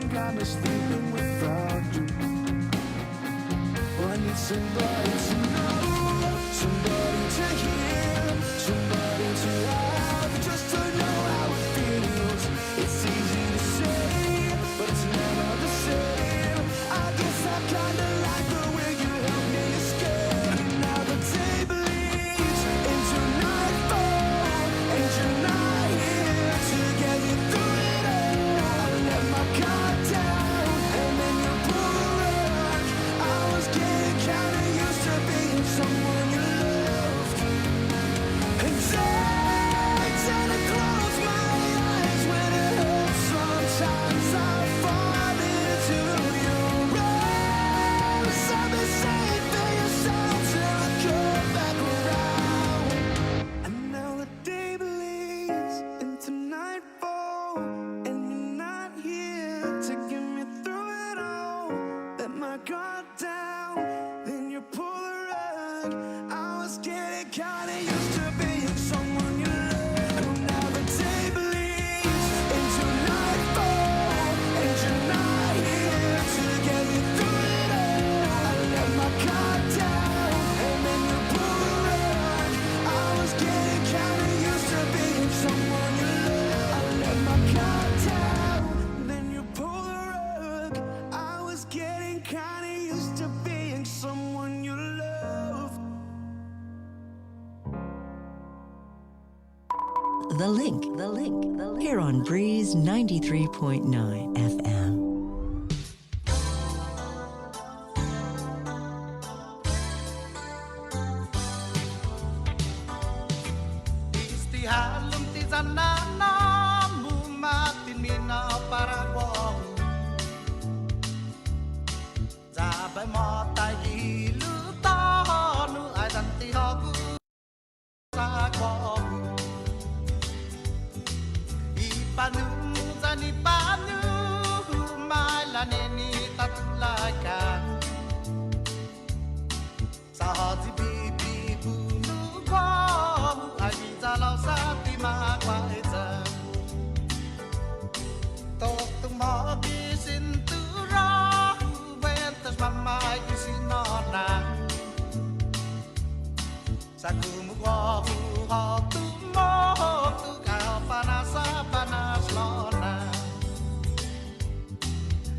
think I'm just living without you. Oh, I need somebody to know, somebody to hear, somebody to have, just to know how it feels. It's easy to say, but it's never the same. I guess I kinda like the way you help me escape. Now the day bleeds into nightfall, and you're not here to get me through it all. I let my guard down, and then you pull the rug. I was getting kinda used to being someone you loved, and I tend to close my eyes when it hurts. Sometimes I fall into your arms. I've been saying for yourself till I come back around. And now the day bleeds into nightfall, and you're not here to get me through it all. Let my guard down, then you pull the rug. I was getting kinda used to being someone you love. And now the day bleeds into nightfall, and you're not here to get me through it all. I let my guard down, and then you pull the rug. I was getting kinda used to being someone you love. I let my guard down, then you pull the rug. I was getting kinda used to being someone you love. The Link, here on Breeze 93.9 FM. Istihalong ti zanana mumatin mina paraguaw. Zabay mo tayo lutano ay danti hagu sa guaw. Ipanu zani panu malaneni tatulakan. Sahaji bibi bunu guaw ay zalau sa ti magwaita. Tok tung mo bisintura wentas mamay kisinona. Saku mugwa hatu mo tu kau panasa panas lona.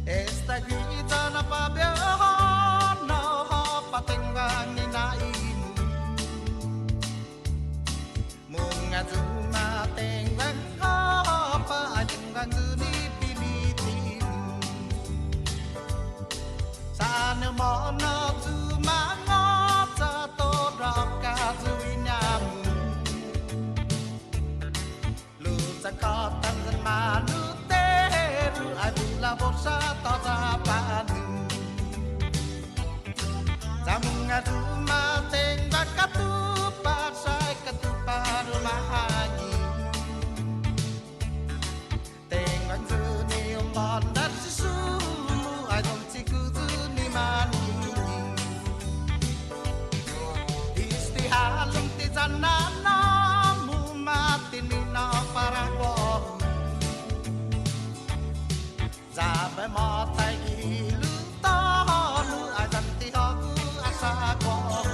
Esta guita na pabiyahan na patinggang ni naimu. Munga zumatenggang pa atinggang zuni pinitimu. Sana mo na zumangat sa torak kazuinyamu. Sakatan dan manuteru adula bosa tazapanu. Zamunga dumateng bakatupat say katupat rumahangi. Tenggang zuni umbon dan sisumu adong sikuzu ni manini. Istihalong ti zanana mumatin mina paraguaw. Zabay mo tayo lutano ay danti hagu asa guaw.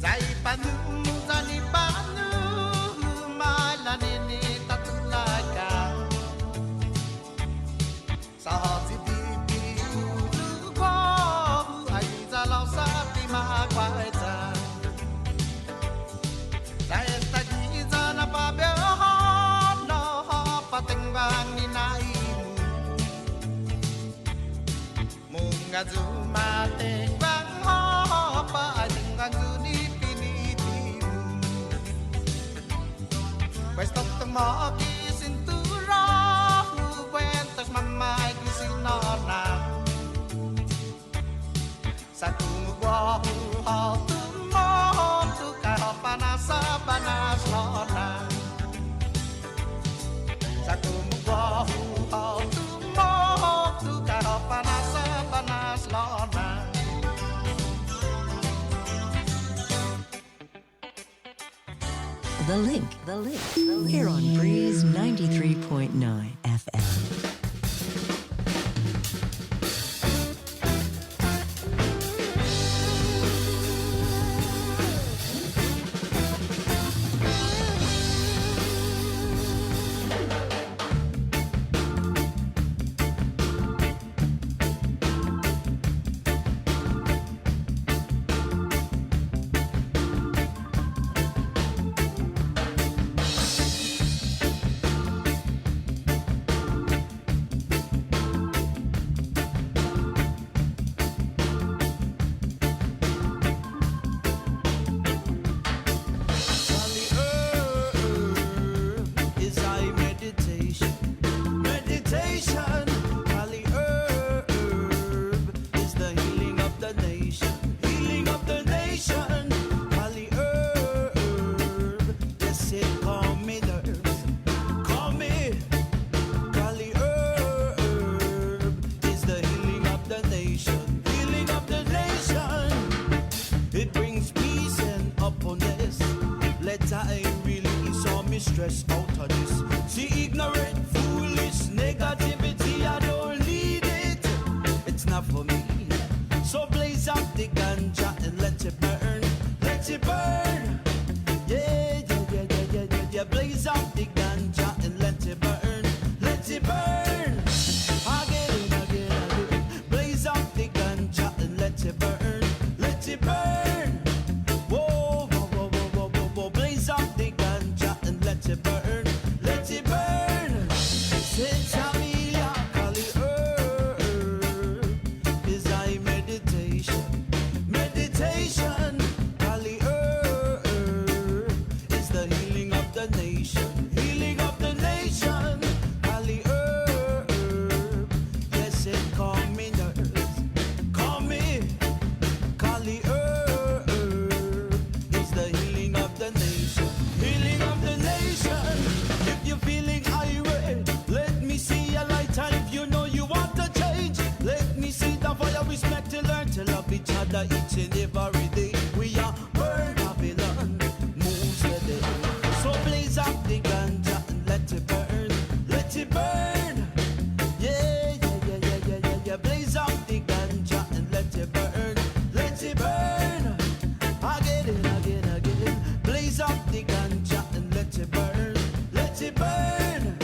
Zay panu zani panu malanini tatulakan. Sahaji bibi bunu guaw ay zalau sa ti magwaita. Dahil tagi na pabiyahan na patinggang ni naimu. Munga zumatinggang pa atinggang zuni pinitimu. Questo temo kisintura huwentas mamay kisinona. Saku mugwa hatu mo tu kau panasa panas lona. Saku mugwa hatu mo tu kau panasa panas lona. The Link, here on Breeze 93.9 FM. meditation. Kali herb is the healing of the nation. Healing of the nation. Kali herb, yes it calm me nerves. Calm me. Kali herb is the healing of the nation. Healing of the nation. It brings peace and happiness. Let I release all my stress out of this. See ignorant, foolish negativity, I don't need it. It's not for me. So blaze up the ganja and let it burn. Let it burn. Yeah, yeah, yeah, yeah, yeah, yeah, yeah. Blaze up the ganja and let it burn. Let it burn. Again. Blaze up the ganja and let it burn. Let it burn. Whoa, whoa, whoa, whoa, whoa, whoa, whoa. Blaze up the ganja and let it burn. Let it burn. Since Amelia, Kali herb is I meditation. Meditation, Kali herb is the healing of the nation. Healing of the nation, Kali herb. Yes, it calm me nerves. Calm me. Kali herb is the healing of the nation. Healing of the nation. If you're feeling irate, let me see a light. And if you know you want to change, let me see the fire. Respect to learn to love each other each and every day. We are burn Babylon, moves the day. So blaze up the ganja and let it burn. Let it burn. Yeah, yeah, yeah, yeah, yeah, yeah, yeah. Blaze up the ganja and let it burn. Let it burn. Again. Blaze up the ganja and let it burn. Let it burn.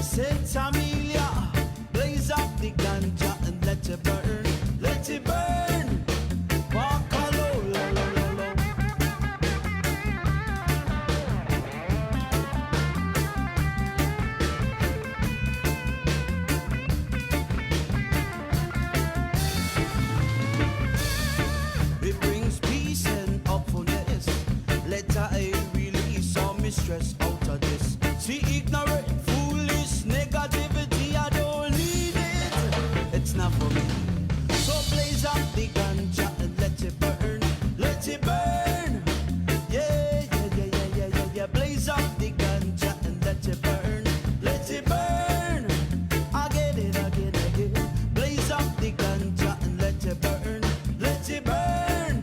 Saint Amelia, blaze up the ganja and let it burn. Let it burn. Walk alone, lo, lo, lo, lo. It brings peace and happiness. Let I release all my stress out of this. See ignorant, foolish negativity, I don't need it. It's not for me. So blaze up the ganja and let it burn. Let it burn. Yeah, yeah, yeah, yeah, yeah, yeah, yeah. Blaze up the ganja and let it burn. Let it burn. Again. Blaze up the ganja and let it burn. Let it burn.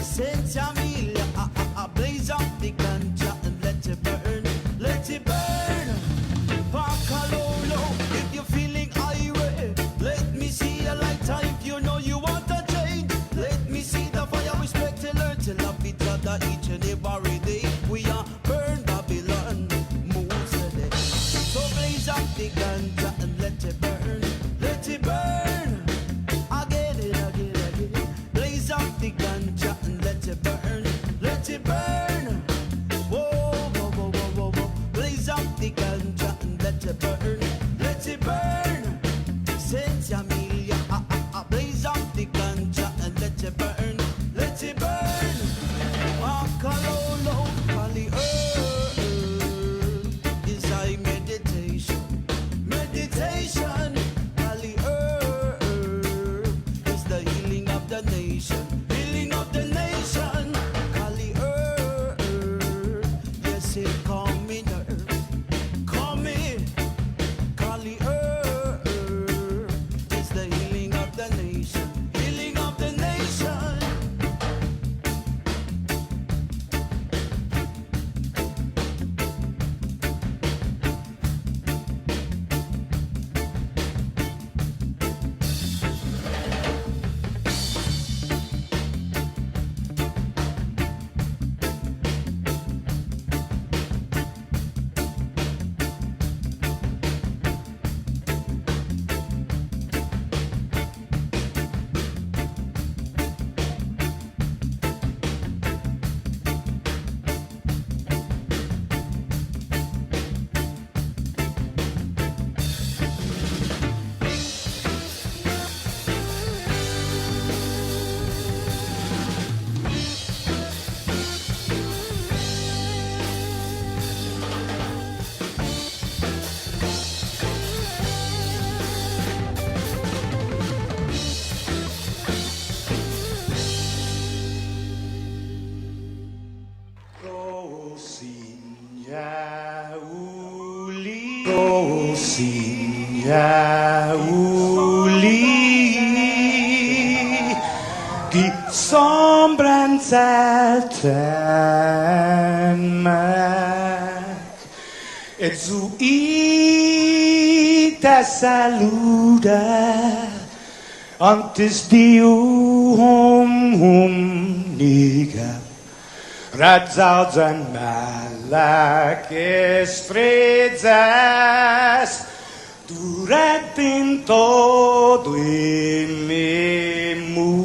Saint Amelia, blaze up the ganja and let it burn. Let it burn. Pakalolo, if you're feeling irate, let me see a light. If you know you want to change, let me see the fire. Respect to learn to love each other each and every day. We are burn Babylon, moves the day. So blaze up the ganja and let it burn. Let it burn. Again. Blaze up the ganja and let it burn. Let it burn. Whoa. Blaze up the ganja and let it burn. Let it burn. Saint Amelia, blaze up the ganja and let it burn. Let it burn. Makalolo, Kali herb is I meditation. sia uli di sombranza temak e zu ita saluda antes di niga Radzaudzan malak estrezas durante todo memu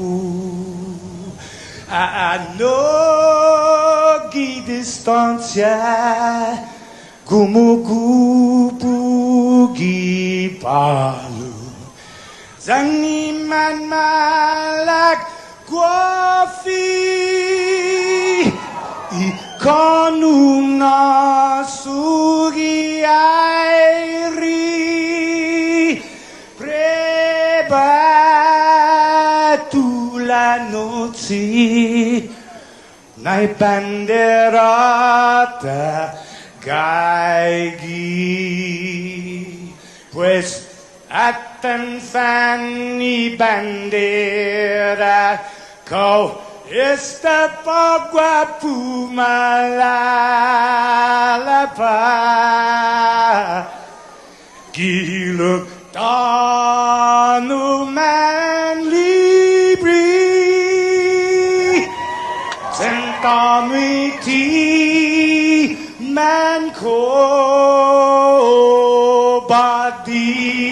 a nogi distancia como gupugi palu Zangiman malak guafi Ikonuna sugi airi prebatu la noci nai banderata gaigi pues atan fanni bandera kau Esta pagua pumalapa Giluk tanu man libri Sentami ti man ko badi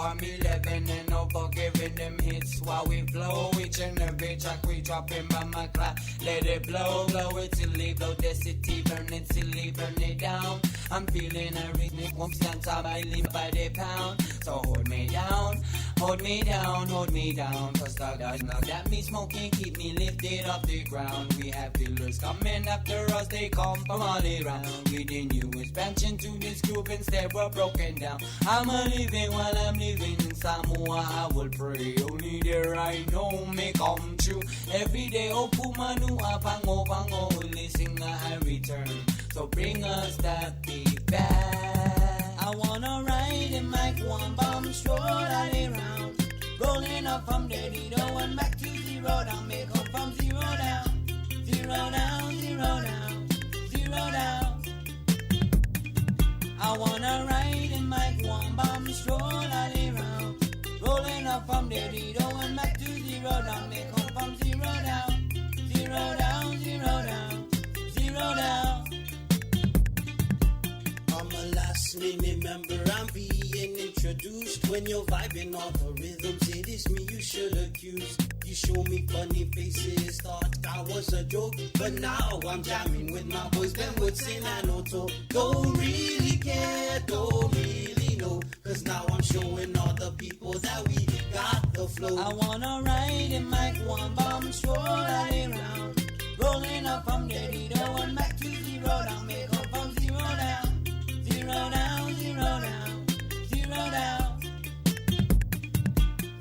from 11 and over, giving them hits while we blow. Each and every track we dropping by my clock. Let it blow, blow it till it blow the city, burn it till it burn it down. I'm feeling a rhythmic won't stand top, I live by the pound. So hold me down, hold me down, hold me down. Cause the guys now that me smoking keep me lifted off the ground. We have killers coming after us, they come from all around. With the new expansion to this group, instead we're broken down. I'm a living while I'm living in Samoa, I will pray. Only there I know may come true. Every day, oh Pumanu, Apango, Pango, listen, I return. So bring us that beat back. I wanna ride in my one bomb, stroll all around. Rolling up from the Lido and back to zero down. Make up from zero down. Zero down, zero down, zero down. I wanna ride in my one bomb, stroll all around. Rolling up from the Lido and back to zero down. Make up from zero down. Zero down, zero down, zero down. I'm a last minute member, I'm being introduced. When you're vibing all the rhythms, it is me you should accuse. You show me funny faces, thought I was a joke. But now I'm jamming with my boys, them would say Nanoto. Don't really care, don't really know. Cause now I'm showing all the people that we got the flow. I wanna ride in my one bomb, stroll all around. Rolling up from the Lido and back to zero down. Make up from zero down. Zero down, zero down, zero down.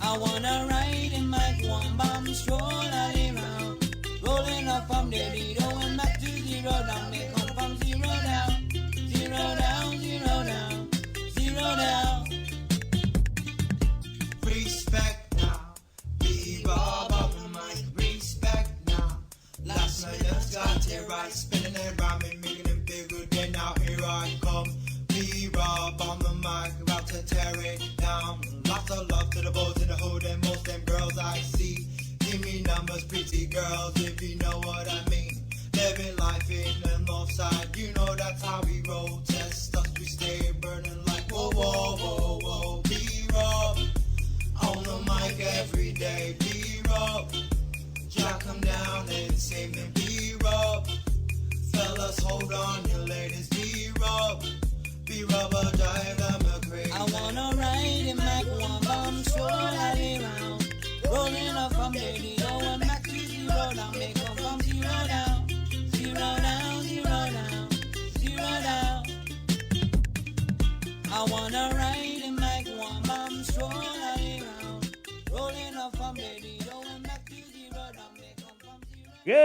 I wanna ride in my one bomb, stroll all around. Rolling up from the Lido and back to zero down. Make up from zero down. Zero down, zero down, zero down. Respect now, be Bob up the mic. Respect now. Last night just got it right, spinning and rhyming, making it bigger. Then now here I come. Rob on the mic, about to tear it down. Lots of love to the boys in the hood and most them girls I see. Give me numbers, pretty girls, if you know what I mean. Living life in the north side, you know that's how we roll. Test us, we stay burning like whoa, whoa, whoa, whoa. B-Rob, on the mic every day. B-Rob, Jack come down and save me. B-Rob, fellas hold on your ladies. B-Rob, be rubber dive, I'm a crazy. I wanna ride in my one bomb, stroll all around. Rolling up from the Lido and back to zero down. Make up from zero down. Zero down, zero down, zero down. I wanna ride in my one bomb, stroll all around. Rolling up from the Lido and back to zero down. Make up from zero.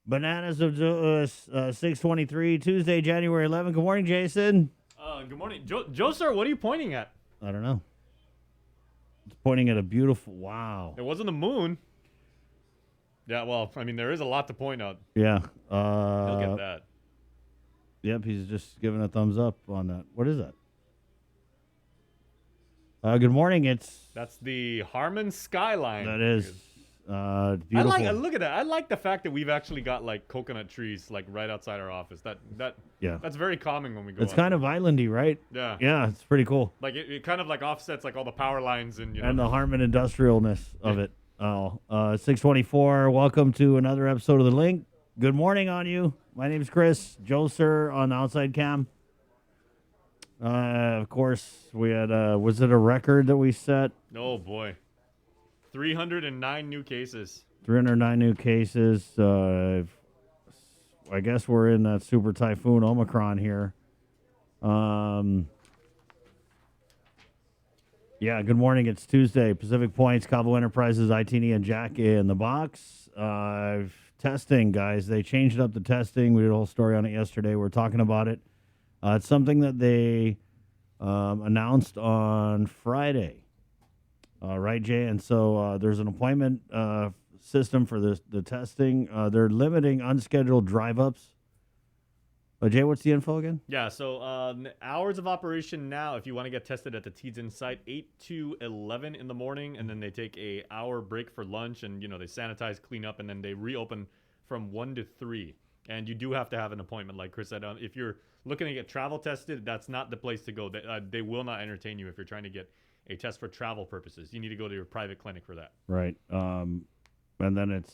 Bananas of 623, Tuesday, January 11th. Good morning, Jason. Good morning. Joe, sir, what are you pointing at? I don't know. It's pointing at a beautiful, wow. It wasn't the moon. Yeah, well, I mean, there is a lot to point out. Yeah. He'll get that. Yep, he's just giving a thumbs up on that. What is that? Good morning. That's the Harmon skyline. That is beautiful. Look at that. I like the fact that we've actually got like coconut trees like right outside our office. That's very calming when we go. It's kind of islandy, right? Yeah. Yeah, it's pretty cool. Like it kind of like offsets like all the power lines and and the Harmon industrialness of it. 624. Welcome to another episode of The Link. Good morning on you. My name's Chris. Joe Sir on the outside cam. Of course, we had was it a record that we set? Oh boy. 309 new cases. 309 new cases. I guess we're in that super typhoon Omicron here. Yeah, good morning. It's Tuesday. Pacific Points, Cabo Enterprises, ITN, and Jack in the box. Testing, guys. They changed up the testing. We did a whole story on it yesterday. We're talking about it. It's something that they announced on Friday. Right, Jay? And so there's an appointment system for the testing. They're limiting unscheduled drive-ups Jay, what's the info again? Yeah, so hours of operation now, if you want to get tested at the Teads site, 8 to 11 in the morning, and then they take a hour break for lunch, and, they sanitize, clean up, and then they reopen from 1 to 3. And you do have to have an appointment, like Chris said. If you're looking to get travel tested, that's not the place to go. They will not entertain you if you're trying to get a test for travel purposes. You need to go to your private clinic for that. Right. And then it's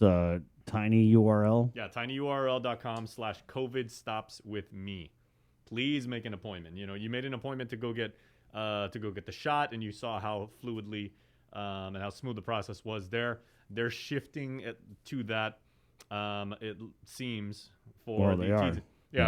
tiny URL. Yeah, tinyurl.com/COVID stops with me. Please make an appointment. You made an appointment to go get the shot, and you saw how fluidly and how smooth the process was there. They're shifting it to that. It seems for Well, they are.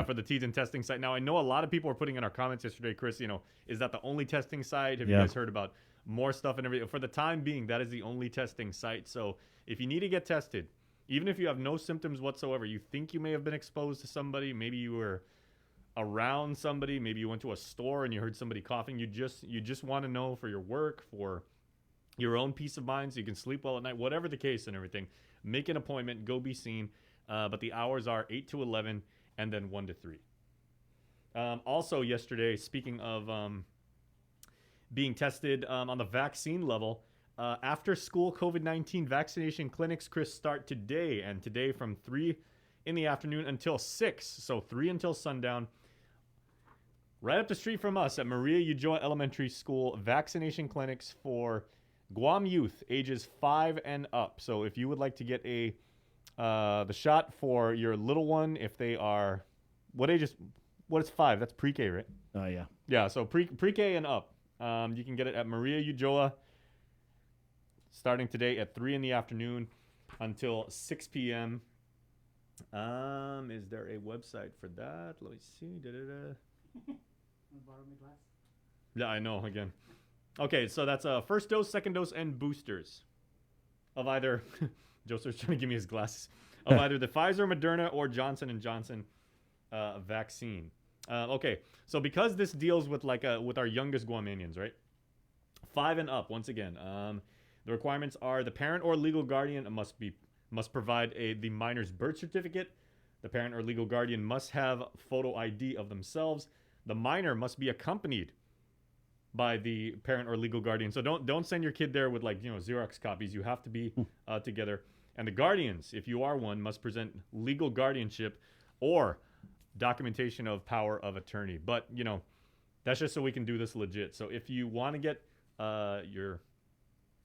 for the Teads testing site. Now, I know a lot of people were putting in our comments yesterday, Chris, is that the only testing site? Have you guys heard about more stuff and everything? For the time being, that is the only testing site. So if you need to get tested, even if you have no symptoms whatsoever, you think you may have been exposed to somebody, maybe you were around somebody, maybe you went to a store and you heard somebody coughing, you just want to know for your work, for your own peace of mind, so you can sleep well at night, whatever the case and everything, make an appointment, go be seen. But the hours are 8 to 11 and then 1 to 3. Also yesterday, speaking of being tested on the vaccine level, after school COVID-19 vaccination clinics, Chris, start today, and today from 3 in the afternoon until 6, so 3 until sundown. Right up the street from us at Maria Ulloa Elementary School, vaccination clinics for Guam youth ages 5 and up. So if you would like to get the shot for your little one, if they are, what is 5? That's pre-K, right? Yeah. Yeah, so pre-K and up. You can get it at Maria Ulloa, starting today at 3 in the afternoon until 6 p.m. Is there a website for that? Let me see. Yeah, I know, again. Okay, so that's first dose, second dose, and boosters of either Joseph's trying to give me his glasses, of either the Pfizer, Moderna, or Johnson & Johnson vaccine. Okay, so because this deals with with our youngest Guamanians, right? 5 and up, once again. The requirements are the parent or legal guardian must provide the minor's birth certificate. The parent or legal guardian must have photo ID of themselves. The minor must be accompanied by the parent or legal guardian. So don't send your kid there with Xerox copies. You have to be together. And the guardians, if you are one, must present legal guardianship or documentation of power of attorney. But that's just so we can do this legit. So if you want to get your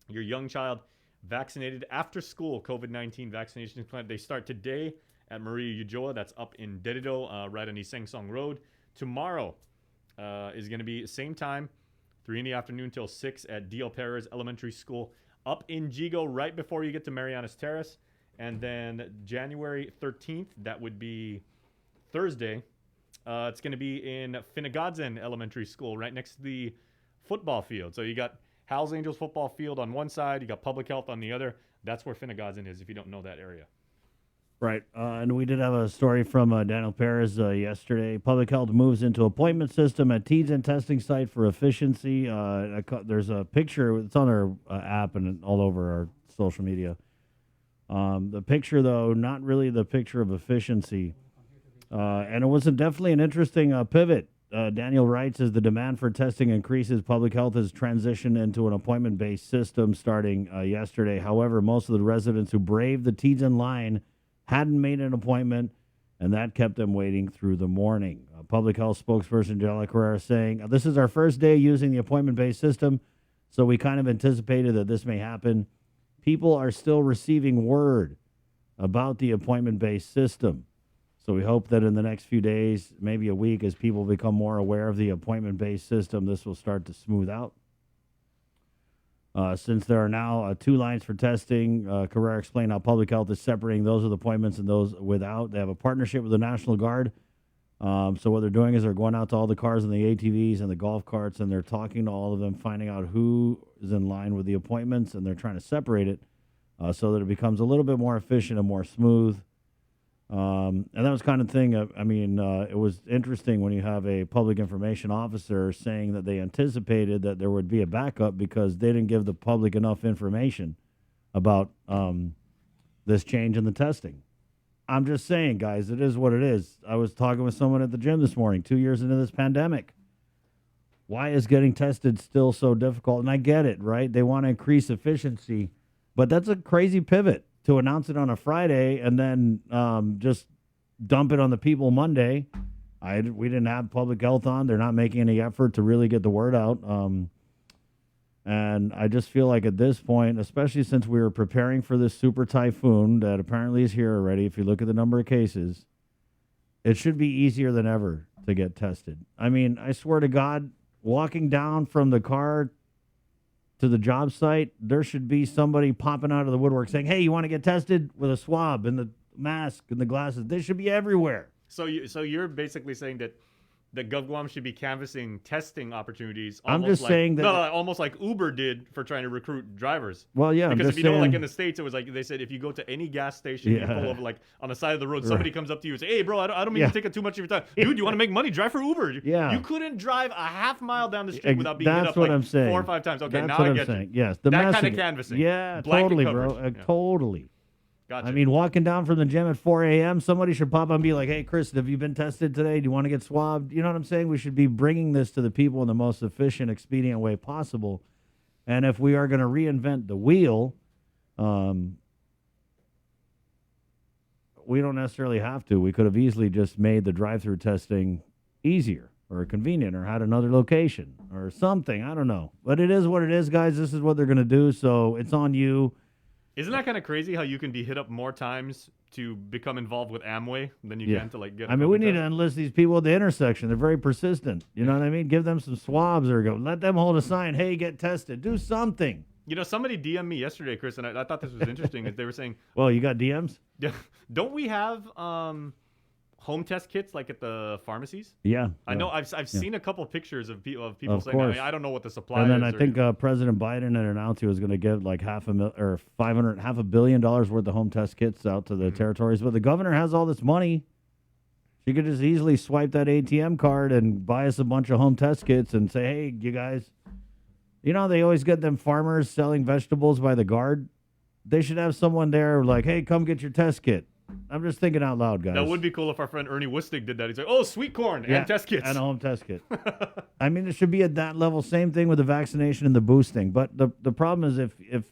young child vaccinated after school COVID-19 vaccination plan, they start today at Maria Ulloa. That's up in Dedido, right on East Sangsong Road. Tomorrow is going to be same time, 3 in the afternoon till 6 at D.L. Perez Elementary School up in Jigo, right before you get to Marianas Terrace. And then January 13th, that would be Thursday, it's going to be in Finnegodzen Elementary School, right next to the football field. So you got Hal's Angels football field on one side, you got public health on the other. That's where Finnegodzen is if you don't know that area. Right. And we did have a story from Daniel Perez yesterday. Public health moves into appointment system at Teads testing site for efficiency. There's a picture. It's on our app and all over our social media. The picture, though, not really the picture of efficiency. And it was definitely an interesting pivot. Daniel writes, as the demand for testing increases, public health has transitioned into an appointment-based system starting yesterday. However, most of the residents who braved the Teads line hadn't made an appointment, and that kept them waiting through the morning. Public health spokesperson Jella Carrera saying, this is our first day using the appointment-based system, so we kind of anticipated that this may happen. People are still receiving word about the appointment-based system. So we hope that in the next few days, maybe a week, as people become more aware of the appointment-based system, this will start to smooth out. Since there are now 2 lines for testing, Carrera explained how public health is separating those with appointments and those without. They have a partnership with the National Guard. So what they're doing is they're going out to all the cars and the ATVs and the golf carts, and they're talking to all of them, finding out who is in line with the appointments, and they're trying to separate it so that it becomes a little bit more efficient and more smooth. And that was kind of thing. It was interesting when you have a public information officer saying that they anticipated that there would be a backup because they didn't give the public enough information about this change in the testing. I'm just saying, guys, it is what it is. I was talking with someone at the gym this morning, 2 years into this pandemic. Why is getting tested still so difficult? And I get it, right? They want to increase efficiency, but that's a crazy pivot to announce it on a Friday and then just dump it on the people Monday. We didn't have public health on. They're not making any effort to really get the word out. And I just feel like at this point, especially since we were preparing for this super typhoon that apparently is here already, if you look at the number of cases, it should be easier than ever to get tested. I mean, I swear to God, walking down from the car to the job site, there should be somebody popping out of the woodwork saying, hey, you want to get tested, with a swab and the mask and the glasses. They should be everywhere. So you're basically saying that GovGuam should be canvassing testing opportunities. I'm almost just like, saying that- no, almost like Uber did for trying to recruit drivers. Well, yeah, I'm because just if you know, like saying- in the States, it was like they said if you go to any gas station, you Yeah. pull over like on the side of the road, somebody comes up to you and say, "Hey, bro, I don't mean Yeah. to take up too much of your time, dude. You want to make money? Drive for Uber." Yeah. You couldn't drive a half mile down the street without being hit That's up what like I'm saying. 4 or 5 times. Okay, That's now what I I'm get saying. you. Yes, the That kind of messaging. canvassing. Yeah, Blanket totally, coverage. bro. Yeah. Totally. Gotcha. I mean, walking down from the gym at 4 a.m., somebody should pop up and be like, hey, Chris, have you been tested today? Do you want to get swabbed? You know what I'm saying? We should be bringing this to the people in the most efficient, expedient way possible. And if we are going to reinvent the wheel, we don't necessarily have to. We could have easily just made the drive-through testing easier or convenient or had another location or something. I don't know. But it is what it is, guys. This is what they're going to do, so it's on you. Isn't that kind of crazy how you can be hit up more times to become involved with Amway than you Yeah. can to like get? I mean, we need to enlist these people at the intersection. They're very persistent. You know what I mean? Give them some swabs or go. Let them hold a sign. Hey, get tested. Do something. You know, somebody DM'd me yesterday, Chris, and I thought this was interesting. Is they were saying, Well, you got DMs? don't we have home test kits like at the pharmacies? Yeah. I know I've seen a couple pictures of people Of saying, I, course. mean, I don't know what the supply And then is. I think President Biden had announced he was going to give like half $500 billion worth of home test kits out to the territories. But the governor has all this money. She could just easily swipe that ATM card and buy us a bunch of home test kits and say, hey, you guys, you know, they always get them farmers selling vegetables by the guard. They should have someone there like, hey, come get your test kit. I'm just thinking out loud, guys. that would be cool if our friend Ernie Wistig did that. He's like, oh, sweet corn and test kits. And a home test kit. I mean, it should be at that level. Same thing with the vaccination and the boosting. But the problem is if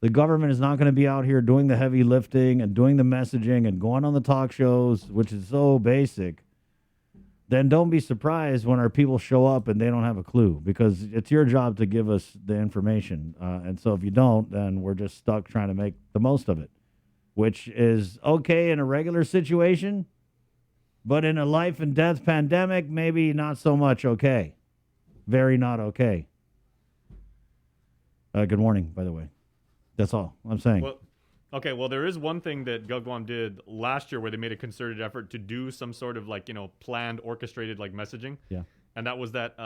the government is not going to be out here doing the heavy lifting and doing the messaging and going on the talk shows, which is so basic, then don't be surprised when our people show up and they don't have a clue, because it's your job to give us the information. And so if you don't, then we're just stuck trying to make the most of it, which is okay in a regular situation, but in a life and death pandemic, maybe not so much okay. Very not okay. Good morning, by the way. That's all I'm saying. Well, okay, well, there is one thing that GovGuam did last year where they made a concerted effort to do some sort of like, you know, planned, orchestrated like messaging. Yeah. And that was that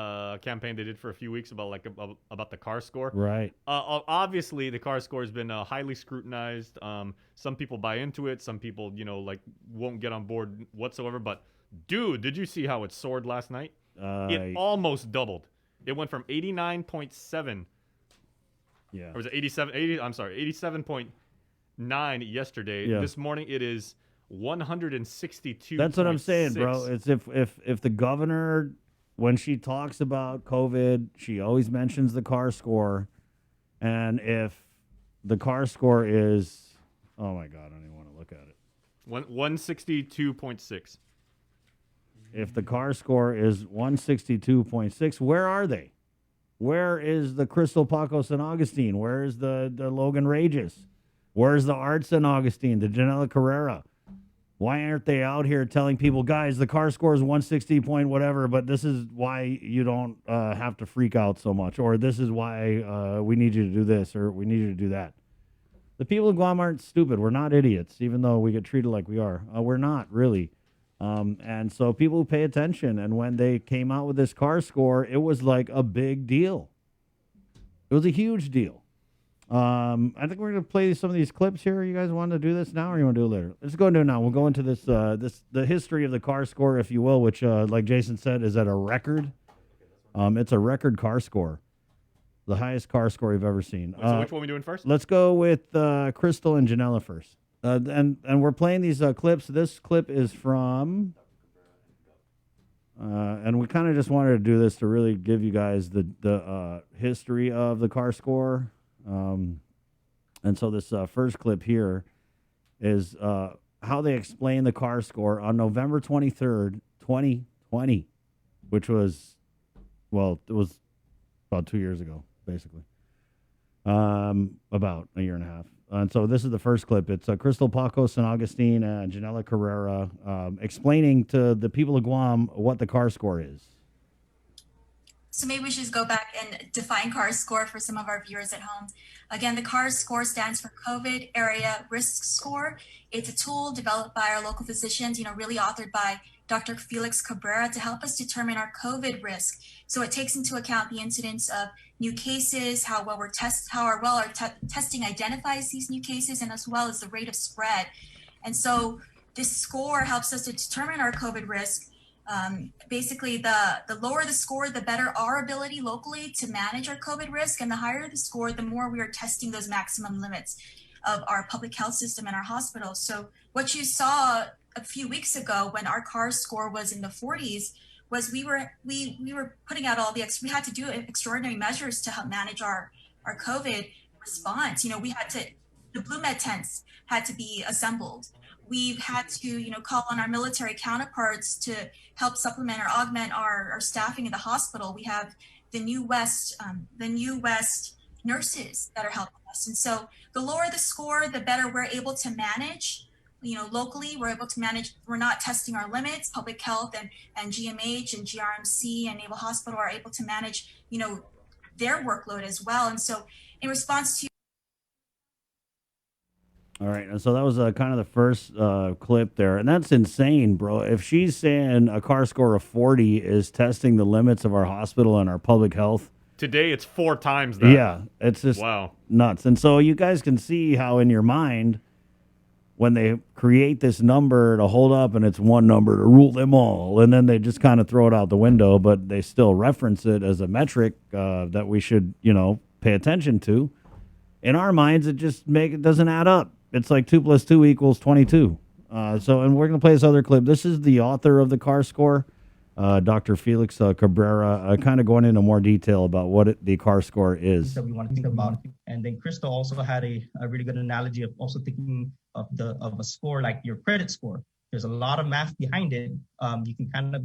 campaign they did for a few weeks about the car score. Right. Obviously, the car score has been highly scrutinized. Some people buy into it. Some people, you know, like won't get on board whatsoever. But dude, did you see how it soared last night? It almost doubled. It went from 89.7. Yeah. Or was it 87? 80, I'm sorry, 87.9 yesterday. Yeah. This morning it is 162. That's what I'm saying, bro. It's if the governor, when she talks about COVID, she always mentions the car score. And if the car score is, oh my God, I don't even want to look at it. 162.6. If the car score is 162.6, where are they? Where is the Crystal Paco San Augustine? Where is the Logan Regis? Where's the Art San Augustine, the Janela Carrera? Why aren't they out here telling people, guys, the car score is 160 point whatever, but this is why you don't have to freak out so much, or this is why we need you to do this, or we need you to do that. The people in Guam aren't stupid. We're not idiots, even though we get treated like we are. We're not, really. And so people who pay attention, and when they came out with this car score, it was like a big deal. It was a huge deal. I think we're going to play some of these clips here. You guys want to do this now, or you want to do it later? Let's go and do it now. We'll go into this, the history of the car score, if you will, which, like Jason said, is at a record. It's a record car score. The highest car score you've ever seen. So which one are we doing first? Let's go with Crystal and Janela first. And we're playing these clips. This clip is from, and we kind of just wanted to do this to really give you guys the history of the car score. And so this first clip here is how they explain the car score on November 23rd, 2020, which was, well, it was about 2 years ago, basically. About a year and a half. And so this is the first clip. It's Crystal Paco, San Augustine, and Janela Carrera explaining to the people of Guam what the car score is. So maybe we should just go back and define CARS score for some of our viewers at home. Again, the CARS score stands for COVID Area Risk Score. It's a tool developed by our local physicians, really authored by Dr. Felix Cabrera to help us determine our COVID risk. So it takes into account the incidence of new cases, how well our testing identifies these new cases, and as well as the rate of spread. And so this score helps us to determine our COVID risk. Basically, the lower the score, the better our ability locally to manage our COVID risk, and the higher the score, the more we are testing those maximum limits of our public health system and our hospitals. So what you saw a few weeks ago when our CARS score was in the 40s was we were putting out we had to do extraordinary measures to help manage our COVID response. The Blue Med tents had to be assembled. We've had to, call on our military counterparts to help supplement or augment our staffing in the hospital. We have the New West nurses that are helping us. And so the lower the score, the better we're able to manage. Locally, we're able to manage. We're not testing our limits. Public Health and GMH and GRMC and Naval Hospital are able to manage, their workload as well. And so in response to All right, and so that was kind of the first clip there, and that's insane, bro. If she's saying a car score of 40 is testing the limits of our hospital and our public health, Today it's 4 times that. yeah, it's just Wow. nuts. And so you guys can see how in your mind, when they create this number to hold up and it's one number to rule them all, and then they just kind of throw it out the window, but they still reference it as a metric that we should, pay attention to. In our minds, it doesn't add up. It's like 2 + 2 = 22. And we're going to play this other clip. This is the author of the car score, Dr. Felix Cabrera, kind of going into more detail about what the car score is. That we want to think about. And then Crystal also had a really good analogy of also thinking of a score like your credit score. There's a lot of math behind it. You can kind of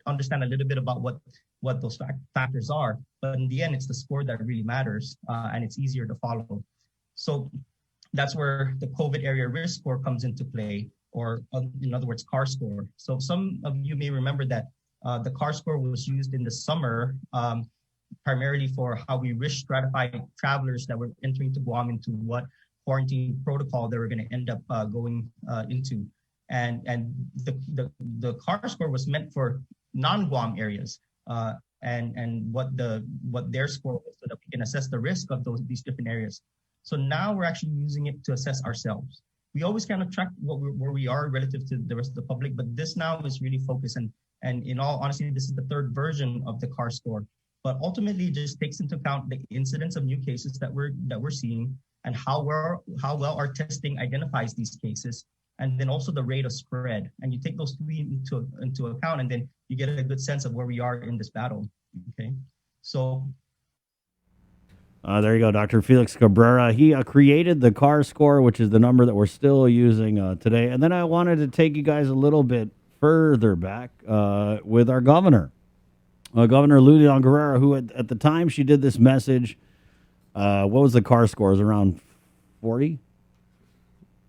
understand a little bit about what those factors are. But in the end, it's the score that really matters, and it's easier to follow. So that's where the COVID area risk score comes into play, or in other words, CAR score. So some of you may remember that the CAR score was used in the summer primarily for how we risk stratify travelers that were entering to Guam into what quarantine protocol they were going to end up going into. And the CAR score was meant for non-Guam areas and what their score was, so that we can assess the risk of these different areas. So now we're actually using it to assess ourselves. We always kind of track where we are relative to the rest of the public, but this now is really focused. And in all honesty, this is the third version of the CAR score. But ultimately, it just takes into account the incidence of new cases that we're seeing, and how well our testing identifies these cases, and then also the rate of spread. And you take those three into account, and then you get a good sense of where we are in this battle. Okay, so. There you go, Dr. Felix Cabrera. He created the CAR score, which is the number that we're still using today. And then I wanted to take you guys a little bit further back with our governor, Governor Lulian Guerrero, who at the time she did this message, what was the CAR score? It was around 40?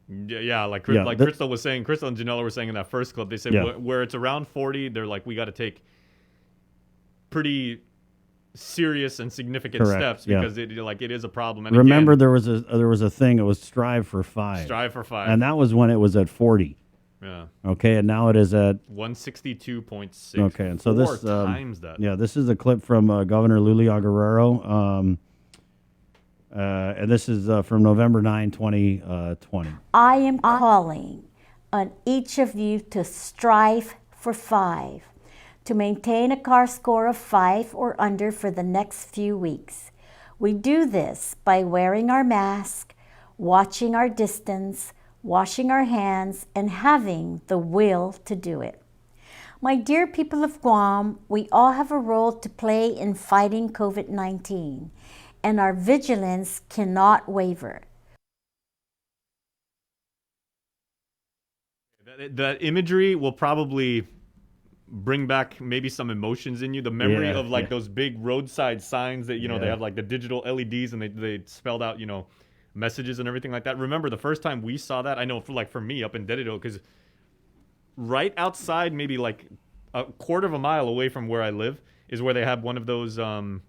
Yeah, like Crystal was saying, Crystal and Janela were saying in that first clip, they said where it's around 40, they're like, we got to take pretty serious and significant steps because it is a problem. And remember, again, there was a thing. It was Strive for 5. Strive for 5, and that was when it was at 40. Yeah. Okay, and now it is at 162.6. Okay, and so this times that. Yeah, this is a clip from Governor Lulian Guerrero, and this is from November 9, 2020. I am calling on each of you to strive for 5. To maintain a CAR score of 5 or under for the next few weeks. We do this by wearing our mask, watching our distance, washing our hands, and having the will to do it. My dear people of Guam, we all have a role to play in fighting COVID-19, and our vigilance cannot waver. That imagery will probably bring back maybe some emotions in you. The memory of like those big roadside signs that, they have like the digital LEDs and they spelled out, messages and everything like that. Remember the first time we saw that, I know for me up in Dedido, because right outside, maybe like a quarter of a mile away from where I live, is where they have one of those highway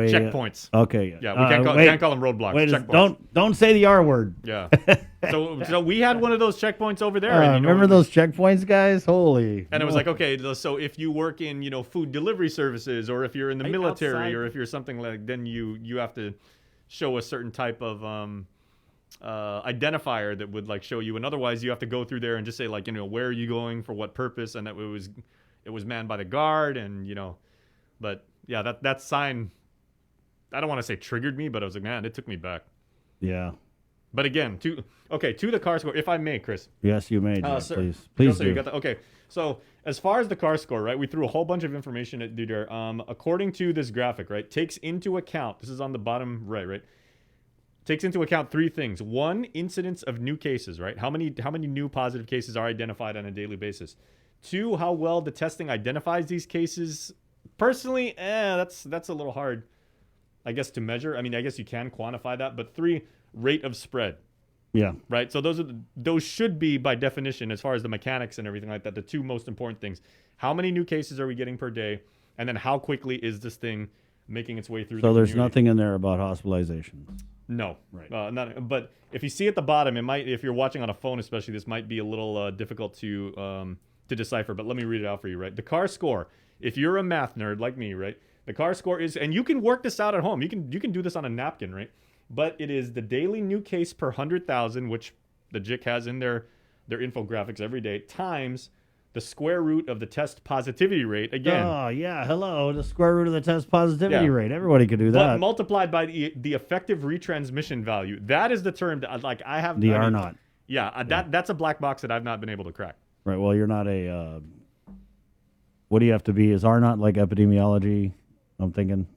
checkpoints. Okay. Yeah, we can't call them roadblocks. Wait, checkpoints. don't say the R word. Yeah. So we had one of those checkpoints over there. And, remember those checkpoints, guys? Holy. And it was like, okay, so if you work in, food delivery services, or if you're in the military, outside. or if you're something like, then you have to show a certain type of identifier that would like show you, and otherwise you have to go through there and just say like, where are you going, for what purpose, and that it was manned by the guard, and but yeah, that sign, I don't want to say triggered me, but I was like, man, it took me back. Yeah. But again, to the car score, if I may, Chris. Yes, you may, Jack, sir. please So do. you got okay, so as far as the car score, right, we threw a whole bunch of information at you there. According to this graphic, right, takes into account, this is on the bottom right, takes into account three things. One, incidence of new cases, right? How many new positive cases are identified on a daily basis? Two, how well the testing identifies these cases. Personally, that's a little hard, I guess, to measure. I mean, I guess you can quantify that. But three, rate of spread. Yeah. Right. So those should be, by definition, as far as the mechanics and everything like that, the two most important things. How many new cases are we getting per day? And then how quickly is this thing making its way through So the there's community? nothing in there about hospitalization. No. Right. But if you see at the bottom, it might, if you're watching on a phone especially, this might be a little difficult to decipher. But let me read it out for you, right? The CAR score, if you're a math nerd like me, right? The CAR score is, and you can work this out at home. You can do this on a napkin, right? But it is the daily new case per 100,000, which the JIC has in their infographics every day, times the square root of the test positivity rate. Again. Oh, yeah. Hello. The square root of the test positivity rate. Everybody could do But that. multiplied by the effective retransmission value. That is the term that, like, I have. The I R mean, naught. Yeah, that's a black box that I've not been able to crack. Right. Well, you're not a. What do you have to be? Is R naught like epidemiology? I'm thinking.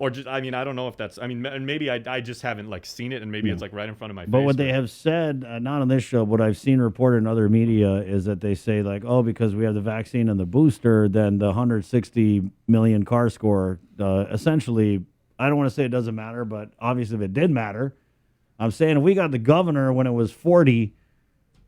Or just, I mean, I don't know if that's, I mean, maybe I just haven't like seen it, and maybe it's like right in front of my face. But what they have said, not on this show, what I've seen reported in other media is that they say like, oh, because we have the vaccine and the booster, then the 160 million CAR score, essentially, I don't want to say it doesn't matter, but obviously if it did matter, I'm saying if we got the governor when it was 40,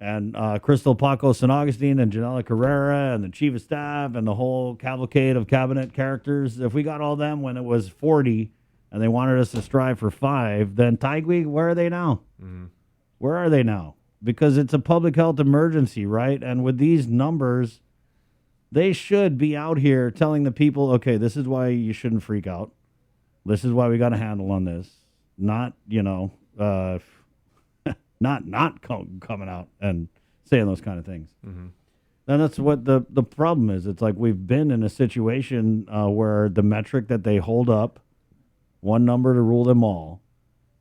and Crystal Paco San Augustine and Janela Carrera and the chief of staff and the whole cavalcade of cabinet characters, if we got all them when it was 40 and they wanted us to strive for 5, then Taigui, where are they now? Mm-hmm. Where are they now? Because it's a public health emergency, right? And with these numbers, they should be out here telling the people, okay, this is why you shouldn't freak out. This is why we got a handle on this. Not, not coming out and saying those kind of things. Mm-hmm. And that's what the problem is. It's like we've been in a situation where the metric that they hold up, one number to rule them all,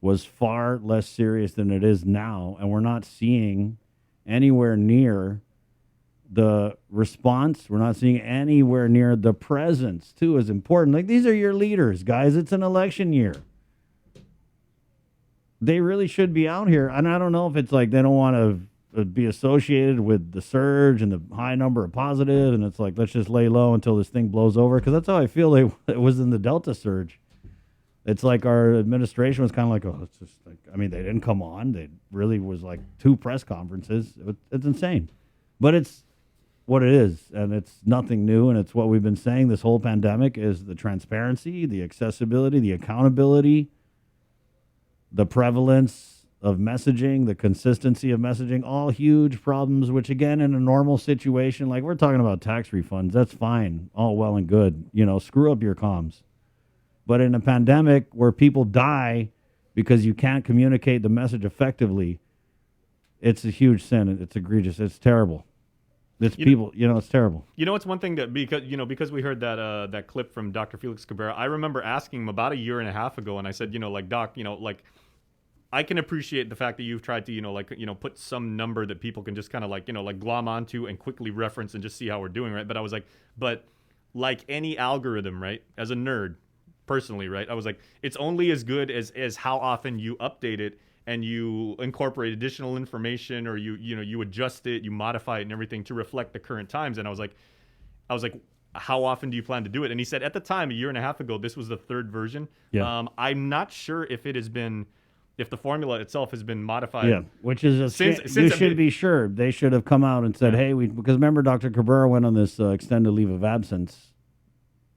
was far less serious than it is now. And we're not seeing anywhere near the response. We're not seeing anywhere near the presence, too, is important. Like, these are your leaders, guys. It's an election year. They really should be out here. And I don't know if it's like they don't want to be associated with the surge and the high number of positive, and it's like, let's just lay low until this thing blows over. Because that's how I feel it was in the Delta surge. It's like our administration was kind of like, oh, it's just like, I mean, they didn't come on. They really was like 2 press conferences. It's insane. But it's what it is, and it's nothing new, and it's what we've been saying this whole pandemic is the transparency, the accessibility, the accountability, the prevalence of messaging, the consistency of messaging, all huge problems, which again, in a normal situation, like we're talking about tax refunds, that's fine, all well and good, screw up your comms. But in a pandemic where people die because you can't communicate the message effectively, it's a huge sin. It's egregious. It's terrible. It's it's terrible. It's one thing that because we heard that clip from Dr. Felix Cabrera, I remember asking him about a year and a half ago, and I said, Doc, I can appreciate the fact that you've tried to, put some number that people can just kind of glom onto and quickly reference and just see how we're doing, right? But I was like, but like any algorithm, right? As a nerd, personally, right? I was like, it's only as good as how often you update it and you incorporate additional information, or you adjust it, you modify it and everything to reflect the current times. And I was like, how often do you plan to do it? And he said at the time, a year and a half ago, this was the third version. Yeah. I'm not sure if it has been, if the formula itself has been modified. Yeah, which is Since you should be sure. They should have come out and said, hey, because remember Dr. Cabrera went on this extended leave of absence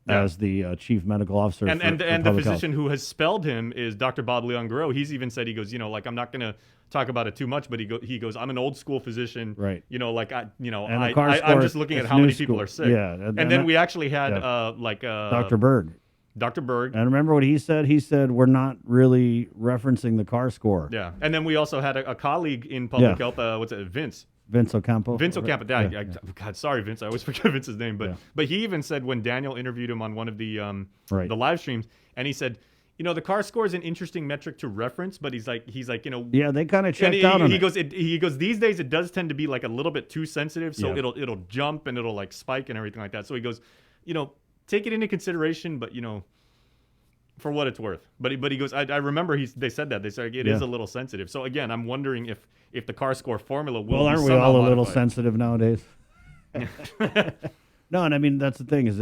as the chief medical officer and for the public physician health. who has spelled him is Dr. Bob Leon Guerrero. He's even said, he goes, I'm not going to talk about it too much, but he goes, I'm an old school physician. Right. I'm just looking at how many people are sick. Yeah. And then we actually had Dr. Berg. Dr. Berg. And remember what he said? He said, we're not really referencing the CAR score. Yeah. And then we also had a colleague in public health, Vince Ocampo. God, sorry, Vince. I always forget Vince's name. But he even said when Daniel interviewed him on one of the live streams, and he said, the CAR score is an interesting metric to reference, but he's like, yeah, they kind of checked out on it. He goes, these days it does tend to be like a little bit too sensitive, so Yeah. it'll jump and it'll like spike and everything like that. So he goes, take it into consideration, but for what it's worth. But he goes, I remember they said that. They said it is a little sensitive. So again, I'm wondering if the CAR score formula will Well, aren't be we somehow all a little modified. sensitive nowadays? No, and I mean, that's the thing is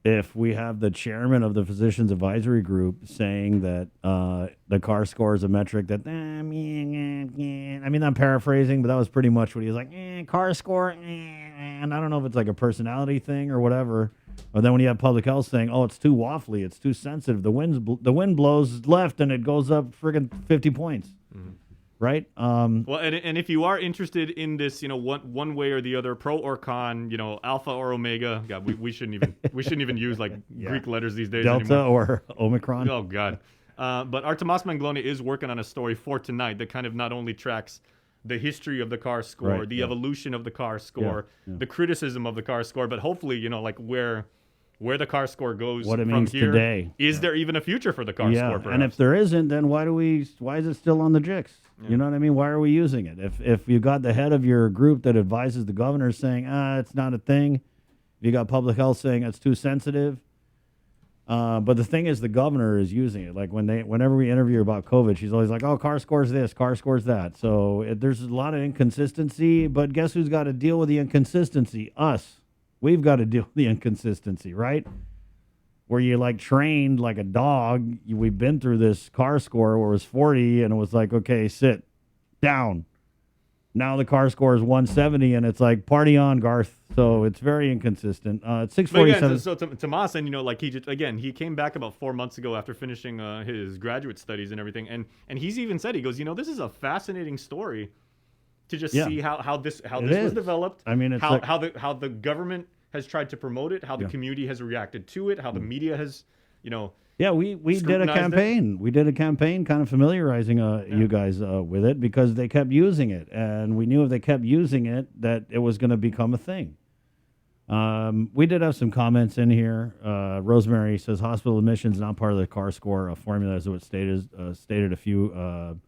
if we have the chairman of the Physicians Advisory Group saying that the CAR score is a metric that, I mean, I'm paraphrasing, but that was pretty much what he was like, CAR score, and I don't know if it's like a personality thing or whatever. Or then when you have public health saying, oh, it's too waffly, it's too sensitive, the wind blows left and it goes up friggin' 50 points. Mm-hmm. Right? Well, and if you are interested in this, one way or the other, pro or con, alpha or omega. God, we shouldn't even use like Greek letters these days Delta anymore. or Omicron. Oh God. But Artemas Manglone is working on a story for tonight that kind of not only tracks the history of the CAR score, the evolution of the CAR score, the criticism of the CAR score, but hopefully, where the CAR score goes What it from means here. today. Is there even a future for the CAR score? Perhaps? And if there isn't, then why is it still on the JICs? You know what I mean? Why are we using it? If you got the head of your group that advises the governor saying, it's not a thing, if you got public health saying it's too sensitive. But the thing is, the governor is using it. Like whenever we interview her about COVID, she's always like, "Oh, CAR scores this, CAR scores that." So there's a lot of inconsistency. But guess who's got to deal with the inconsistency? Us. We've got to deal with the inconsistency, right? Where you like trained like a dog. We've been through this CAR score where it was 40, and it was like, okay, sit down. Now the CAR score is 170, and it's like, party on, Garth. So it's very inconsistent. It's 647. So Tomas, and he came back about 4 months ago after finishing his graduate studies and everything, and he's even said, he goes, this is a fascinating story to just see how this was developed. I mean, it's how the government has tried to promote it, how the community has reacted to it, how the media has, Yeah, we did a campaign. We did a campaign kind of familiarizing you guys with it because they kept using it. And we knew if they kept using it, that it was going to become a thing. We did have some comments in here. Rosemary says hospital admissions not part of the CAR score formula, as it was stated a few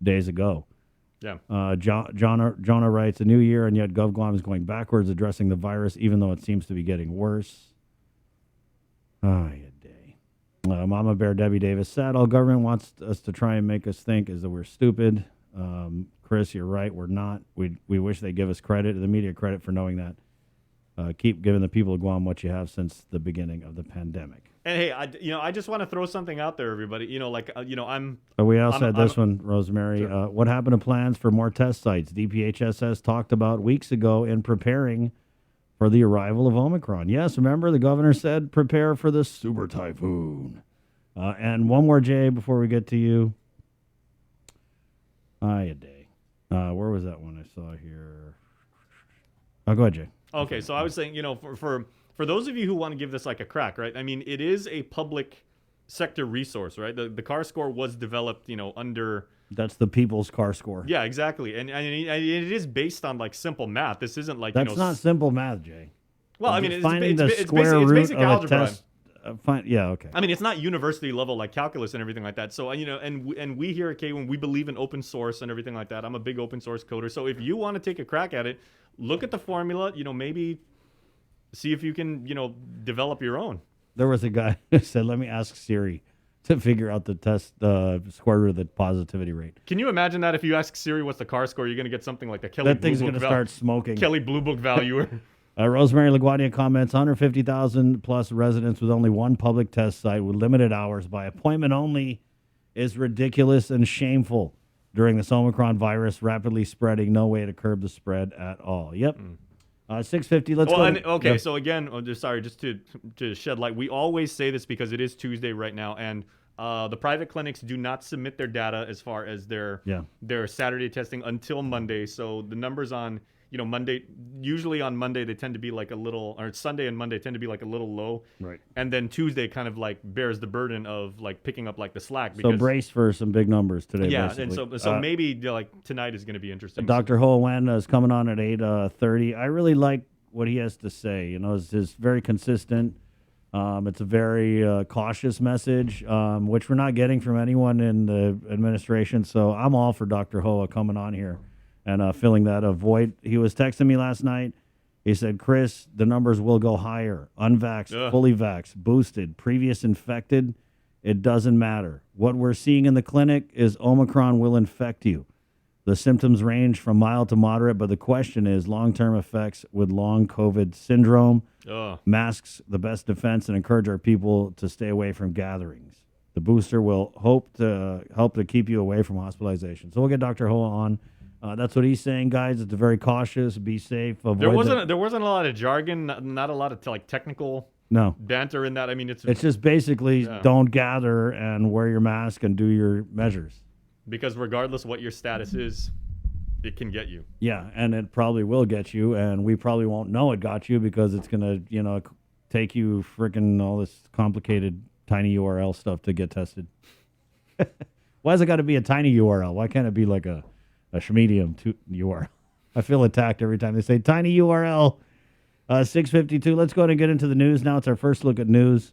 days ago. Yeah. Jonah writes, a new year, and yet GovGuam is going backwards addressing the virus, even though it seems to be getting worse. Mama Bear Debbie Davis said, all government wants us to try and make us think is that we're stupid. Chris, you're right. We're not. We wish they give us credit, the media credit, for knowing that. Keep giving the people of Guam what you have since the beginning of the pandemic. And hey, I just want to throw something out there, everybody. We also had this one, Rosemary. Sure. What happened to plans for more test sites? DPHSS talked about weeks ago in preparing for the arrival of Omicron. Yes, remember the governor said prepare for the super typhoon. And one more, Jay, before we get to you. Where was that one I saw here? Oh, go ahead, Jay. Okay, so I was saying, for those of you who want to give this like a crack, right? I mean, it is a public sector resource, right? The CAR score was developed, under... That's the people's CAR score. Yeah, exactly. And it is based on like simple math. This isn't like, That's not simple math, Jay. Well, I mean, finding the square root basic of algebra. a test fine. Yeah, okay. I mean, it's not university level like calculus and everything like that. So, and we here at K1, we believe in open source and everything like that. I'm a big open source coder. So if you want to take a crack at it, look at the formula, maybe see if you can, develop your own. There was a guy who said, let me ask Siri to figure out the test, square root of the positivity rate. Can you imagine that if you ask Siri what's the car score, you're going to get something like the Kelly That thing's Blue going Book to start smoking. Kelly Blue Book valuer. Rosemary LaGuardia comments, 150,000 plus residents with only one public test site with limited hours by appointment only is ridiculous and shameful during this Omicron virus rapidly spreading. No way to curb the spread at all. Yep. 650. Let's go. Okay, Yep. so again, just to shed light, we always say this because it is Tuesday right now, and the private clinics do not submit their data as far as their Saturday testing until Monday. So the numbers on Monday, usually on Monday they tend to be like a little, or Sunday and Monday tend to be like a little low, right? And then Tuesday kind of like bears the burden of like picking up like the slack. So brace for some big numbers today. Yeah, basically. and so maybe like tonight is going to be interesting. Dr. Hoan is coming on at 8:30. I really like what he has to say. It's very consistent. It's a very cautious message, which we're not getting from anyone in the administration. So I'm all for Dr. Hoa coming on here and filling that void. He was texting me last night. He said, Chris, the numbers will go higher. Unvaxxed, fully vaxxed, boosted, previous infected. It doesn't matter. What we're seeing in the clinic is Omicron will infect you. The symptoms range from mild to moderate, but the question is long-term effects with long COVID syndrome. Masks, the best defense, and encourage our people to stay away from gatherings. The booster will help to keep you away from hospitalization. So we'll get Dr. Hoa on. That's what he's saying, guys. It's very cautious. Be safe. There wasn't a lot of jargon, not a lot of technical banter in that. I mean, it's just basically don't gather and wear your mask and do your measures. Because regardless what your status is, it can get you. Yeah, and it probably will get you, and we probably won't know it got you because it's gonna, take you freaking all this complicated tiny URL stuff to get tested. Why has it got to be a tiny URL? Why can't it be like a medium URL? I feel attacked every time they say tiny URL. 6:52. Let's go ahead and get into the news now. It's our first look at news.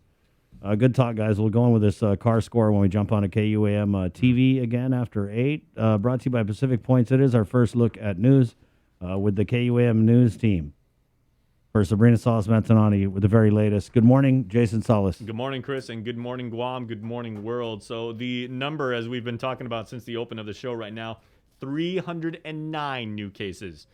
Good talk, guys. We'll go on with this car score when we jump on a KUAM TV again after 8. Brought to you by Pacific Points. It is our first look at news with the KUAM news team. For Sabrina Salas-Mantanani with the very latest. Good morning, Jason Salas. Good morning, Chris, and good morning, Guam. Good morning, world. So the number, as we've been talking about since the open of the show right now, 309 new cases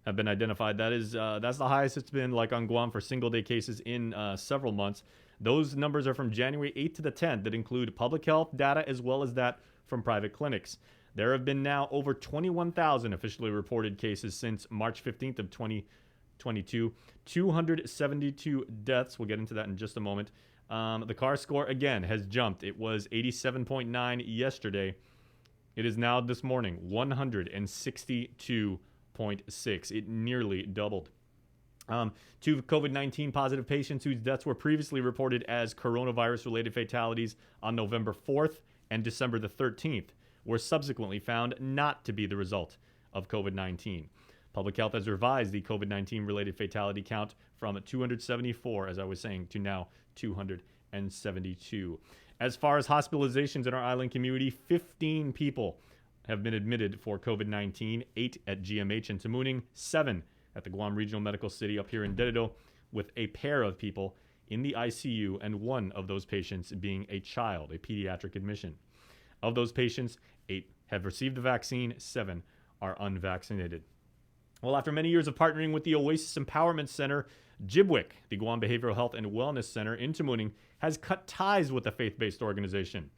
have been identified. That's the highest it's been like on Guam for single-day cases in several months. Those numbers are from January 8th to the 10th that include public health data as well as that from private clinics. There have been now over 21,000 officially reported cases since March 15th of 2022. 272 deaths. We'll get into that in just a moment. The CAR score, again, has jumped. It was 87.9 yesterday. It is now this morning 162.6. It nearly doubled. 2 COVID-19 positive patients whose deaths were previously reported as coronavirus-related fatalities on November 4th and December the 13th were subsequently found not to be the result of COVID-19. Public Health has revised the COVID-19 related fatality count from 274, as I was saying, to now 272. As far as hospitalizations in our island community, 15 people have been admitted for COVID-19, 8 at GMH in Tamuning, 7 at the Guam Regional Medical City up here in Dededo, with a pair of people in the ICU and one of those patients being a child, a pediatric admission. Of those patients, 8 have received the vaccine, 7 are unvaccinated. Well, after many years of partnering with the Oasis Empowerment Center, GBWIC, the Guam Behavioral Health and Wellness Center in Tamuning, has cut ties with the faith-based organization.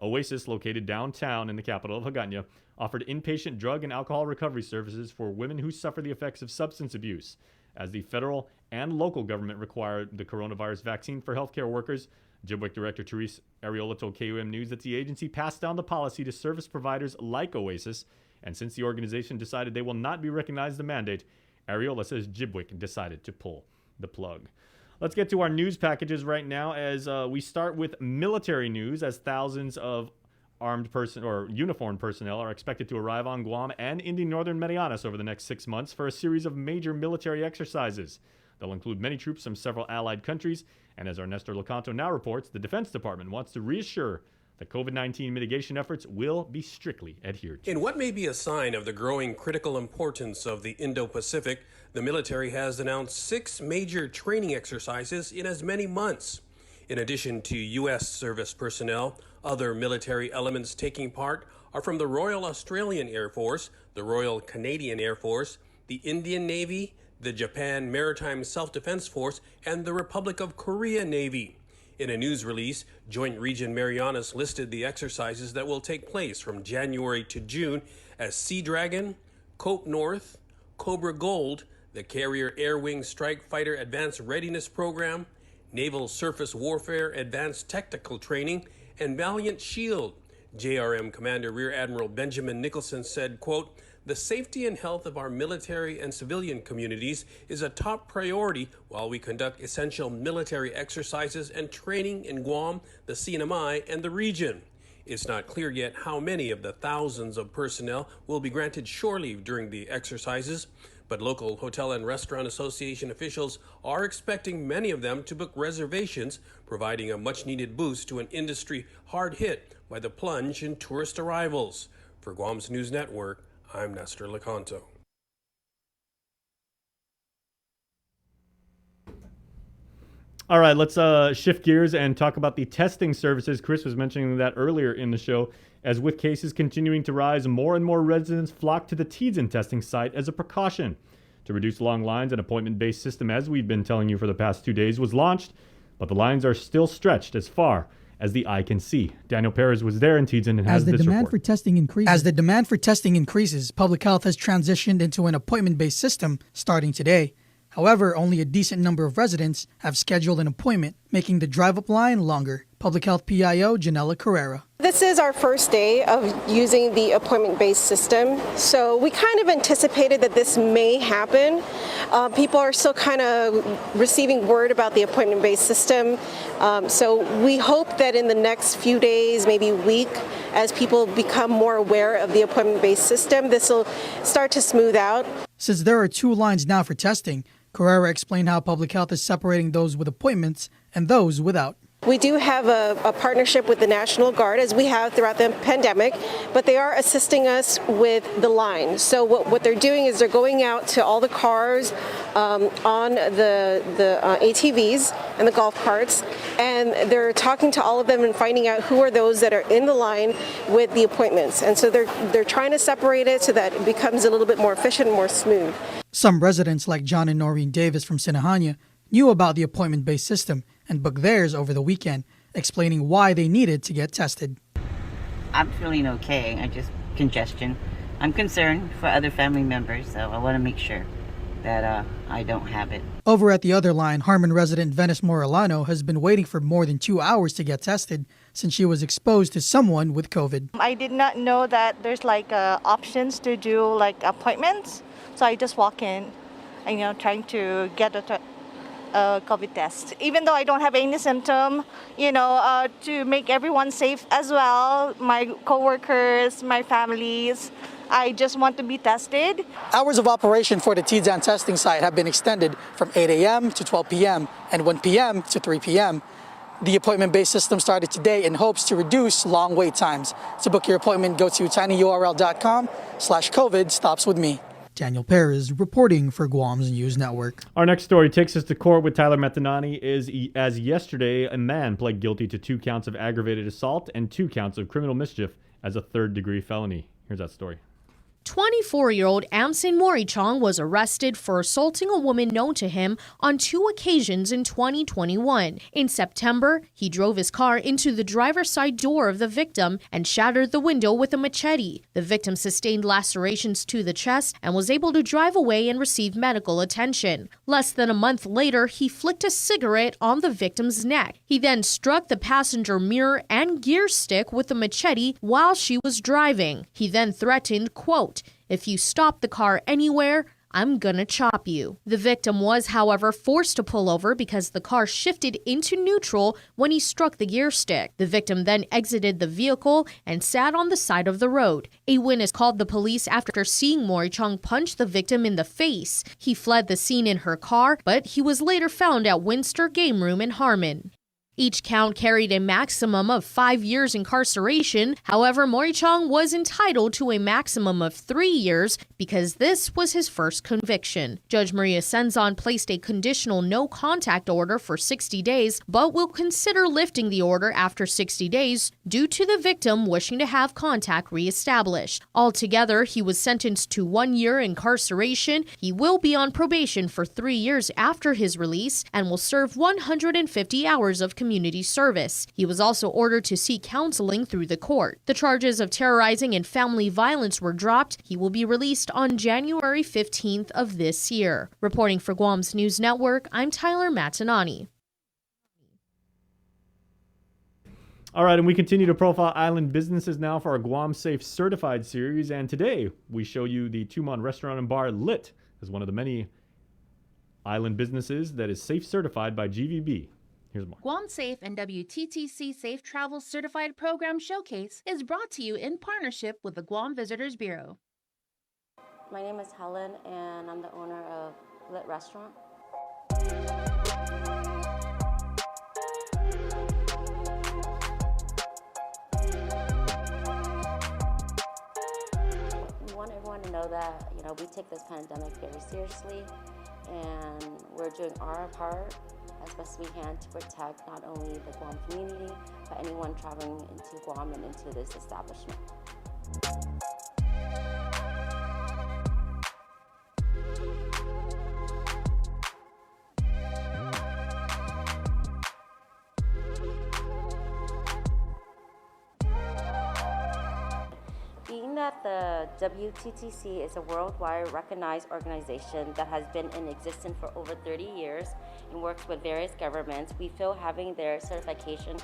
Oasis, located downtown in the capital of Hagåtña, offered inpatient drug and alcohol recovery services for women who suffer the effects of substance abuse. As the federal and local government required the coronavirus vaccine for healthcare workers, GBWIC Director Therese Ariola told KUM News that the agency passed down the policy to service providers like Oasis, and since the organization decided they will not be recognized the mandate, Ariola says GBWIC decided to pull the plug. Let's get to our news packages right now as we start with military news, as thousands of uniformed personnel are expected to arrive on Guam and in the northern Marianas over the next 6 months for a series of major military exercises. They'll include many troops from several allied countries. And as our Nestor Lecanto now reports, the Defense Department wants to reassure that COVID-19 mitigation efforts will be strictly adhered to. In what may be a sign of the growing critical importance of the Indo-Pacific, the military has announced 6 major training exercises in as many months. In addition to U.S. service personnel, other military elements taking part are from the Royal Australian Air Force, the Royal Canadian Air Force, the Indian Navy, the Japan Maritime Self-Defense Force, and the Republic of Korea Navy. In a news release, Joint Region Marianas listed the exercises that will take place from January to June as Sea Dragon, Cope North, Cobra Gold, the Carrier Air Wing Strike Fighter Advanced Readiness Program, Naval Surface Warfare Advanced Technical Training, and Valiant Shield. JRM Commander Rear Admiral Benjamin Nicholson said, quote, "The safety and health of our military and civilian communities is a top priority while we conduct essential military exercises and training in Guam, the CNMI, and the region. It's not clear yet how many of the thousands of personnel will be granted shore leave during the exercises, but local hotel and restaurant association officials are expecting many of them to book reservations, providing a much-needed boost to an industry hard hit by the plunge in tourist arrivals." For Guam's News Network, I'm Nestor Lecanto. All right, let's shift gears and talk about the testing services. Chris was mentioning that earlier in the show. As with cases continuing to rise, more and more residents flock to the Teads testing site as a precaution. To reduce long lines, an appointment-based system, as we've been telling you for the past 2 days, was launched, but the lines are still stretched as far as the eye can see. Daniel Perez was there in Teads and has this report. As the demand for testing increases, Public Health has transitioned into an appointment-based system starting today. However, only a decent number of residents have scheduled an appointment, making the drive-up line longer. Public Health PIO Janella Carrera. This is our first day of using the appointment-based system, so we kind of anticipated that this may happen. People are still kind of receiving word about the appointment-based system, so we hope that in the next few days, maybe week, as people become more aware of the appointment-based system, this will start to smooth out. Since there are 2 lines now for testing, Carrera explained how Public Health is separating those with appointments and those without. We do have a partnership with the National Guard, as we have throughout the pandemic, but they are assisting us with the line. So what they're doing is they're going out to all the cars on the ATVs and the golf carts, and they're talking to all of them and finding out who are those that are in the line with the appointments. And so they're trying to separate it so that it becomes a little bit more efficient and more smooth. Some residents like John and Noreen Davis from Sinahanya knew about the appointment-based system and booked theirs over the weekend, explaining why they needed to get tested. I'm feeling okay. I just congestion. I'm concerned for other family members, so I want to make sure that I don't have it. Over at the other line, Harmon resident Venice Morellano has been waiting for more than 2 hours to get tested since she was exposed to someone with COVID. I did not know that there's options to do appointments, so I just walk in and trying to get a COVID test. Even though I don't have any symptom, to make everyone safe as well, my coworkers, my families, I just want to be tested. Hours of operation for the Teads testing site have been extended from 8 a.m. to 12 p.m. and 1 p.m. to 3 p.m. The appointment-based system started today in hopes to reduce long wait times. To book your appointment, go to tinyurl.com/COVID stops with me. Daniel Perez reporting for Guam's News Network. Our next story takes us to court with Tyler Metanani. As yesterday, a man pled guilty to 2 counts of aggravated assault and 2 counts of criminal mischief as a 3rd-degree felony. Here's that story. 24-year-old Amson Morichong was arrested for assaulting a woman known to him on 2 occasions in 2021. In September, he drove his car into the driver's side door of the victim and shattered the window with a machete. The victim sustained lacerations to the chest and was able to drive away and receive medical attention. Less than a month later, he flicked a cigarette on the victim's neck. He then struck the passenger mirror and gear stick with the machete while she was driving. He then threatened, quote, "If you stop the car anywhere, "I'm gonna chop you." The victim was, however, forced to pull over because the car shifted into neutral when he struck the gear stick. The victim then exited the vehicle and sat on the side of the road. A witness called the police after seeing Morichong punch the victim in the face. He fled the scene in her car, but he was later found at Winster Game Room in Harmon. Each count carried a maximum of 5 years incarceration. However, Morichong was entitled to a maximum of 3 years because this was his first conviction. Judge Maria Senzon placed a conditional no contact order for 60 days, but will consider lifting the order after 60 days due to the victim wishing to have contact reestablished. Altogether, he was sentenced to 1 year incarceration. He will be on probation for 3 years after his release and will serve 150 hours of community service. He was also ordered to seek counseling through the court. The charges of terrorizing and family violence were dropped. He will be released on January 15th of this year. Reporting for Guam's News Network, I'm Tyler Matanani. All right, and we continue to profile island businesses now for our Guam Safe Certified series. And today we show you the Tumon Restaurant and Bar Lit as one of the many island businesses that is safe certified by GVB. Here's more. Guam Safe and WTTC Safe Travel Certified Program Showcase is brought to you in partnership with the Guam Visitors Bureau. My name is Helen, and I'm the owner of Lit Restaurant. We want everyone to know that, we take this pandemic very seriously, and we're doing our part as best we can to protect not only the Guam community, but anyone traveling into Guam and into this establishment. Being that the WTTC is a worldwide recognized organization that has been in existence for over 30 years and works with various governments, we feel having their certification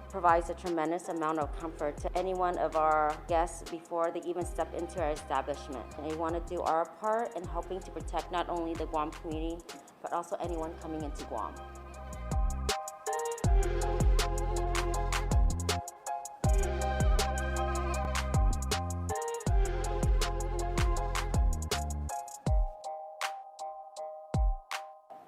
provides a tremendous amount of comfort to any one of our guests before they even step into our establishment. And we want to do our part in helping to protect not only the Guam community, but also anyone coming into Guam.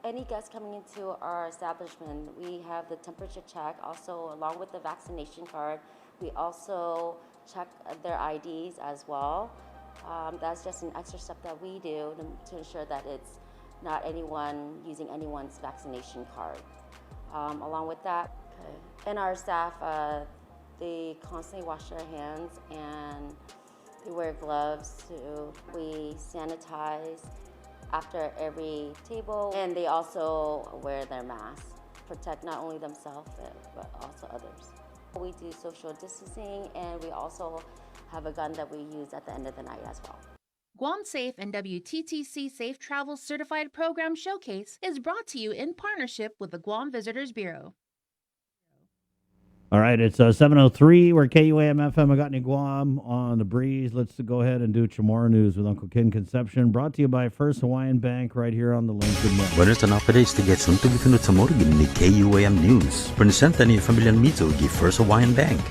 Any guests coming into our establishment, we have the temperature check. Also, along with the vaccination card, we also check their IDs as well. That's just an extra step that we do to ensure that it's not anyone using anyone's vaccination card. Along with that, and our staff, they constantly wash their hands and they wear gloves too. We sanitize after every table, and they also wear their masks, protect not only themselves but also others. We do social distancing, and we also have a gun that we use at the end of the night as well. Guam Safe and WTTC Safe Travel Certified Program Showcase is brought to you in partnership with the Guam Visitors Bureau. All right, it's 7:03. We're KUAM FM Agatni Guam on the breeze. Let's go ahead and do Chamorro News with Uncle Ken Conception. Brought to you by First Hawaiian Bank right here on the link. Good morning. Buenos tardes, tiget suntung itunut sa morgin ni KUAM News. Presenta ni Familian Mizo gi First Hawaiian Bank.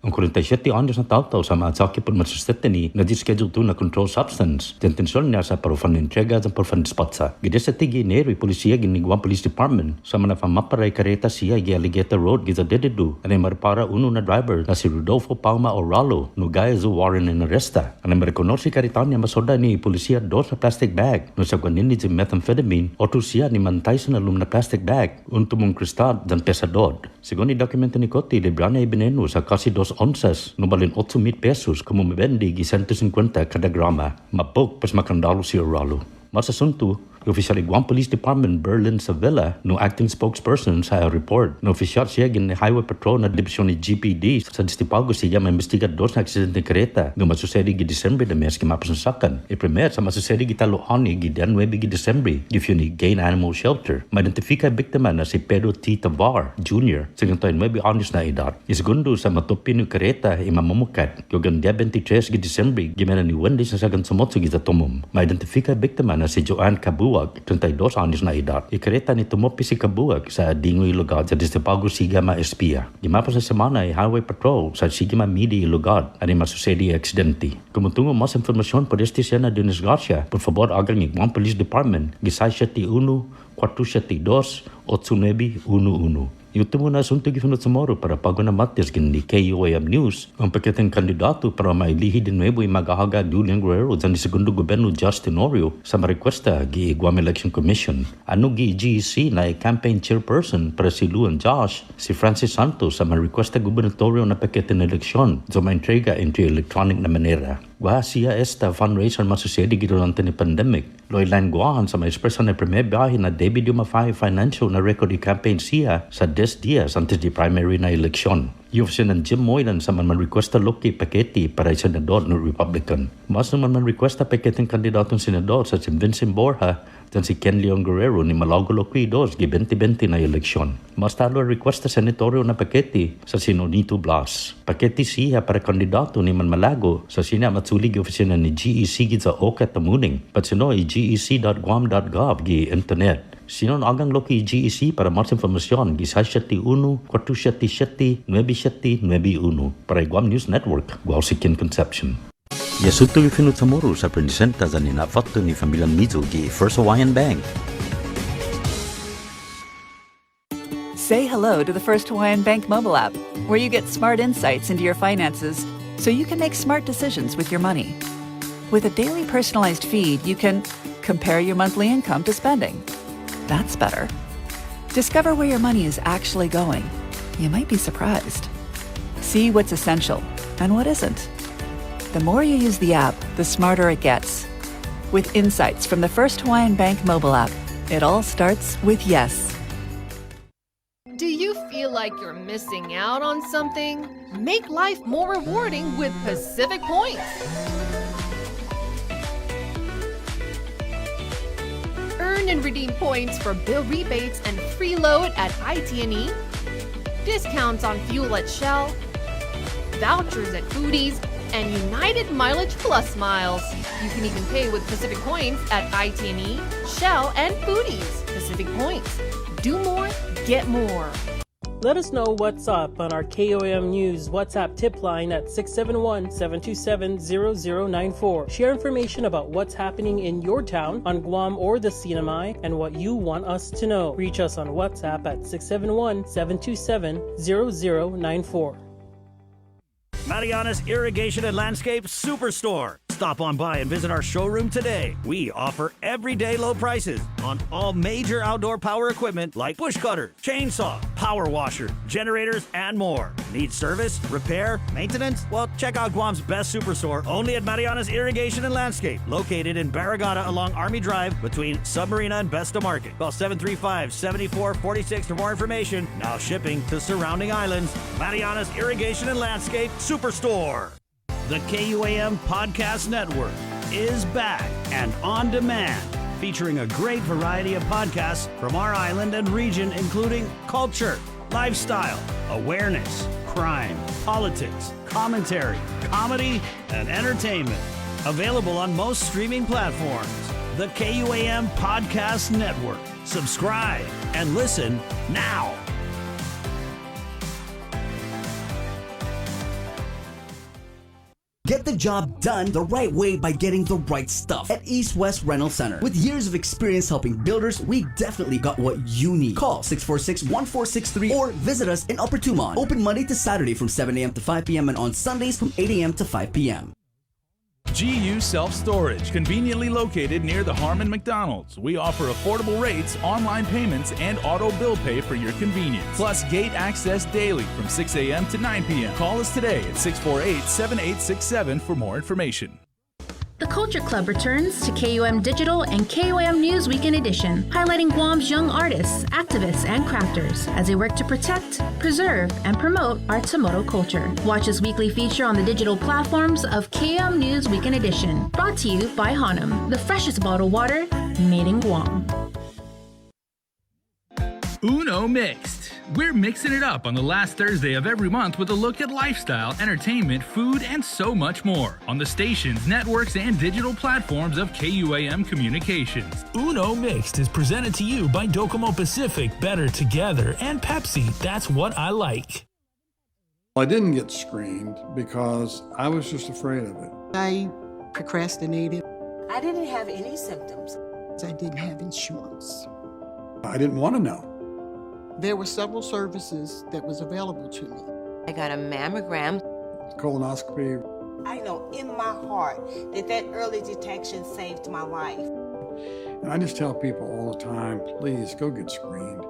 Ang 47 anos na tao sa mga sakit pun masustete ni na di-schedule to na control substance. Tentensyon niya sa parufan entrega sa parufan dispatsa. Gide sa tigi neri polisiya gini Guam Police Department sa mga maparay kareta siya gi Alligator Road giza dededu. Anay marpara uno na driver na si Rodolfo Palma Oralo no gaya zu Warren in arresta. Anay marekonor si karitan niya masoda ni polisiya dos na plastic bag no sa gwanin ni methamphetamine o to siya ni mantay sa nalum na plastic bag untumong kristad dan pesadod. Sigon ni dokumento ni Koti librana ibineno sa kasi 2 onzas no balin 8,000 pesos kamo mabendi gi 150 kada grama. Mabog pas makandalo si Oralo. Masasunto, Officially, Guam Police Department Berlin Savilla, no acting spokesperson sa report. No official siya gin Highway Patrol na division ni GPD sa Distipalco siya ma-investigador sa aksidente kareta nga masusedi gi December na mes kimapasansakan. Primer sa masusedi gi Taloan gi 9 gi December gifyo ni Gain Animal Shelter. Ma-identifika biktima na si Pedro T. Tavar Jr. sa gantoy 9 anos na edad. Segundo sa matupin ni kareta imamamukat yogan 23 gi December gimana ni Wendy sa sagan samot sa gitatumom. Ma-identifika biktima na si Joanne Kabuag 32 anos na edad. Ikareta ni tumopi si Kabuag sa Dingoy Lugad sa Distipalco Sigama Espia. Gimapa sa semana ay Highway Patrol sa Sigama Midi Lugad ani masusedi aksidente. Kumutungo mas informasyon por este siya na Dennis Garcia, por favor agang ni Guam Police Department gisay 71 472 8911. Ito muna asunto gifunod sa moro para pago na matis gin ni KUAM News. Ang pakitang kandidato para mailihi din nuevo ay magahaga Julian Guerrero sa ni segundo gobyerno Justin Orio sa marequesta gi Guam Election Commission. Ano gi GEC na campaign chairperson para si Luan Josh, si Francis Santos sa marequesta gubernatorio na pakitang eleksyon sa ma-entrega into electronic na manera. Gua siya esta fundraiser masusedi gi durante ni pandemic. Loylan guahan sa ma-expresa na primer biyahe na David Yumafay financial na record i campaign siya sa 10 días antes di primary na eleksyon. Yufsin ng Jim Moylan sa man-requesta Loki Paquete para senador ng Republican. Mas naman man-requesta Paquete ng kandidatong senador sa si Vincent Borja dan si Ken Leon Guerrero ni Malago Loki 2 gi 2020 na eleksyon. Mas talo requesta senatorio na Paquete sa si Nonito Blas. Paquete siya para kandidato ni Malago sa siya matsuli gi opisina ni GEC gi sa Oka Tamuning. Pat sino ay gec.guam.gov gi internet. Sinon agang Loki GEC para mas informasyon gisay 71 477 9791 para Guam News Network. Guau si Ken Conception. Yasuto gifunod sa moro sa presenta sa ninafatto ni Familiang Mizo gi First Hawaiian Bank. Say hello to the First Hawaiian Bank mobile app, where you get smart insights into your finances so you can make smart decisions with your money. With a daily personalized feed, you can compare your monthly income to spending. That's better. Discover where your money is actually going. You might be surprised. See what's essential and what isn't. The more you use the app, the smarter it gets. With insights from the First Hawaiian Bank mobile app, it all starts with yes. Do you feel like you're missing out on something? Make life more rewarding with Pacific Points. Earn and redeem points for bill rebates and free load at IT&E, discounts on fuel at Shell, vouchers at Foodies, and United Mileage Plus miles. You can even pay with Pacific Points at IT&E, Shell, and Foodies. Pacific Points. Do more, get more. Let us know what's up on our KOM News WhatsApp tip line at 671-727-0094. Share information about what's happening in your town, on Guam or the CNMI, and what you want us to know. Reach us on WhatsApp at 671-727-0094. Mariana's Irrigation and Landscape Superstore. Stop on by and visit our showroom today. We offer everyday low prices on all major outdoor power equipment like bush cutters, chainsaw, power washers, generators, and more. Need service, repair, maintenance? Well, check out Guam's best superstore only at Mariana's Irrigation and Landscape, located in Barragata along Army Drive between Submarina and Besta Market. Call 735-7446 for more information. Now shipping to surrounding islands. Mariana's Irrigation and Landscape Superstore. The KUAM Podcast Network is back and on demand, featuring a great variety of podcasts from our island and region, including culture, lifestyle, awareness, crime, politics, commentary, comedy, and entertainment. Available on most streaming platforms. The KUAM Podcast Network. Subscribe and listen now. Get the job done the right way by getting the right stuff at East West Rental Center. With years of experience helping builders, we definitely got what you need. Call 646-1463 or visit us in Upper Tumon. Open Monday to Saturday from 7 a.m. to 5 p.m. and on Sundays from 8 a.m. to 5 p.m. GU Self-Storage, conveniently located near the Harmon McDonald's. We offer affordable rates, online payments, and auto bill pay for your convenience. Plus gate access daily from 6 a.m. to 9 p.m. Call us today at 648-7867 for more information. The Culture Club returns to KUM Digital and KUM News Weekend Edition, highlighting Guam's young artists, activists, and crafters as they work to protect, preserve, and promote our Tamoto culture. Watch this weekly feature on the digital platforms of KUM News Weekend Edition, brought to you by Hanum, the freshest bottled water made in Guam. Uno Mixed. We're mixing it up on the last Thursday of every month with a look at lifestyle, entertainment, food, and so much more on the stations, networks, and digital platforms of KUAM Communications. Uno Mixed is presented to you by Docomo Pacific, Better Together, and Pepsi. That's what I like. I didn't get screened because I was just afraid of it. I procrastinated. I didn't have any symptoms. I didn't have insurance. I didn't want to know. There were several services that was available to me. I got a mammogram. Colonoscopy. I know in my heart that early detection saved my life. And I just tell people all the time, please go get screened.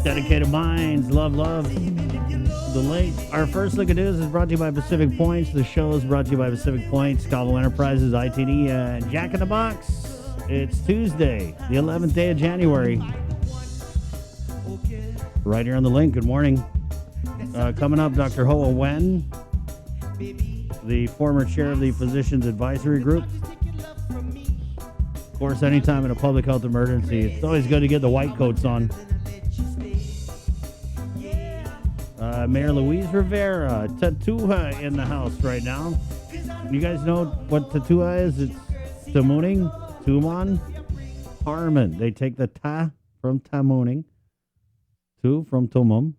Dedicated Minds, love. The late. Our first look at news is brought to you by Pacific Points. The show is brought to you by Pacific Points, Cabo Enterprises, ITD, and Jack in the Box. It's Tuesday, the 11th day of January. Right here on the link. Good morning. Coming up, Dr. Hoa Nguyen, the former chair of the Physicians Advisory Group. Of course, anytime in a public health emergency, it's always good to get the white coats on. Mayor Luis Rivera, Tatuha in the house right now. You guys know what Tatuha is? It's Tamuning, Tumon, Harmon. They take the ta from Tamuning, tu from Tumum,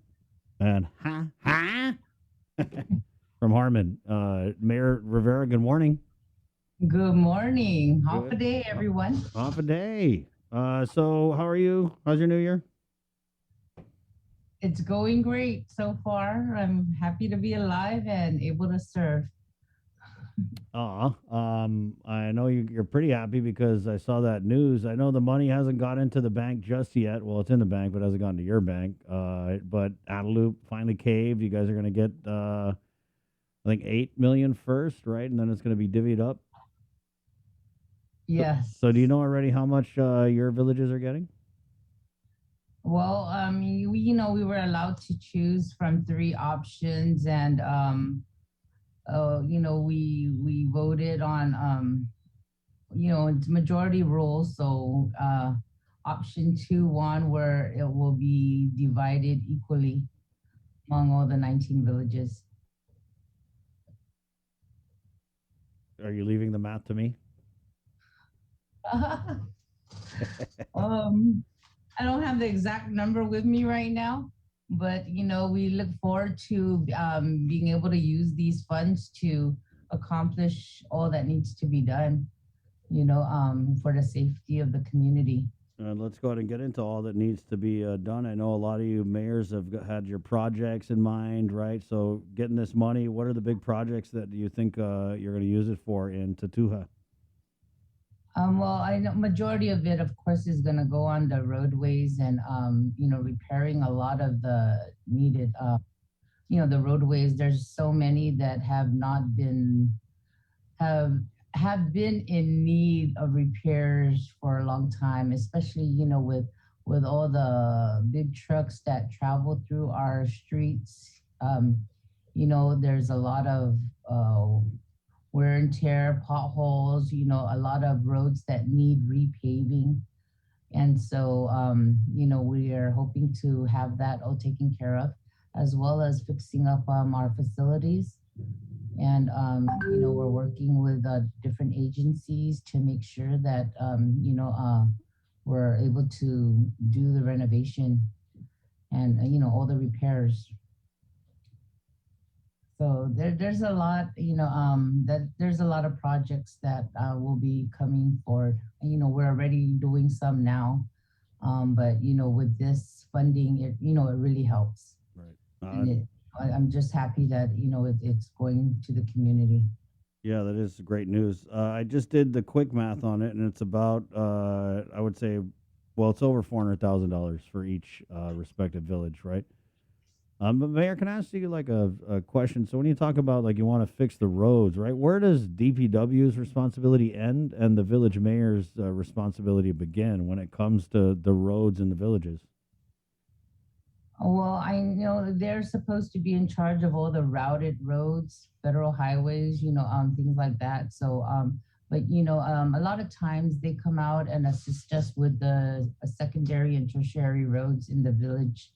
and ha from Harmon. Mayor Rivera, good morning. Good morning. Half a day, everyone. Half a day. So how are you? How's your new year? It's going great so far. I'm happy to be alive and able to serve. I know you're pretty happy because I saw that news. I know the money hasn't got into the bank just yet. Well, it's in the bank, but it hasn't gone to your bank. But Adelup finally caved. You guys are going to get, I think, $8 million first, right? And then it's going to be divvied up. Yes. So do you know already how much your villages are getting? Well, we were allowed to choose from 3 options, and we voted on it's majority rule. So option 2-1, where it will be divided equally among all the 19 villages. Are you leaving the math to me? I don't have the exact number with me right now, but we look forward to being able to use these funds to accomplish all that needs to be done, for the safety of the community. Let's go ahead and get into all that needs to be done. I know a lot of you mayors have had your projects in mind, right? So getting this money, what are the big projects that you think you're going to use it for in Tatuha? Well, I know majority of it, of course, is going to go on the roadways and, repairing a lot of the needed, the roadways. There's so many that have not been, have been in need of repairs for a long time, especially, with all the big trucks that travel through our streets There's a lot of wear and tear, potholes, a lot of roads that need repaving. And so, we are hoping to have that all taken care of, as well as fixing up our facilities. And, we're working with different agencies to make sure that, we're able to do the renovation and, all the repairs. So there's a lot, there's a lot of projects that will be coming forward. We're already doing some now, but with this funding, it really helps. Right. And I'm just happy that it's going to the community. Yeah, that is great news. I just did the quick math on it, and it's about I would say, well, it's over $400,000 for each respective village, right? But Mayor, can I ask you like a question? So when you talk about like you want to fix the roads, right? Where does DPW's responsibility end and the village mayor's responsibility begin when it comes to the roads in the villages? Well, I know they're supposed to be in charge of all the routed roads, federal highways, things like that. So, but a lot of times they come out and assist us with the secondary and tertiary roads in the village.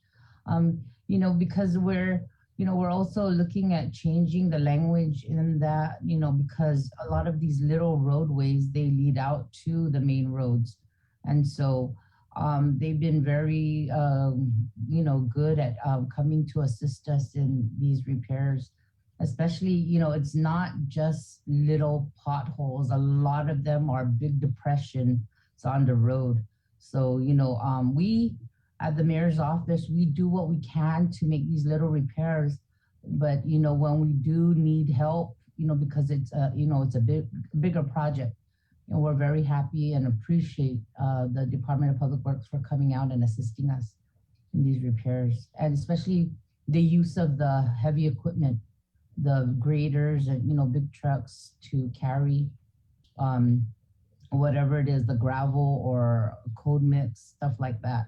Because we're also looking at changing the language in that, because a lot of these little roadways, they lead out to the main roads. And so they've been very, good at coming to assist us in these repairs, especially, it's not just little potholes. A lot of them are big depressions on the road. So, we, at the mayor's office, we do what we can to make these little repairs. But, when we do need help, because it's a bigger project, and we're very happy and appreciate the Department of Public Works for coming out and assisting us in these repairs, and especially the use of the heavy equipment, the graders and, big trucks to carry whatever it is, the gravel or cold mix, stuff like that.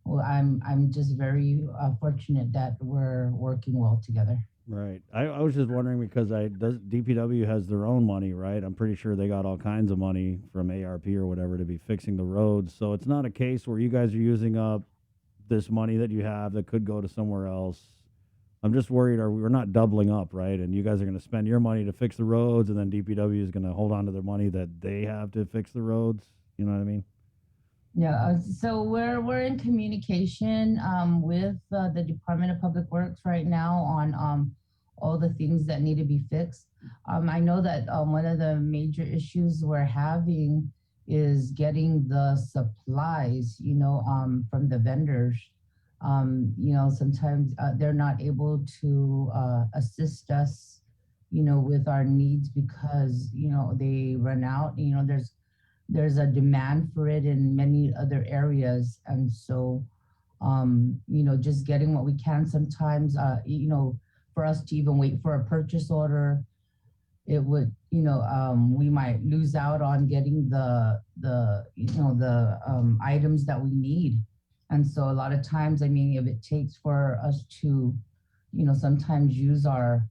Well, I'm just very fortunate that we're working well together. Right. I was just wondering because DPW has their own money, right? I'm pretty sure they got all kinds of money from ARP or whatever to be fixing the roads. So it's not a case where you guys are using up this money that you have that could go to somewhere else. I'm just worried we're not doubling up, right? And you guys are going to spend your money to fix the roads, and then DPW is going to hold on to their money that they have to fix the roads. You know what I mean? Yeah, so we're in communication with the Department of Public Works right now on all the things that need to be fixed. I know that one of the major issues we're having is getting the supplies, from the vendors. Sometimes they're not able to assist us, with our needs because, they run out. There's a demand for it in many other areas. And so, just getting what we can sometimes, for us to even wait for a purchase order, it would, we might lose out on getting the items that we need. And so a lot of times, if it takes for us to, sometimes use our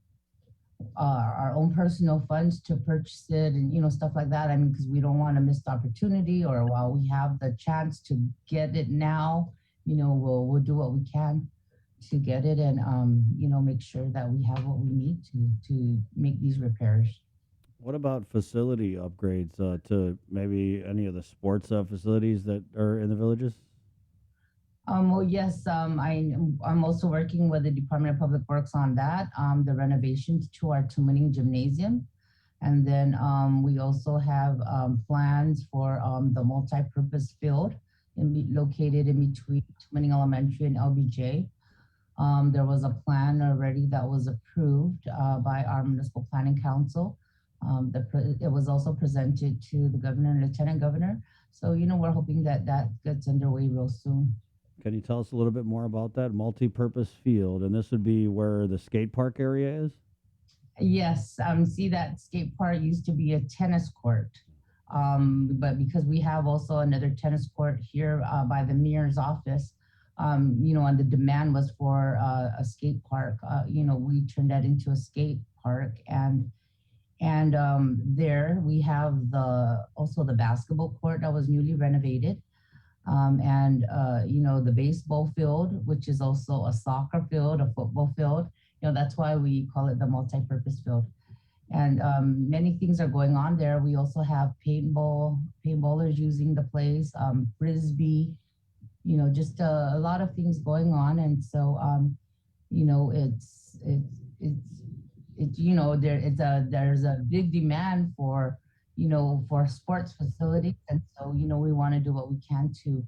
own personal funds to purchase it and, stuff like that. Because we don't want to miss the opportunity, or while we have the chance to get it now, we'll do what we can to get it and, make sure that we have what we need to make these repairs. What about facility upgrades to maybe any of the sports facilities that are in the villages? Well, yes, I'm also working with the Department of Public Works on that, the renovations to our Tumaning Gymnasium. And then we also have plans for the multi-purpose field located in between Tumaning Elementary and LBJ. There was a plan already that was approved by our Municipal Planning Council. It was also presented to the governor and lieutenant governor. So, we're hoping that gets underway real soon. Can you tell us a little bit more about that multi-purpose field? And this would be where the skate park area is? Yes. See, that skate park used to be a tennis court. But because we have also another tennis court here by the mayor's office, and the demand was for a skate park. We turned that into a skate park, and there we have also the basketball court that was newly renovated, the baseball field, which is also a soccer field, a football field. That's why we call it the multi-purpose field. And many things are going on there. We also have paintballers using the place, frisbee, just a lot of things going on. And so, there's a big demand for sports facilities. And so, we want to do what we can to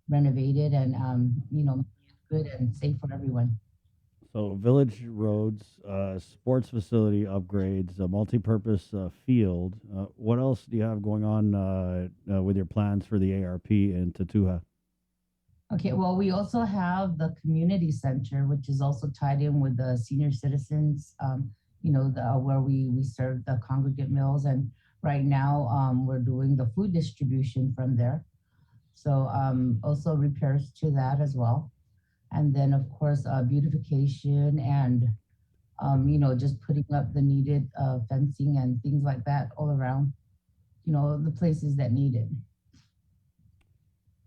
renovate it and, make it good and safe for everyone. So village roads, sports facility upgrades, a multi-purpose field. What else do you have going on with your plans for the ARP in Tatuha? Okay, well, we also have the community center, which is also tied in with the senior citizens, where we serve the congregate meals. And right now we're doing the food distribution from there. So also repairs to that as well. And then, of course, beautification and, just putting up the needed fencing and things like that all around, the places that need it.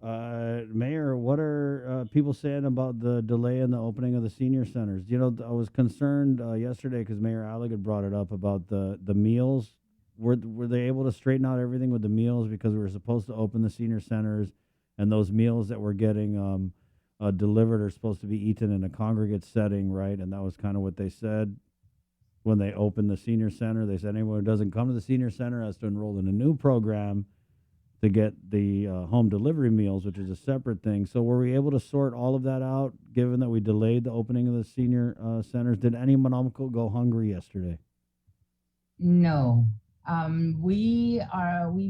Mayor, what are people saying about the delay in the opening of the senior centers? I was concerned yesterday because Mayor Alec had brought it up about the meals. Were they able to straighten out everything with the meals, because we were supposed to open the senior centers, and those meals that we're getting delivered are supposed to be eaten in a congregate setting, right? And that was kind of what they said when they opened the senior center. They said anyone who doesn't come to the senior center has to enroll in a new program to get the home delivery meals, which is a separate thing. So were we able to sort all of that out, given that we delayed the opening of the senior centers? Did any Monomico go hungry yesterday? No. We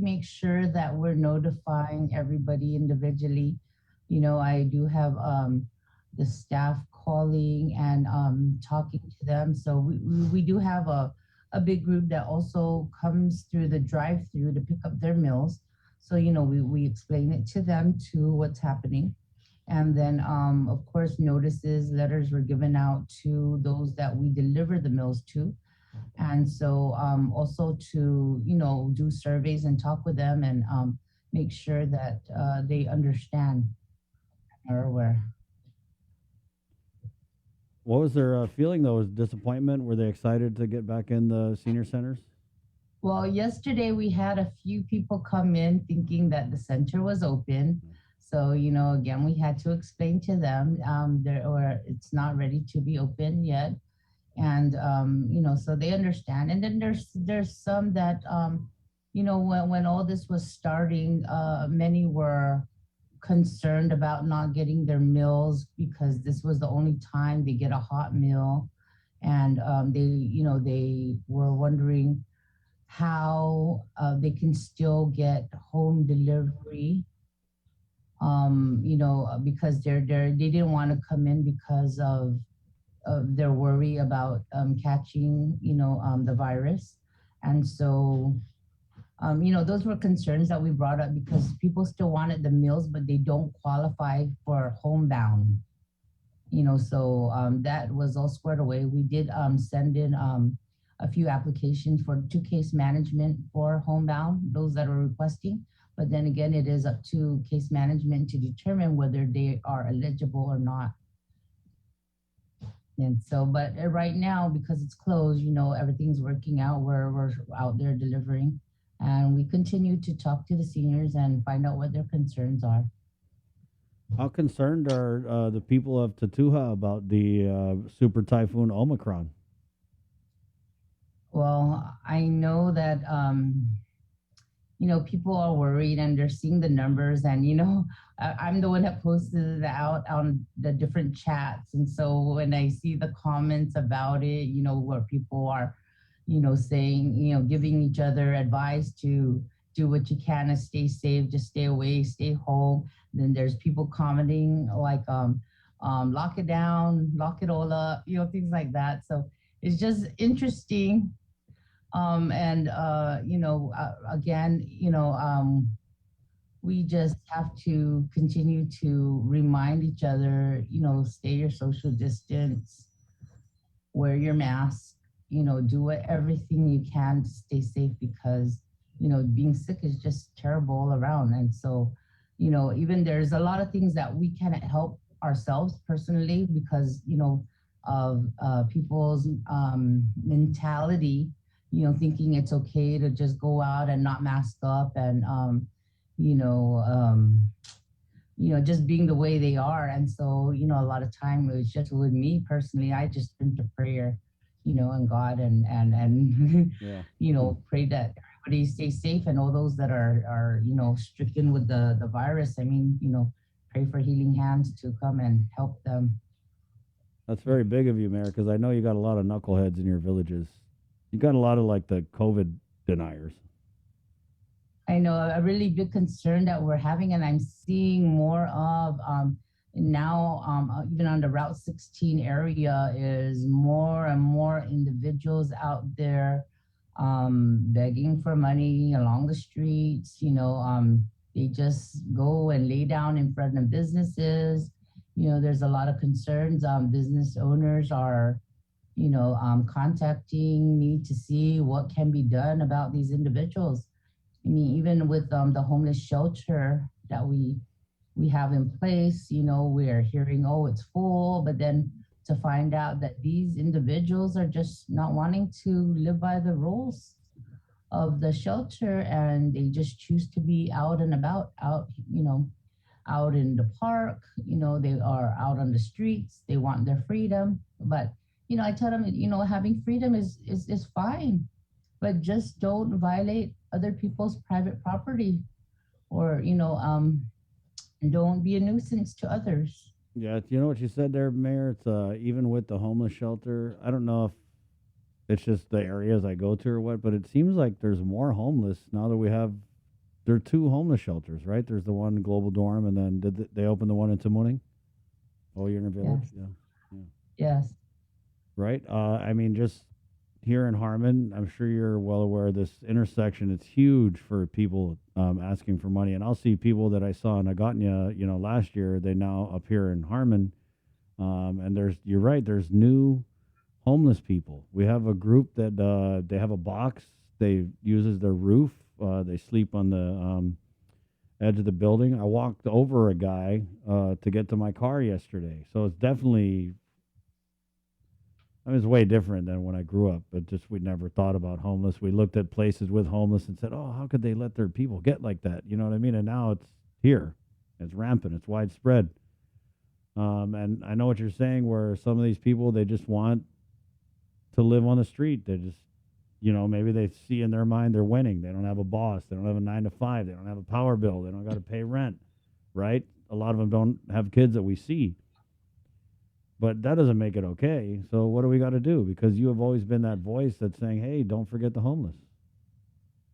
make sure that we're notifying everybody individually. I do have the staff calling and talking to them. So we do have a big group that also comes through the drive-through to pick up their meals. So, we explain it to them too, what's happening. And then, of course, letters were given out to those that we deliver the meals to. And so also to, do surveys and talk with them and make sure that they understand. Where. What was their feeling, though? Was disappointment? Were they excited to get back in the senior centers? Well, yesterday we had a few people come in thinking that the center was open. So, again, we had to explain to them it's not ready to be open yet. And, so they understand. And then there's some that, when all this was starting, many were concerned about not getting their meals because this was the only time they get a hot meal. And they were wondering how they can still get home delivery, because they didn't want to come in because of their worry about catching, the virus. And so, those were concerns that we brought up because people still wanted the meals, but they don't qualify for homebound. So that was all squared away. We did send in a few applications for 2 case management for homebound, those that are requesting. But then again, it is up to case management to determine whether they are eligible or not. And so, but right now, because it's closed, everything's working out. We're out there delivering. And we continue to talk to the seniors and find out what their concerns are. How concerned are the people of Tatuha about the super typhoon Omicron? Well, I know that, people are worried and they're seeing the numbers. And, I'm the one that posted it out on the different chats. And so when I see the comments about it, where people are, saying, giving each other advice to do what you can and stay safe, just stay away, stay home. Then there's people commenting like, lock it down, lock it all up, things like that. So it's just interesting. we just have to continue to remind each other, stay your social distance, wear your mask, do everything you can to stay safe because, being sick is just terrible all around. And so, even there's a lot of things that we cannot help ourselves personally because, of people's mentality, thinking it's okay to just go out and not mask up and, just being the way they are. And so, a lot of time it was just with me personally, I just turned to prayer, and God and Yeah. pray that everybody stay safe and all those that are stricken with the virus. I mean, pray for healing hands to come and help them. That's very big of you, Mayor, because I know you got a lot of knuckleheads in your villages. You got a lot of like the COVID deniers. I know a really big concern that we're having, and I'm seeing more of now, even on the Route 16 area, is more and more individuals out there begging for money along the streets. They just go and lay down in front of businesses. There's a lot of concerns. Business owners are, contacting me to see what can be done about these individuals. I mean, even with the homeless shelter that we have in place, we're hearing, oh, it's full, but then to find out that these individuals are just not wanting to live by the rules of the shelter and they just choose to be out and about, out in the park, they are out on the streets, they want their freedom. But, I tell them, having freedom is fine, but just don't violate other people's private property or, don't be a nuisance to others. Yeah, you know what you said there, Mayor? It's even with the homeless shelter, I don't know if it's just the areas I go to or what, but it seems like there's more homeless now that there are two homeless shelters, right? There's the one Global Dorm, and then did they open the one in Tamuning? Oh, you're in a village? Yes. Yeah. Yes. Right? I mean, just here in Harmon, I'm sure you're well aware of this intersection. It's huge for people asking for money. And I'll see people that I saw in Agotnia, last year, they now appear in Harmon. And you're right, there's new homeless people. We have a group that they have a box they use as their roof. They sleep on the edge of the building. I walked over a guy to get to my car yesterday. So it's definitely, it's way different than when I grew up, but just we never thought about homeless. We looked at places with homeless and said, oh, how could they let their people get like that? You know what I mean? And now it's here. It's rampant. It's widespread. And I know what you're saying, where some of these people, they just want to live on the street. They just, maybe they see in their mind they're winning. They don't have a boss. They don't have a 9 to 5. They don't have a power bill. They don't got to pay rent, right? A lot of them don't have kids that we see. But that doesn't make it okay. So what do we got to do? Because you have always been that voice that's saying, hey, don't forget the homeless.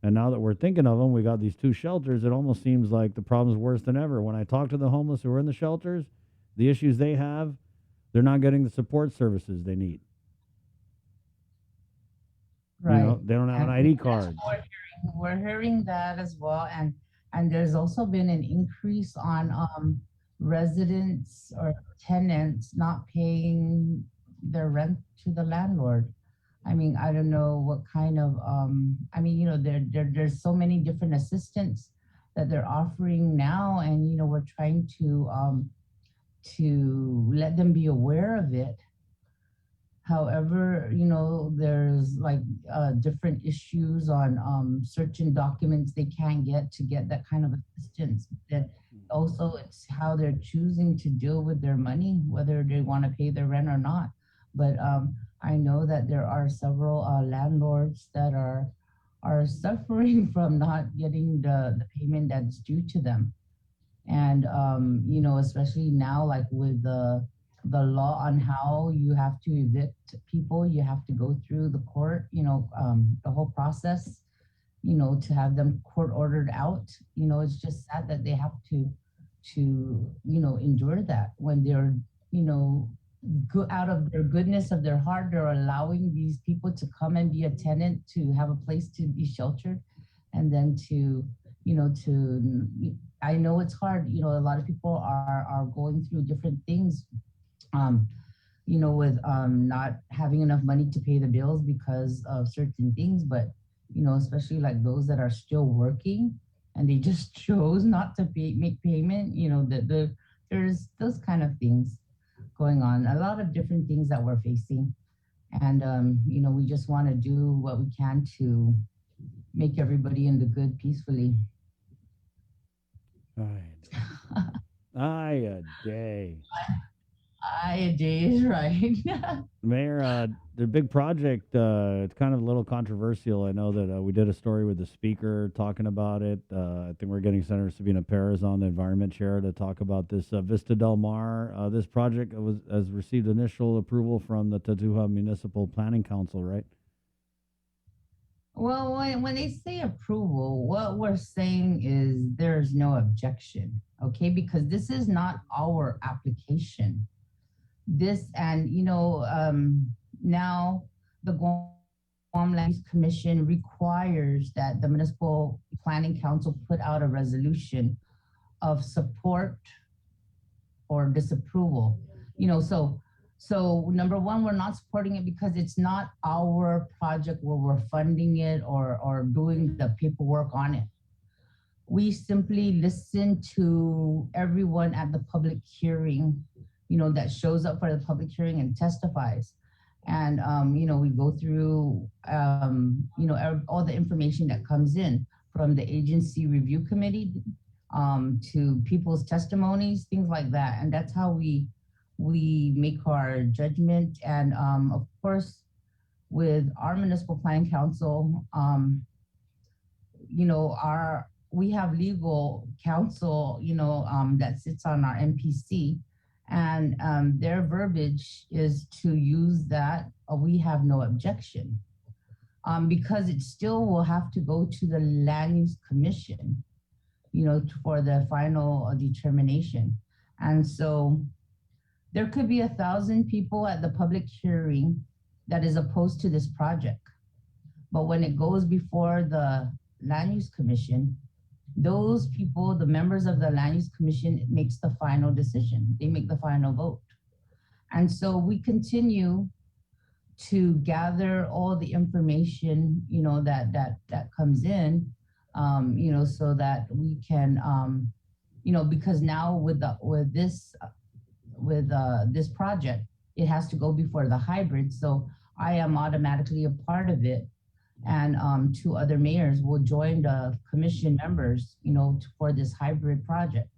And now that we're thinking of them, we got these two shelters. It almost seems like the problem's worse than ever. When I talk to the homeless who are in the shelters, the issues they have, they're not getting the support services they need. Right. They don't have an ID card. We're hearing that as well. And there's also been an increase on residents or tenants not paying their rent to the landlord. I mean, I don't know what kind of, there's so many different assistance that they're offering now. And, we're trying to let them be aware of it. However, there's like different issues on certain documents they can't get to get that kind of assistance. That also it's how they're choosing to deal with their money, whether they want to pay their rent or not. But I know that there are several landlords that are suffering from not getting the payment that's due to them. And, especially now, like with the law on how you have to evict people, you have to go through the court, the whole process, to have them court ordered out. It's just sad that they have to endure that when they're, go out of their goodness of their heart, they're allowing these people to come and be a tenant, to have a place to be sheltered, and then to I know it's hard. You know, a lot of people are going through different things. You know, with not having enough money to pay the bills because of certain things, but you know, especially like those that are still working and they just chose not to make payment. You know, there's those kind of things going on. A lot of different things that we're facing, and you know, we just want to do what we can to make everybody in the good peacefully. All right. Aye, a day. A day is right. Mayor, the big project, it's kind of a little controversial. I know that we did a story with the speaker talking about it. I think we're getting Senator Sabina Perez on, the environment chair, to talk about this Vista Del Mar. This project has received initial approval from the Tatuha Municipal Planning Council, right? Well, when they say approval, what we're saying is there's no objection, okay? Because this is not our application. This, and you know, now the Guam Land Use Commission requires that the Municipal Planning Council put out a resolution of support or disapproval. You know, so number one, we're not supporting it because it's not our project where we're funding it or doing the paperwork on it. We simply listen to everyone at the public hearing, you know, that shows up for the public hearing and testifies. And, you know, we go through, you know, all the information that comes in from the agency review committee to people's testimonies, things like that. And that's how we make our judgment. And of course, with our Municipal Planning Council, you know, we have legal counsel, you know, that sits on our MPC, and their verbiage is to use that we have no objection, because it still will have to go to the Land Use Commission, you know, for the final determination. And so there could be 1,000 people at the public hearing that is opposed to this project. But when it goes before the Land Use Commission, those people, the members of the Land Use Commission, makes the final decision. They make the final vote. And so we continue to gather all the information, you know, that comes in, you know, so that we can, you know, because now with this project, it has to go before the hybrid. So I am automatically a part of it. And 2 other mayors will join the commission members, you know, for this hybrid project.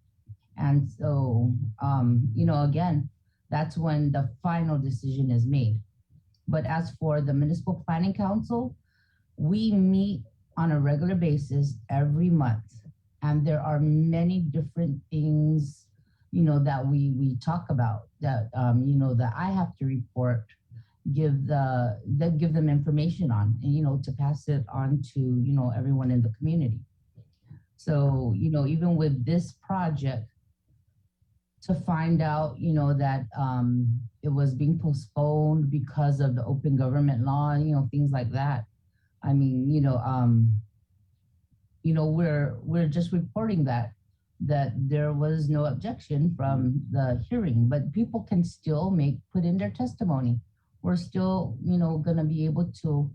And so, you know, again, that's when the final decision is made. But as for the Municipal Planning Council, we meet on a regular basis every month. And there are many different things, you know, that we talk about that, you know, that I have to report, give them information on, and, you know, to pass it on to, you know, everyone in the community. So, you know, even with this project, to find out, you know, that it was being postponed because of the open government law, you know, things like that. I mean, you know, we're just reporting that there was no objection from the hearing, but people can still put in their testimony. We're still, you know, going to be able to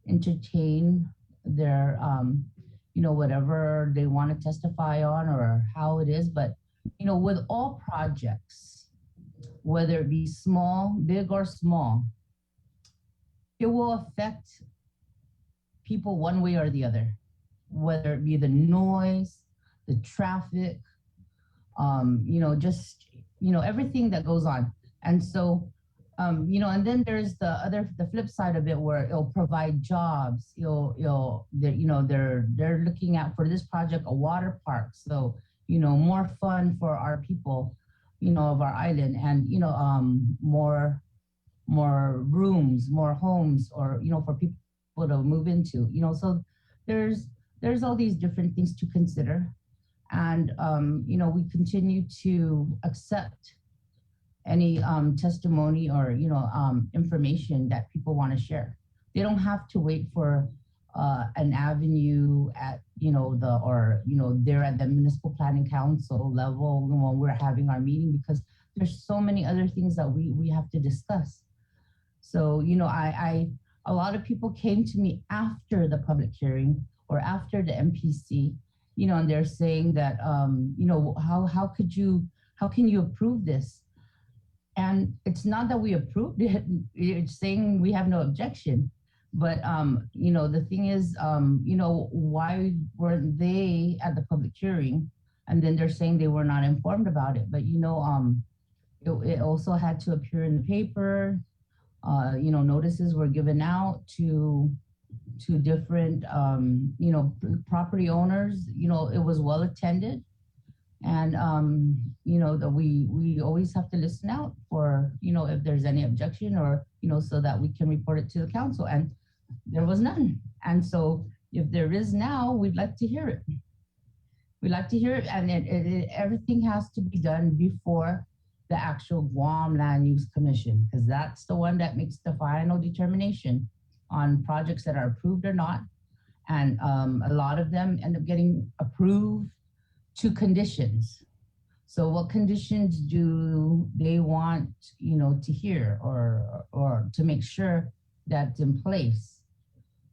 entertain their, you know, whatever they want to testify on or how it is. But, you know, with all projects, whether it be small, big or small, it will affect people one way or the other, whether it be the noise, the traffic, you know, just, you know, everything that goes on. And so, you know, and then there's the flip side of it where it'll provide jobs. You know, they're looking at for this project a water park. So, you know, more fun for our people, you know, of our island, and, you know, more rooms, more homes, or, you know, for people to move into, you know. So there's all these different things to consider. And, you know, we continue to accept any testimony or, you know, information that people want to share. They don't have to wait for an avenue at, they're at the municipal planning council level when we're having our meeting, because there's so many other things that we have to discuss. So, a lot of people came to me after the public hearing or after the MPC, and they're saying that, how can you approve this? And it's not that we approved it, it's saying we have no objection. But, the thing is, why weren't they at the public hearing? And then they're saying they were not informed about it. But, it also had to appear in the paper. Notices were given out to different, property owners. It was well attended. And, that we always have to listen out for, if there's any objection or, so that we can report it to the council. And there was none. And so if there is now, we'd like to hear it. We'd like to hear it. And everything has to be done before the actual Guam Land Use Commission, because that's the one that makes the final determination on projects that are approved or not. And a lot of them end up getting approved to conditions. So what conditions do they want, to hear or to make sure that's in place?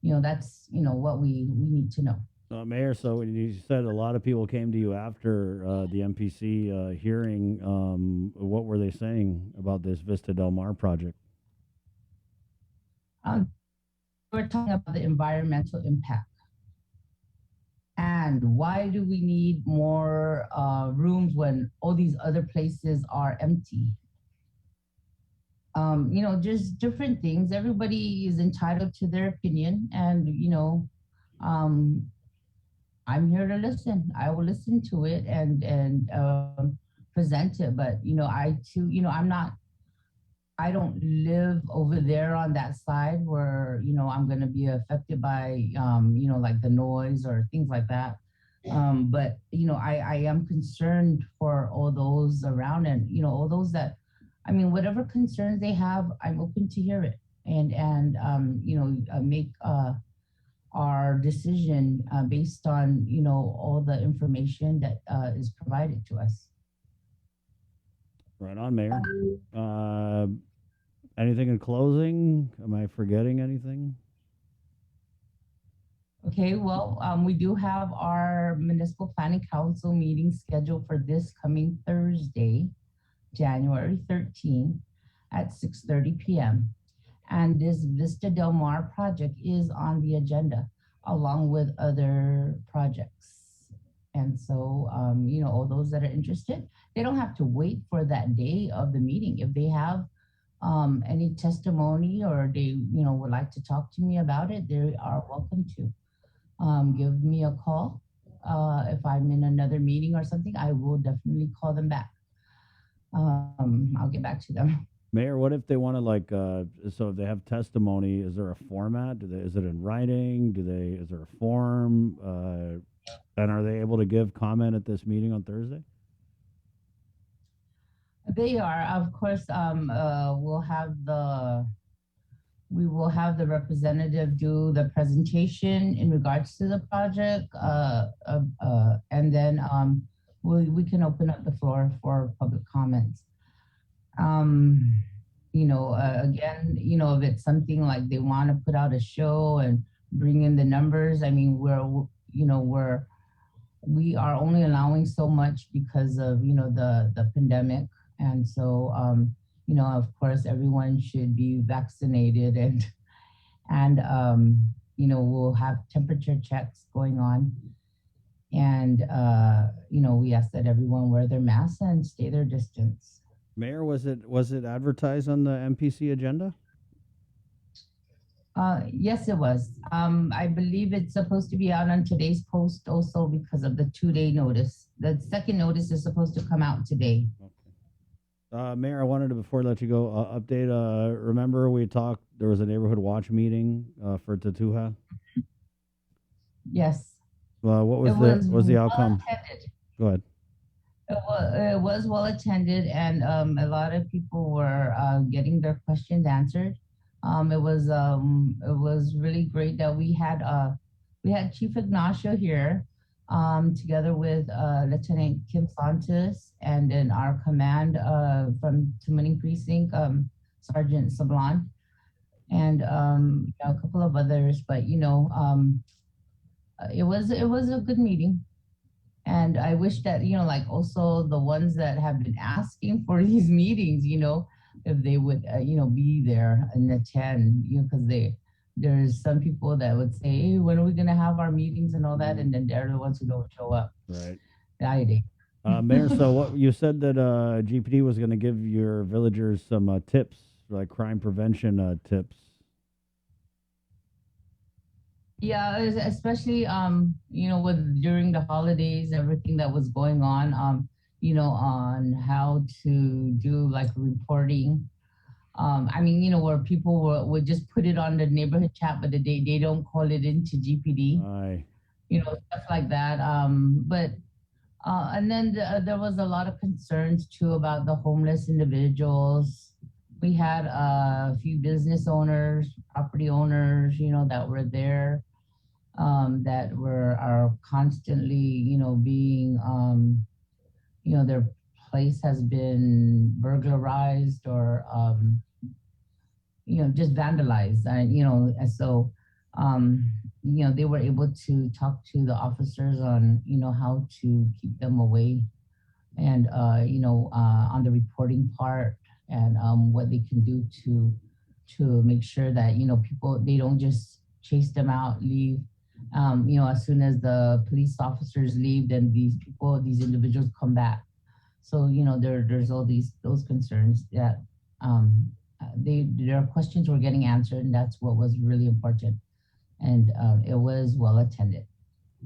That's, what we need to know. Mayor, so you said a lot of people came to you after the MPC hearing. What were they saying about this Vista Del Mar project? We're talking about the environmental impact. And why do we need more rooms when all these other places are empty? Just different things. Everybody is entitled to their opinion. And, I'm here to listen. I will listen to it and present it. But, I don't live over there on that side where, I'm going to be affected by, like the noise or things like that. But, I am concerned for all those around and, all those that, whatever concerns they have, I'm open to hear it and make our decision based on, all the information that is provided to us. Right on, Mayor. Anything in closing? Am I forgetting anything? Okay, well, we do have our Municipal Planning Council meeting scheduled for this coming Thursday, January 13th at 6:30 p.m. And this Vista Del Mar project is on the agenda along with other projects. And so, all those that are interested, they don't have to wait for that day of the meeting. If they have any testimony or they, would like to talk to me about it, they are welcome to give me a call. If I'm in another meeting or something, I will definitely call them back. I'll get back to them. Mayor, what if they want to so if they have testimony, is there a format? Is it in writing? Is there a form? And are they able to give comment at this meeting on Thursday? They are, of course. We will have the representative do the presentation in regards to the project, and then we can open up the floor for public comments. Again, if it's something like they want to put out a show and bring in the numbers, we are only allowing so much because of, the pandemic. And so, of course, everyone should be vaccinated and we'll have temperature checks going on. And, we ask that everyone wear their masks and stay their distance. Mayor, was it advertised on the MPC agenda? Yes, it was. I believe it's supposed to be out on today's post also because of the 2-day notice. The second notice is supposed to come out today. Okay. Mayor, I wanted to, before I let you go, update. Remember we talked, there was a neighborhood watch meeting for Tatuha? Yes. What was the outcome? Go ahead. It was well attended, and a lot of people were getting their questions answered. It was really great that we had Chief Ignacio here, together with Lieutenant Kim Santos, and then our command from Tumaning Precinct, Sergeant Sablan, and a couple of others. But it was a good meeting. And I wish that, like also the ones that have been asking for these meetings, if they would, be there and attend, because there's some people that would say, hey, when are we going to have our meetings and all that? And then they're the ones who don't show up. Right. Mayor, so what you said that GPD was going to give your villagers some tips, like crime prevention tips. Yeah, especially with during the holidays, everything that was going on, on how to do like reporting. Where people would just put it on the neighborhood chat, but they don't call it into GPD. Aye. Stuff like that. And then there was a lot of concerns too about the homeless individuals. We had a few business owners, property owners, that were there, that are constantly, being, their place has been burglarized or, just vandalized. And so, they were able to talk to the officers on, how to keep them away, and, on the reporting part, and what they can do to make sure that, people, they don't just chase them out, leave. As soon as the police officers leave, then these individuals come back. So, there's all those concerns that their questions were getting answered, and that's what was really important. And it was well attended.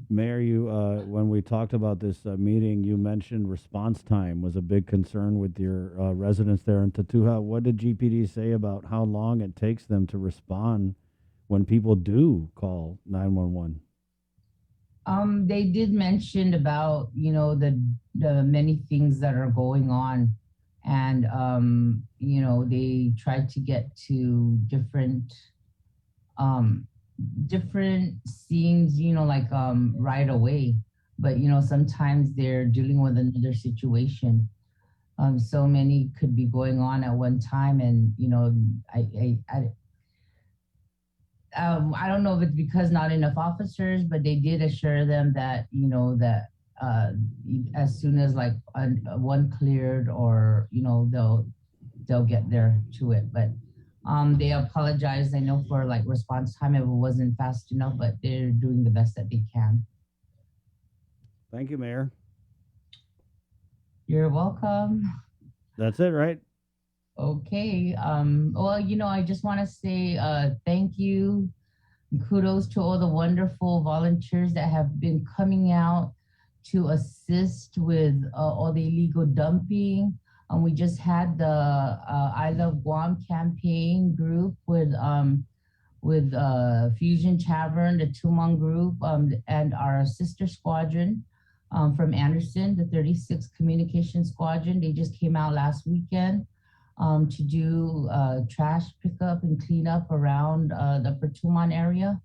Mayor, you when we talked about this meeting, you mentioned response time was a big concern with your residents there in Tatuha. What did GPD say about how long it takes them to respond when people do call 911? They did mention about, the many things that are going on, and, they tried to get to different scenes, right away. But, sometimes they're dealing with another situation. So many could be going on at one time. And, I don't know if it's because not enough officers, but they did assure them that, that as soon as like one cleared, or, they'll get there to it. But they apologize, I know, for like response time if it wasn't fast enough, but they're doing the best that they can. Thank you, Mayor. You're welcome. That's it, right? Okay. Well, I just want to say thank you. Kudos to all the wonderful volunteers that have been coming out to assist with all the illegal dumping. We just had the I Love Guam campaign group with Fusion Tavern, the Tumong group, and our sister squadron from Anderson, the 36th Communication Squadron. They just came out last weekend to do trash pickup and cleanup around the Pertuman area,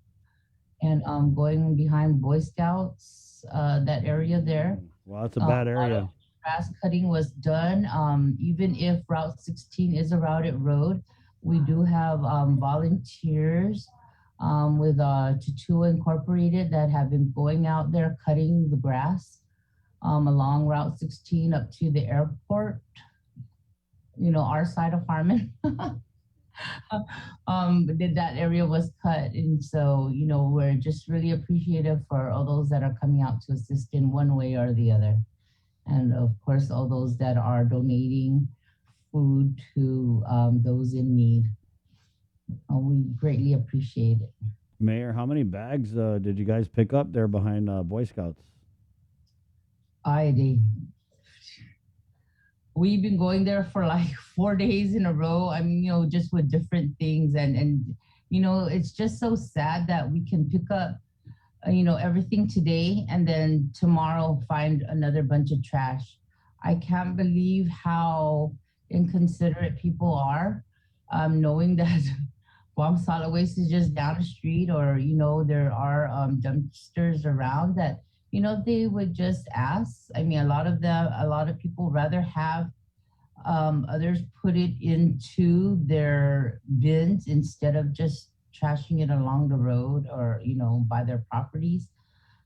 and going behind Boy Scouts, that area there. Well, that's a bad area. Grass cutting was done. Even if Route 16 is a routed road, we do have volunteers with Tatua Incorporated that have been going out there cutting the grass along Route 16 up to the airport, our side of Harmon. That area was cut. And so, we're just really appreciative for all those that are coming out to assist in one way or the other. And of course, all those that are donating food to those in need. We greatly appreciate it. Mayor, how many bags did you guys pick up there behind Boy Scouts? We've been going there for like 4 days in a row. Just with different things. And it's just so sad that we can pick up everything today, and then tomorrow find another bunch of trash. I can't believe how inconsiderate people are, knowing that Guam Solid Waste is just down the street, or, there are dumpsters around that, they would just ask. I mean, a lot of people rather have others put it into their bins instead of just trashing it along the road or, by their properties.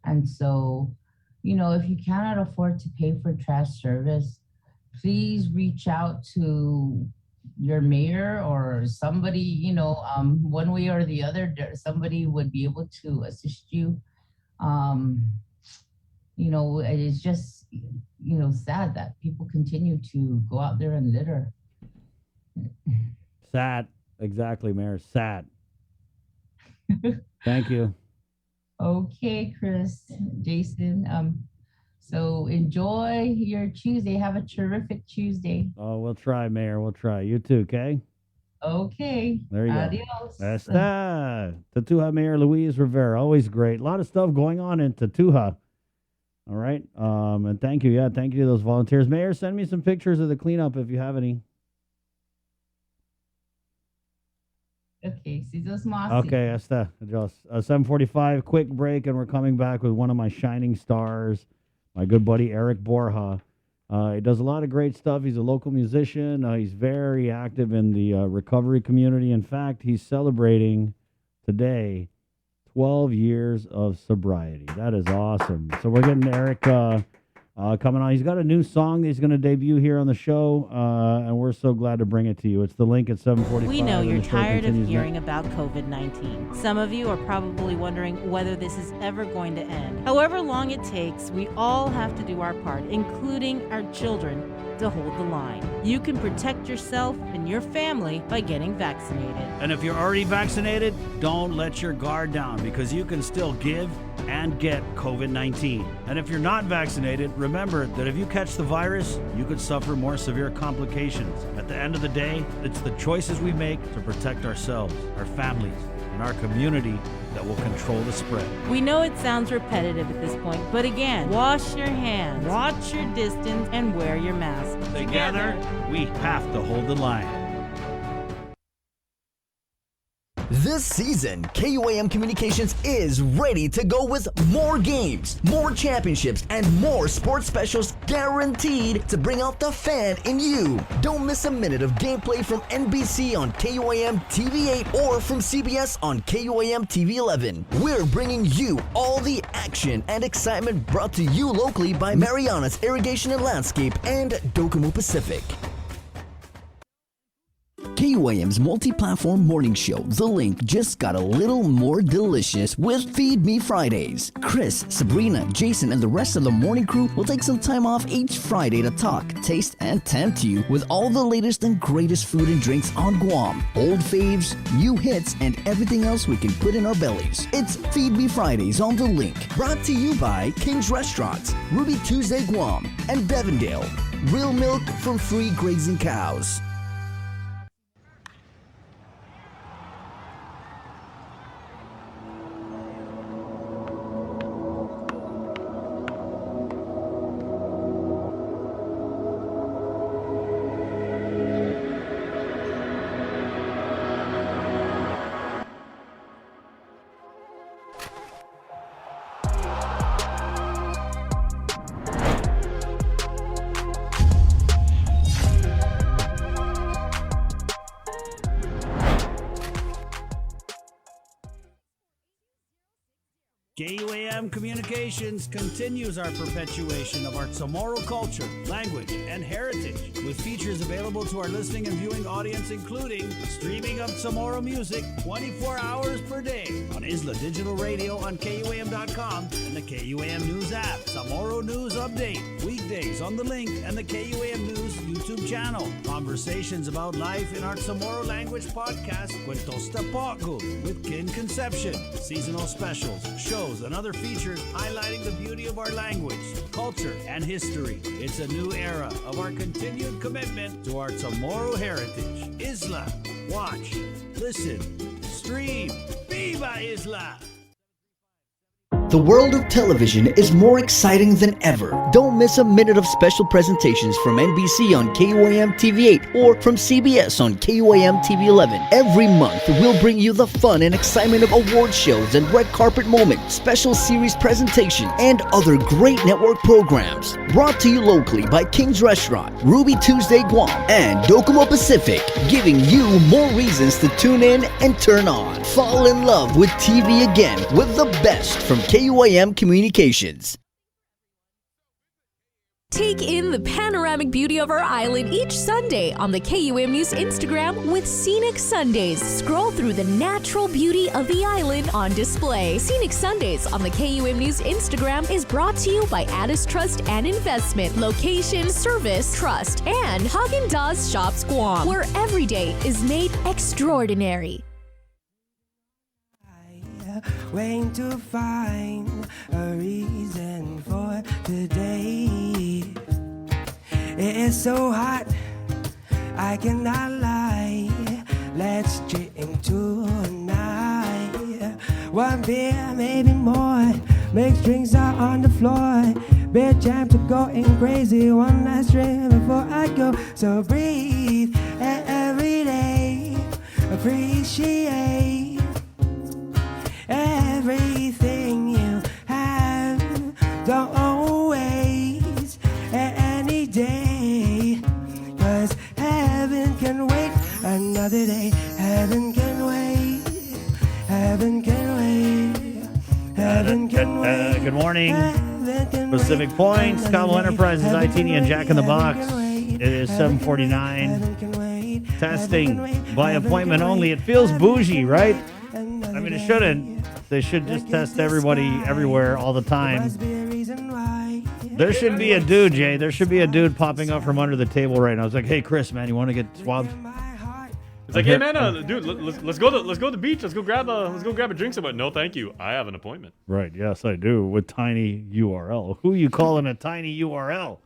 And so, if you cannot afford to pay for trash service, please reach out to your mayor or somebody, one way or the other, somebody would be able to assist you. It's just, sad that people continue to go out there and litter. Sad. Exactly, Mayor. Sad. Thank you. Okay, Chris, Jason. So enjoy your Tuesday. Have a terrific Tuesday. Oh, we'll try, Mayor. We'll try. You too, okay? Okay. There you Adios. go. Esta. Tatuha Mayor Luis Rivera. Always great. A lot of stuff going on in Tatuha. All right. And thank you. Yeah, thank you to those volunteers. Mayor, send me some pictures of the cleanup if you have any. Okay, Cizos Mossy. Okay, Esta. Adios. 7:45, quick break, and we're coming back with one of my shining stars, my good buddy Eric Borja. He does a lot of great stuff. He's a local musician. He's very active in the recovery community. In fact, he's celebrating today 12 years of sobriety. That is awesome. So we're getting Eric coming on. He's got a new song that he's going to debut here on the show, and we're so glad to bring it to you. It's the link at 7:45. We know you're tired of hearing about COVID-19. Some of you are probably wondering whether this is ever going to end. However long it takes, we all have to do our part, including our children, to hold the line. You can protect yourself and your family by getting vaccinated. And if you're already vaccinated, don't let your guard down, because you can still give and get COVID-19. And if you're not vaccinated, remember that if you catch the virus, you could suffer more severe complications. At the end of the day, it's the choices we make to protect ourselves, our families, and our community that will control the spread. We know it sounds repetitive at this point, but again, wash your hands, watch your distance, and wear your mask. Together, we have to hold the line. This season, KUAM Communications is ready to go with more games, more championships, and more sports specials guaranteed to bring out the fan in you. Don't miss a minute of gameplay from NBC on KUAM TV8 or from CBS on KUAM TV11. We're bringing you all the action and excitement brought to you locally by Marianas Irrigation and Landscape and Docomo Pacific. KUAM's multi-platform morning show, The Link, just got a little more delicious with Feed Me Fridays. Chris, Sabrina, Jason, and the rest of the morning crew will take some time off each Friday to talk, taste, and tempt you with all the latest and greatest food and drinks on Guam. Old faves, new hits, and everything else we can put in our bellies. It's Feed Me Fridays on The Link, brought to you by King's Restaurants, Ruby Tuesday Guam, and Devondale. Real milk from free grazing cows. KUAM Communications continues our perpetuation of our Chamorro culture, language, and heritage, with features available to our listening and viewing audience, including streaming of Chamorro music 24 hours per day on Isla Digital Radio on KUAM.com and the KUAM News app. Chamorro News Update, weekdays on The Link and the KUAM News YouTube channel. Conversations about life in our Chamorro language podcast, Cuentos Tapoco, with Kin Conception, seasonal specials, shows, and other features highlighting the beauty of our language, culture, and history. It's a new era of our continued commitment to our Chamorro heritage. Isla, watch, listen, stream. Viva Isla! The world of television is more exciting than ever. Don't miss a minute of special presentations from NBC on KUAM TV8 or from CBS on KUAM TV11. Every month, we'll bring you the fun and excitement of award shows and red carpet moments, special series presentations, and other great network programs. Brought to you locally by King's Restaurant, Ruby Tuesday Guam, and Docomo Pacific, giving you more reasons to tune in and turn on. Fall in love with TV again with the best from KUAM Communications. Take in the panoramic beauty of our island each Sunday on the KUM News Instagram with Scenic Sundays. Scroll through the natural beauty of the island on display. Scenic Sundays on the KUM News Instagram is brought to you by Addis Trust and Investment, Location, Service, Trust, and Haagen-Dazs Shops Guam, where every day is made extraordinary. Waiting to find a reason for today. It is so hot, I cannot lie. Let's drink tonight. One beer, maybe more. Mixed drinks out on the floor. Beer jam to going crazy. One last drink before I go. So breathe every day. Appreciate everything you have. Don't waste any day, 'cause heaven can wait another day. Heaven can wait. Heaven can wait. Heaven can wait. Good morning, Pacific Points, Cabo Enterprises, ITN, and Jack in the Box. It is 7:49. Testing by appointment only. It feels bougie, right? I mean, it shouldn't. They should just test everybody everywhere all the time. There should be a dude, Jay. There should be a dude popping up from under the table right now. It's like, hey, Chris, man, you want to get swabbed? It's like, hey, man, dude, let's go to the beach. Let's go grab a drink somewhere. No, thank you. I have an appointment. Right. Yes, I do. With Tiny URL. Who you calling a Tiny URL?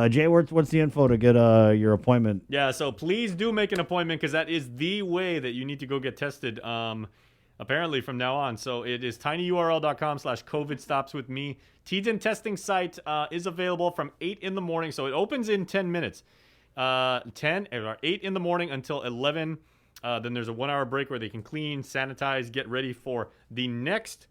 Jay, what's the info to get your appointment? Yeah. So please do make an appointment, because that is the way that you need to go get tested. Apparently from now on. So it is tinyurl.com/COVID stops with me. TDEN testing site is available from 8 in the morning. So it opens in 10 minutes. 8 in the morning until 11. Then there's a 1 hour break where they can clean, sanitize, get ready for the next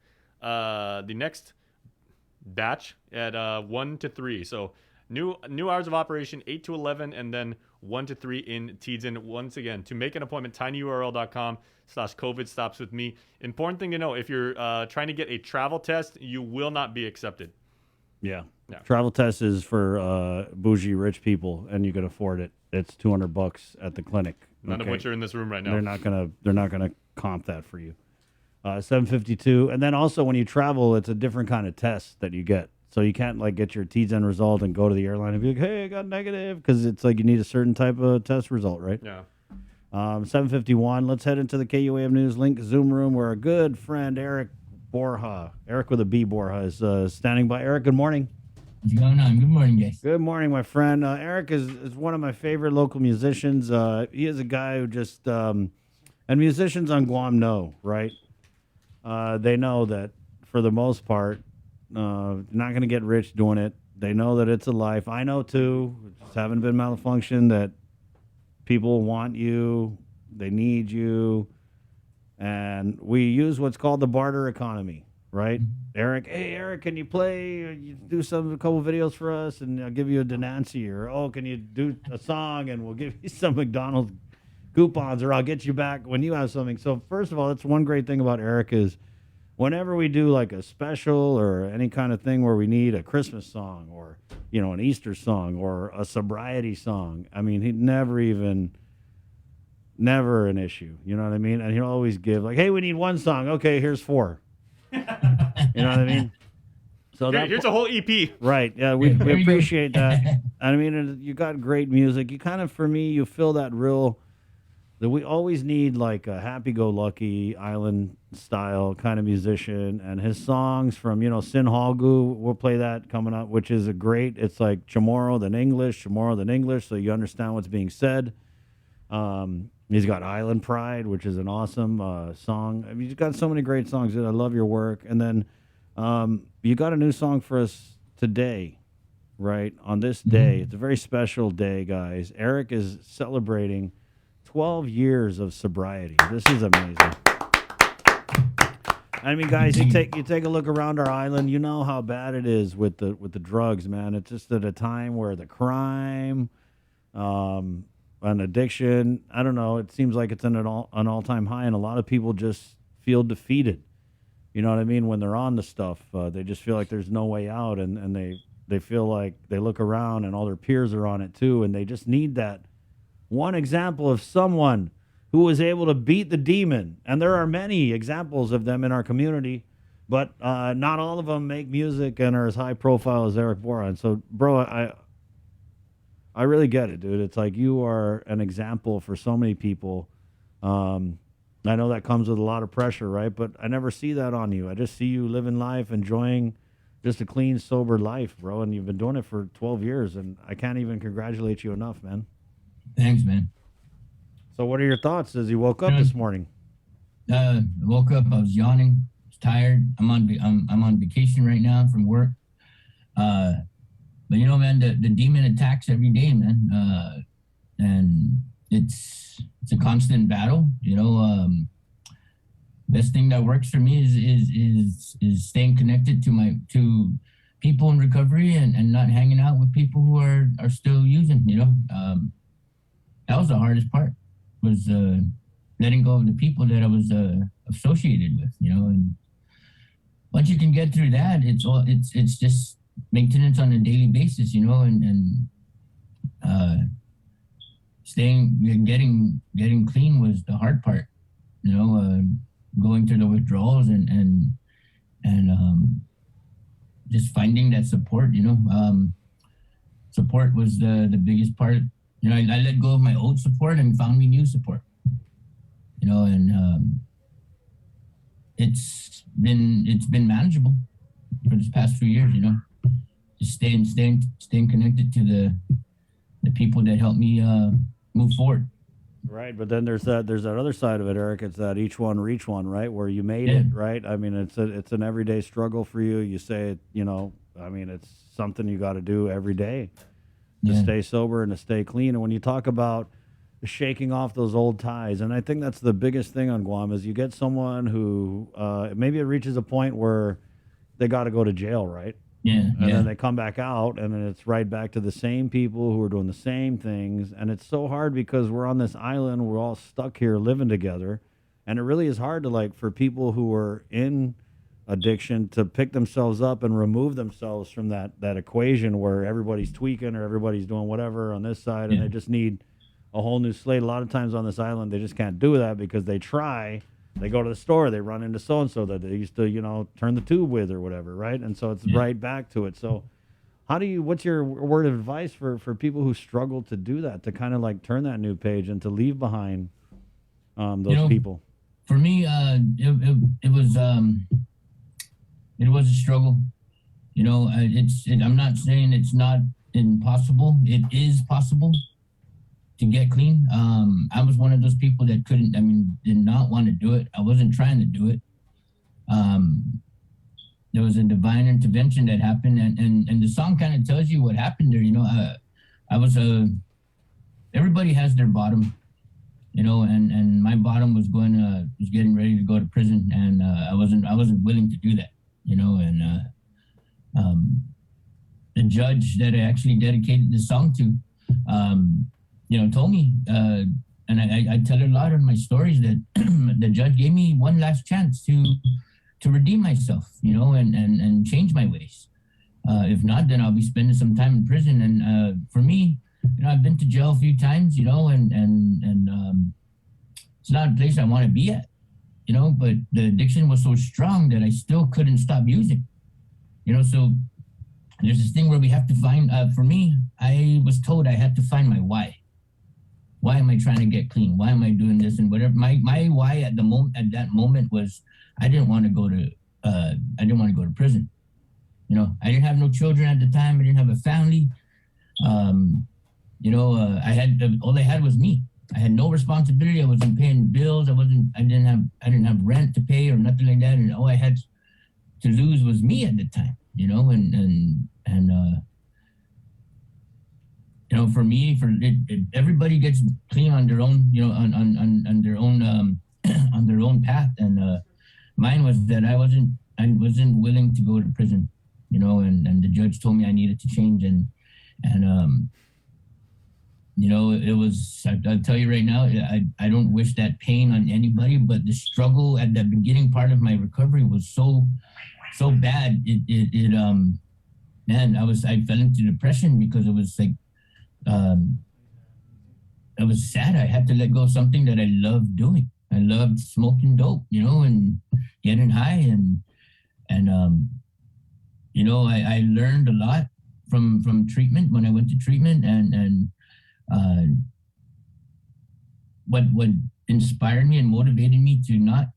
batch at 1 to 3. So new hours of operation, 8 to 11, and then 1 to 3 in TDEN. Once again, to make an appointment, tinyurl.com/COVID stops with me. Important thing to know, if you're trying to get a travel test, you will not be accepted. Yeah. Travel test is for bougie rich people, and you can afford it. It's $200 at the clinic. None of which are in this room right now. They're not gonna comp that for you. 752, and then also when you travel, it's a different kind of test that you get. So you can't like get your TDEN result and go to the airline and be like, hey, I got negative, because it's like you need a certain type of test result, right? Yeah. 751. Let's head into the KUAM News Link Zoom room where our good friend Eric Borja, Eric with a B, Borja, is standing by. Eric, good morning. What's going on? Good morning, guys. Good morning, my friend. Eric is one of my favorite local musicians. He is a guy who just, and musicians on Guam know, right? They know that for the most part, not going to get rich doing it. They know that it's a life. I know too. Just haven't been malfunction that people want you, they need you, and we use what's called the barter economy, right? Eric, hey, Eric, can you play? You do a couple videos for us, and I'll give you a Denancy, or can you do a song, and we'll give you some McDonald's coupons, or I'll get you back when you have something. So first of all, that's one great thing about Eric is whenever we do like a special or any kind of thing where we need a Christmas song or, an Easter song or a sobriety song, I mean, he'd never an issue. You know what I mean? And he'll always give like, hey, we need one song. Okay, here's 4. You know what I mean? So here's a whole EP. Right. Yeah, we appreciate that. I mean, you got great music. You kind of, for me, you feel that real, that we always need like a happy-go-lucky island style kind of musician, and his songs from Sin Halgu, we'll play that coming up, which is it's like Chamorro then English, so you understand what's being said. He's got Island Pride, which is an awesome song. I mean, he's got so many great songs. I love your work. And then You got a new song for us today, right? On this day. It's a very special day, guys. Eric is celebrating 12 years of sobriety. This is amazing. I mean, guys, you take a look around our island. You know how bad it is with the drugs, man. It's just at a time where the crime, an addiction, I don't know. It seems like it's an all-time high, and a lot of people just feel defeated. You know what I mean? When they're on the stuff, they just feel like there's no way out, and they feel like they look around and all their peers are on it too, and they just need that one example of someone who was able to beat the demon. And there are many examples of them in our community, but not all of them make music and are as high profile as Eric Boran. So, bro, I really get it, dude. It's like you are an example for so many people. I know that comes with a lot of pressure, right? But I never see that on you. I just see you living life, enjoying just a clean, sober life, bro. And you've been doing it for 12 years, and I can't even congratulate you enough, man. Thanks, man. So what are your thoughts as you woke up this morning? I woke up, I was yawning, I was tired. I'm on vacation right now from work. But you know, man, the demon attacks every day, man. And it's a constant battle. You know, best thing that works for me is staying connected to people in recovery and not hanging out with people who are still using, you know. That was the hardest part, was letting go of the people that I was associated with, you know. And once you can get through that, it's just maintenance on a daily basis, you know, and getting clean was the hard part, you know. Going through the withdrawals and just finding that support, you know. Support was the biggest part. You know, I let go of my old support and found me new support. You know, and it's been manageable for this past few years. You know, just staying connected to the people that helped me move forward. Right, but then there's that other side of it, Eric. It's that each one reach one, right? Where you made it, right? I mean, it's an everyday struggle for you. You say it, you know. I mean, it's something you got to do every day to stay sober and to stay clean. And when you talk about shaking off those old ties, and I think that's the biggest thing on Guam, is you get someone who maybe it reaches a point where they got to go to jail, right? Yeah. And then they come back out, and then it's right back to the same people who are doing the same things. And it's so hard because we're on this island, we're all stuck here living together, and it really is hard to, like, for people who are in addiction to pick themselves up and remove themselves from that equation where everybody's tweaking or everybody's doing whatever on this side, and they just need a whole new slate. A lot of times on this island, they just can't do that because they try. They go to the store, they run into so-and-so that they used to, you know, turn the tube with or whatever, right? And so it's right back to it. So what's your word of advice for people who struggle to do that, to kind of like turn that new page and to leave behind those people? For me, it was a struggle. You know, I'm not saying it's not impossible. It is possible to get clean. I was one of those people that did not want to do it. I wasn't trying to do it. There was a divine intervention that happened, and the song kind of tells you what happened there. You know, everybody has their bottom, you know, and my bottom was getting ready to go to prison, and I wasn't willing to do that, you know. And the judge that I actually dedicated the song to, you know, told me, and I tell a lot of my stories, that the judge gave me one last chance to redeem myself, you know, and change my ways. If not, then I'll be spending some time in prison. And for me, you know, I've been to jail a few times, you know, and it's not a place I want to be at, you know, but the addiction was so strong that I still couldn't stop using, you know. So there's this thing where we have to find, for me, I was told I had to find my why. Why am I trying to get clean? Why am I doing this? And whatever. My why at that moment was, I didn't want to go to prison. You know, I didn't have no children at the time. I didn't have a family. You know, all I had was me. I had no responsibility. I wasn't paying bills. I didn't have rent to pay or nothing like that. And all I had to lose was me at the time, you know, and you know, for me, everybody gets clean on their own, you know, on their own on their own path, and mine was that I wasn't willing to go to prison, you know, and the judge told me I needed to change, and you know, it was, I'll tell you right now, I don't wish that pain on anybody, but the struggle at the beginning part of my recovery was so bad. Man, I fell into depression because it was like, it was sad. I had to let go of something that I loved doing. I loved smoking dope, you know, and getting high, and you know, I learned a lot from treatment when I went to treatment, and what inspired me and motivated me to not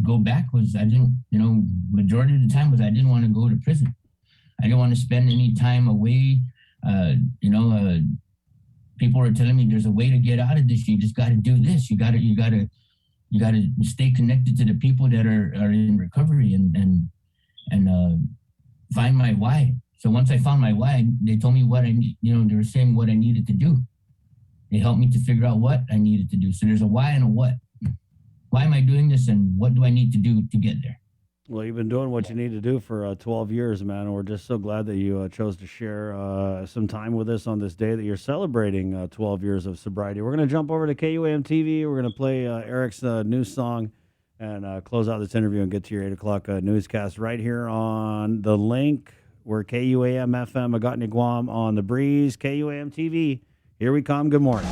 go back was majority of the time was I didn't want to go to prison. I didn't want to spend any time away. People were telling me there's a way to get out of this. You just got to do this. You got to stay connected to the people that are in recovery and find my why. So once I found my why, they told me what I need. You know, they were saying what I needed to do. They helped me to figure out what I needed to do. So there's a why and a what. Why am I doing this, and what do I need to do to get there? Well, you've been doing what you need to do for 12 years, man. And we're just so glad that you chose to share some time with us on this day that you're celebrating 12 years of sobriety. We're going to jump over to KUAM TV. We're going to play Eric's new song and close out this interview and get to your 8 o'clock newscast right here on The Link. We're KUAM FM, Agatni, Guam, on The Breeze, KUAM TV. Here we come. Good morning.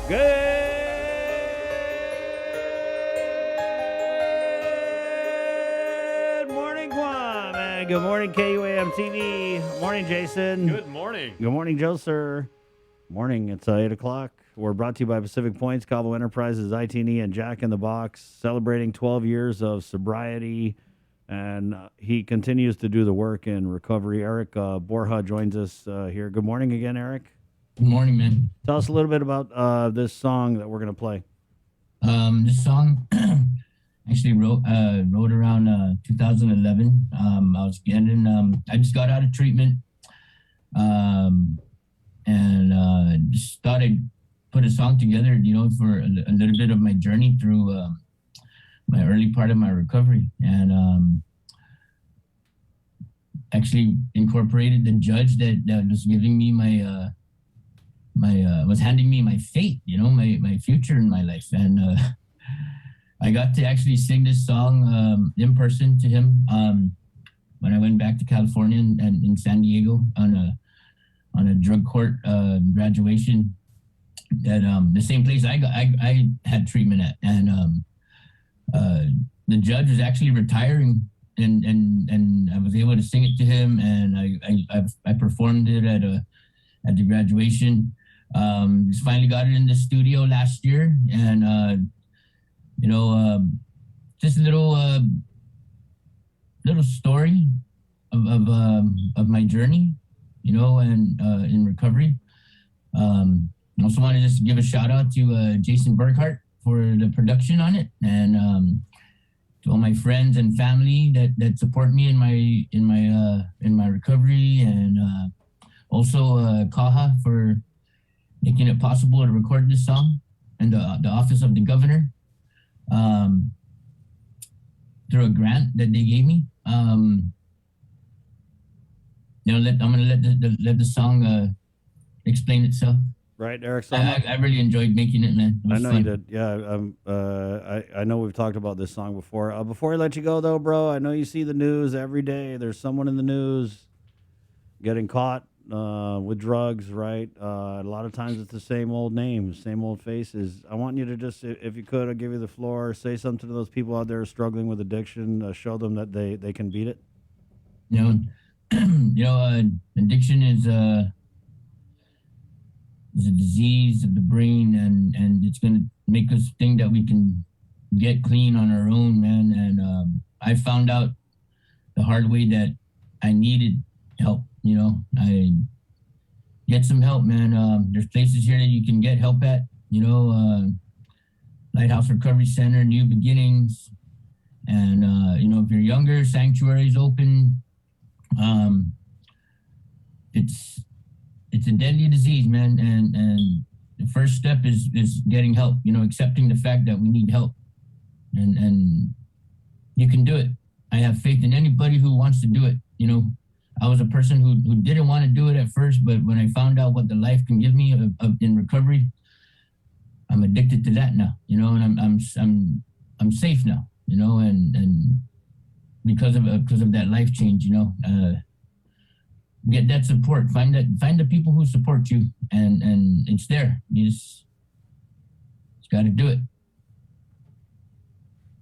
Good morning, Guam, and good morning, KUAM TV. Morning, Jason. Good morning. Good morning, Joe, sir. Morning. It's 8 o'clock. We're brought to you by Pacific Points, Cabo Enterprises, ITNE, and Jack in the Box, celebrating 12 years of sobriety, and he continues to do the work in recovery. Eric Borja joins us here. Good morning again, Eric. Good morning, man. Tell us a little bit about this song that we're going to play. This song actually wrote around 2011. I was getting, I just got out of treatment, and just thought I'd put a song together, you know, for a little bit of my journey through my early part of my recovery, and actually incorporated the judge that was giving me was handing me my fate, you know, my future in my life. And I got to actually sing this song in person to him when I went back to California and in San Diego on a drug court graduation at the same place I had treatment at. And the judge was actually retiring, and I was able to sing it to him, and I performed it at the graduation. Just finally got it in the studio last year, and you know, just a little story of my journey, you know, and in recovery. I also want to just give a shout out to Jason Burkhart for the production on it, and to all my friends and family that support me in my recovery, and also Kaha for making it possible to record this song, and the Office of the Governor through a grant that they gave me. You know, I'm gonna let the song explain itself. Right, Eric. I really enjoyed making it, man. It was I know fun. you did. Yeah. I know we've talked about this song before. Before I let you go, though, bro, I know you see the news every day. There's someone in the news getting caught with drugs, right? A lot of times it's the same old names, same old faces. I want you to just, if you could, I'll give you the floor. Say something to those people out there struggling with addiction. Show them that they can beat it. You know, addiction is a disease of the brain, and it's going to make us think that we can get clean on our own, man. And I found out the hard way that I needed help. You know, I get some help, man. There's places here that you can get help at. You know, Lighthouse Recovery Center, New Beginnings, and you know, if you're younger, Sanctuary's open. It's a deadly disease, man, and the first step is getting help. You know, accepting the fact that we need help, and you can do it. I have faith in anybody who wants to do it. You know, I was a person who didn't want to do it at first, but when I found out what the life can give me in recovery, I'm addicted to that now. You know, and I'm safe now. You know, and because of that life change, you know, get that support. Find the people who support you, and it's there. You just got to do it.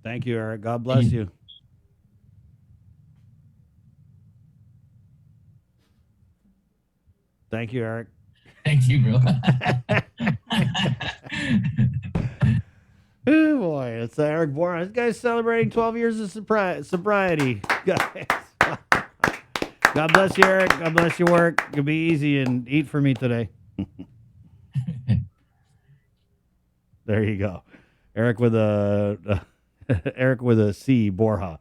Thank you, Eric. God bless you. Thank you, Eric. Thank you, bro. Oh boy, it's Eric Bourne. This guy's celebrating 12 years of sobriety. Guys. God bless you, Eric. God bless your work. You'll be easy and eat for me today. There you go. Eric with a C, Borja.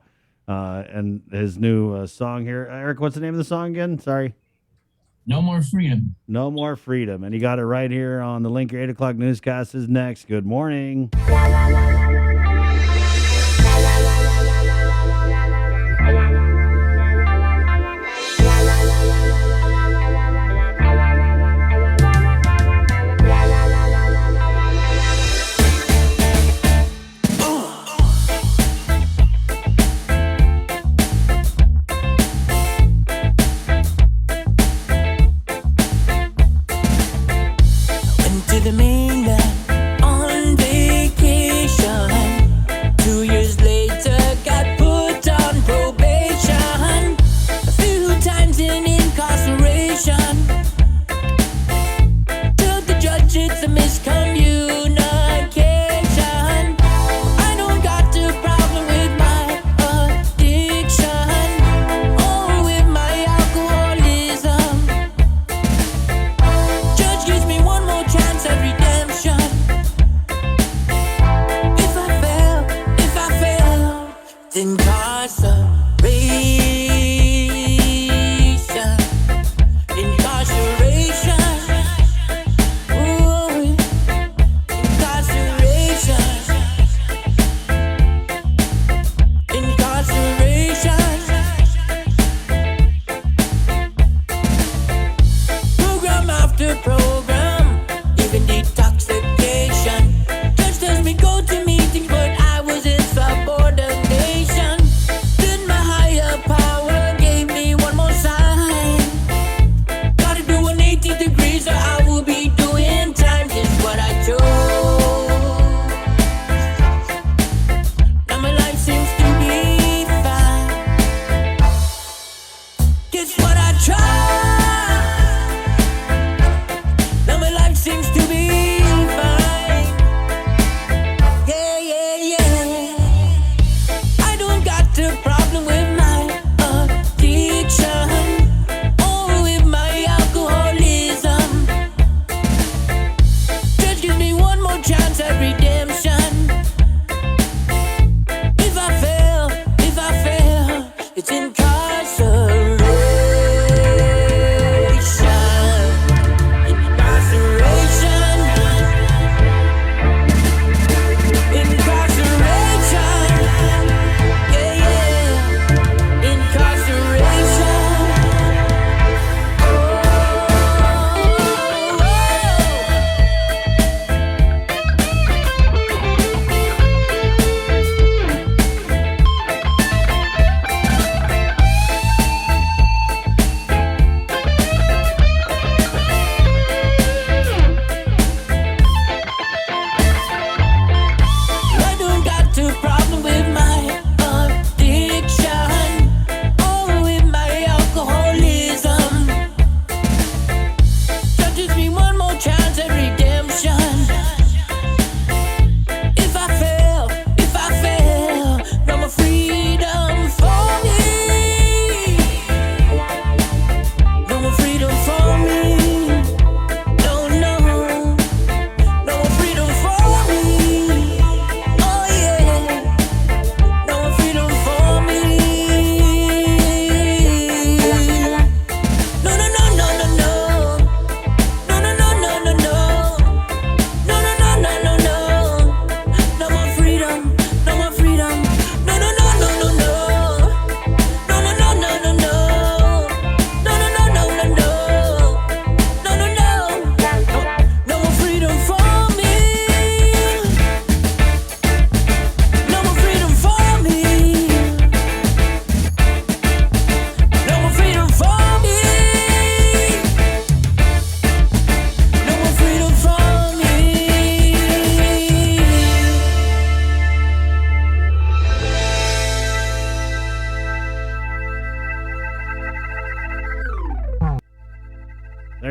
And his new song here. Eric, what's the name of the song again? Sorry. No More Freedom. No More Freedom. And you got it right here on the link. Your 8 o'clock newscast is next. Good morning. To the mainland on vacation.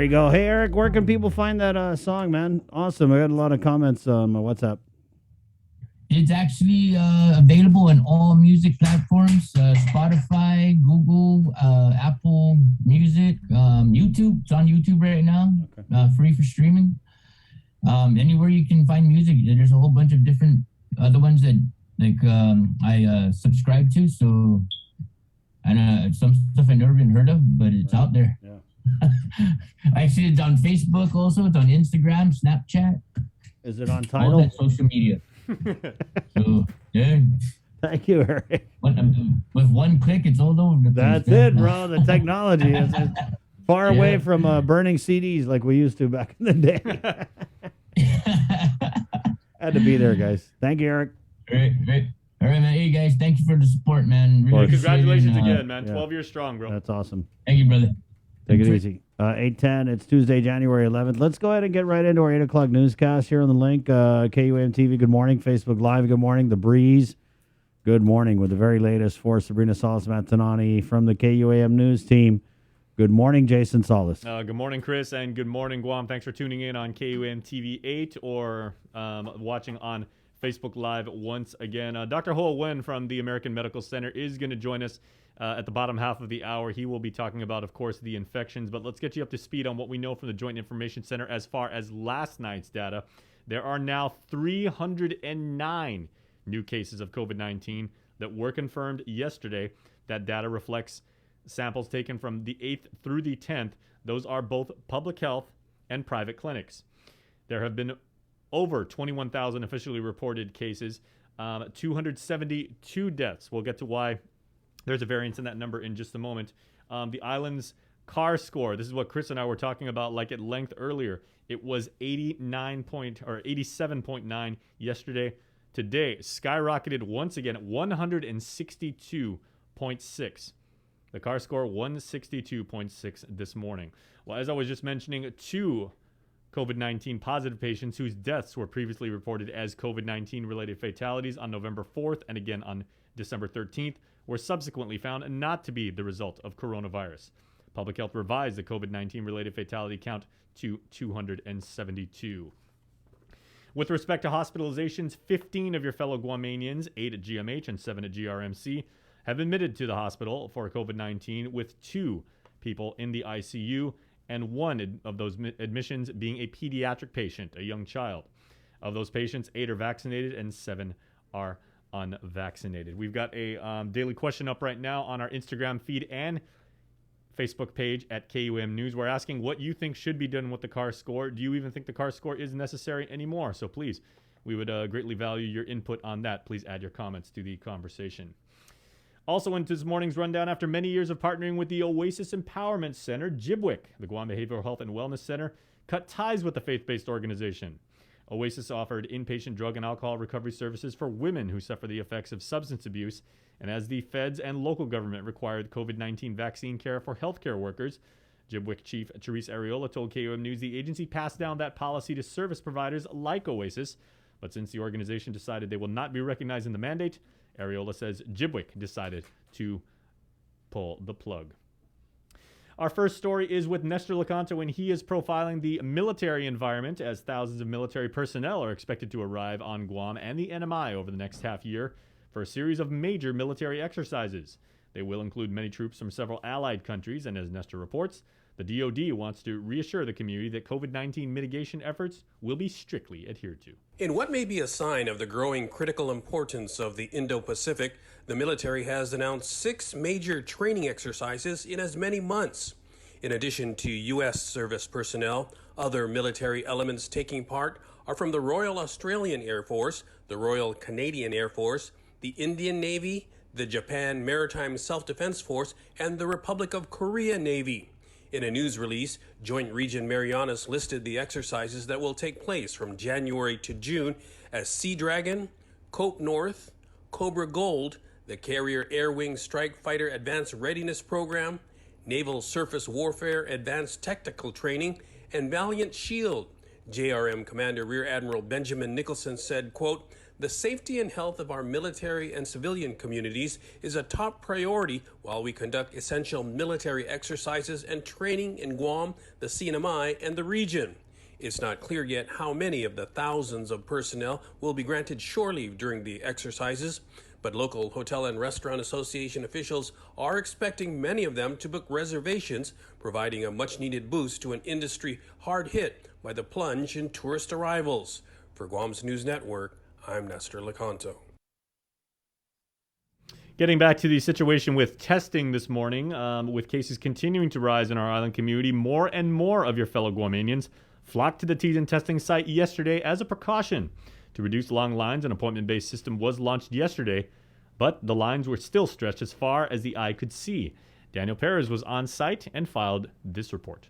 There you go. Hey, Eric, where can people find that song, man? Awesome. I got a lot of comments on my WhatsApp. It's actually available on all music platforms, Spotify, Google, Apple Music, YouTube. It's on YouTube right now, free for streaming. Anywhere you can find music, there's a whole bunch of different other ones that I subscribe to. So, and some stuff I never even heard of, but it's out there. Yeah. Actually, it's on Facebook also. It's on Instagram, Snapchat. Is it on All Tidal? that social media. So, yeah. Thank you, Eric. With one click, it's all over the place. That's it, bro. The technology is far away from burning CDs like we used to back in the day. Had to be there, guys. Thank you, Eric. All right, man. Hey, guys, thank you for the support, man. Really Congratulations appreciate it, again, man. 12 years strong, bro. That's awesome. Thank you, brother. Take it easy. 8:10. It's Tuesday, January 11th. Let's go ahead and get right into our 8 o'clock newscast here on the link. KUAM TV, good morning. Facebook Live, good morning. The Breeze, good morning. With the very latest for Sabrina Salas Matanani from the KUAM News team. Good morning, Jason Salas. Good morning, Chris, and good morning, Guam. Thanks for tuning in on KUAM TV 8 or watching on Facebook Live once again. Dr. Ho Wen from the American Medical Center is going to join us at the bottom half of the hour. He will be talking about, of course, the infections, but let's get you up to speed on what we know from the Joint Information Center as far as last night's data. There are now 309 new cases of COVID-19 that were confirmed yesterday. That data reflects samples taken from the 8th through the 10th. Those are both public health and private clinics. There have been over 21,000 officially reported cases, 272 deaths. We'll get to why there's a variance in that number in just a moment. The island's CAR score, this is what Chris and I were talking about like at length earlier. It was 87.9 yesterday. Today, skyrocketed once again at 162.6. The CAR score, 162.6 this morning. Well, as I was just mentioning, 2 COVID-19 positive patients whose deaths were previously reported as COVID-19 related fatalities on November 4th and again on December 13th were subsequently found not to be the result of coronavirus. Public Health revised the COVID-19 related fatality count to 272. With respect to hospitalizations, 15 of your fellow Guamanians, 8 at GMH and 7 at GRMC, have been admitted to the hospital for COVID-19, with 2 people in the ICU and 1 of those admissions being a pediatric patient, a young child. Of those patients, 8 are vaccinated and 7 are unvaccinated. We've got a daily question up right now on our Instagram feed and Facebook page at KUM News. We're asking what you think should be done with the CAR score. Do you even think the CAR score is necessary anymore? So please, we would greatly value your input on that. Please add your comments to the conversation. Also into this morning's rundown, after many years of partnering with the Oasis Empowerment Center, GBWIC, the Guam Behavioral Health and Wellness Center, cut ties with the faith-based organization. Oasis offered inpatient drug and alcohol recovery services for women who suffer the effects of substance abuse, and as the feds and local government required COVID-19 vaccine care for healthcare workers, GBWIC Chief Therese Areola told KUM News the agency passed down that policy to service providers like Oasis, but since the organization decided they will not be recognizing the mandate, Areola says GBWIC decided to pull the plug. Our first story is with Nestor Lecanto, and he is profiling the military environment as thousands of military personnel are expected to arrive on Guam and the NMI over the next half year for a series of major military exercises. They will include many troops from several allied countries, and as Nestor reports, the DoD wants to reassure the community that COVID-19 mitigation efforts will be strictly adhered to. In what may be a sign of the growing critical importance of the Indo-Pacific, the military has announced 6 major training exercises in as many months. In addition to U.S. service personnel, other military elements taking part are from the Royal Australian Air Force, the Royal Canadian Air Force, the Indian Navy, the Japan Maritime Self-Defense Force, and the Republic of Korea Navy. In a news release, Joint Region Marianas listed the exercises that will take place from January to June as Sea Dragon, Cope North, Cobra Gold, the Carrier Air Wing Strike Fighter Advanced Readiness Program, Naval Surface Warfare Advanced Technical Training, and Valiant Shield. JRM Commander Rear Admiral Benjamin Nicholson said, quote, The safety and health of our military and civilian communities is a top priority while we conduct essential military exercises and training in Guam, the CNMI, and the region. It's not clear yet how many of the thousands of personnel will be granted shore leave during the exercises, but local Hotel and Restaurant Association officials are expecting many of them to book reservations, providing a much-needed boost to an industry hard hit by the plunge in tourist arrivals. For Guam's News Network, I'm Nestor Lecanto. Getting back to the situation with testing this morning, with cases continuing to rise in our island community, more and more of your fellow Guamanians flocked to the Tizan testing site yesterday as a precaution. To reduce long lines, an appointment-based system was launched yesterday, but the lines were still stretched as far as the eye could see. Daniel Perez was on site and filed this report.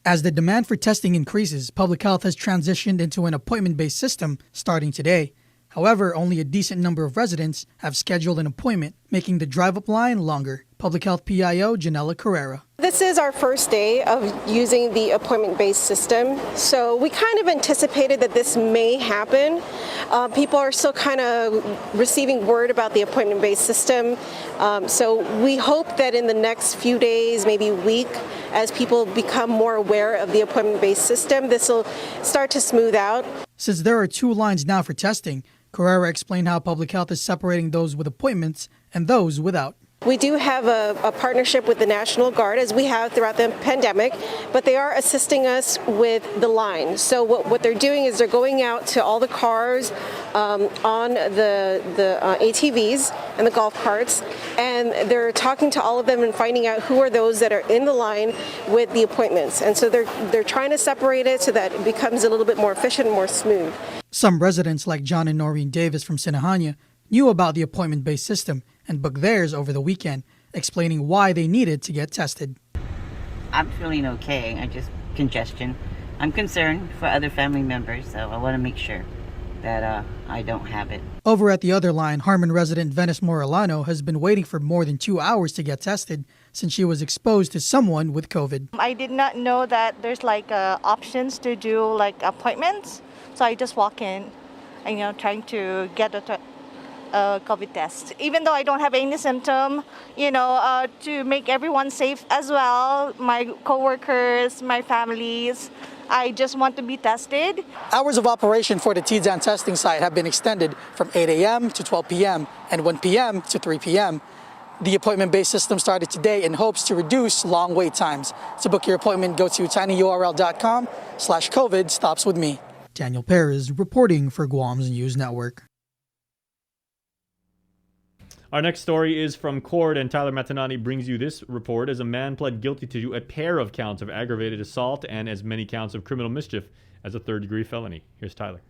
As the demand for testing increases, Public Health has transitioned into an appointment-based system starting today. However, only a decent number of residents have scheduled an appointment, making the drive-up line longer. Public Health PIO Janella Carrera. This is our first day of using the appointment-based system, so we kind of anticipated that this may happen. People are still kind of receiving word about the appointment-based system, so we hope that in the next few days, maybe week, as people become more aware of the appointment-based system, this will start to smooth out. Since there are 2 lines now for testing, Carrera explained how Public Health is separating those with appointments and those without. We do have a partnership with the National Guard, as we have throughout the pandemic, but they are assisting us with the line. So what they're doing is they're going out to all the cars on the ATVs and the golf carts, and they're talking to all of them and finding out who are those that are in the line with the appointments. And so they're trying to separate it so that it becomes a little bit more efficient and more smooth. Some residents like John and Noreen Davis from Sinahanya knew about the appointment-based system and booked theirs over the weekend, explaining why they needed to get tested. I'm feeling okay. I just congestion. I'm concerned for other family members, so I want to make sure that I don't have it. Over at the other line, Harmon resident Venice Morellano has been waiting for more than 2 hours to get tested since she was exposed to someone with COVID. I did not know that there's options to do appointments, so I just walk in and trying to get a COVID test. Even though I don't have any symptom, to make everyone safe as well, my coworkers, my families, I just want to be tested. Hours of operation for the Tizan testing site have been extended from 8 a.m. to 12 p.m. and 1 p.m. to 3 p.m. The appointment-based system started today in hopes to reduce long wait times. To book your appointment, go to tinyurl.com/COVID stops with me. Daniel Perez reporting for Guam's News Network. Our next story is from Cord, and Tyler Matanani brings you this report as a man pled guilty to a pair of counts of aggravated assault and as many counts of criminal mischief as a third-degree felony. Here's Tyler.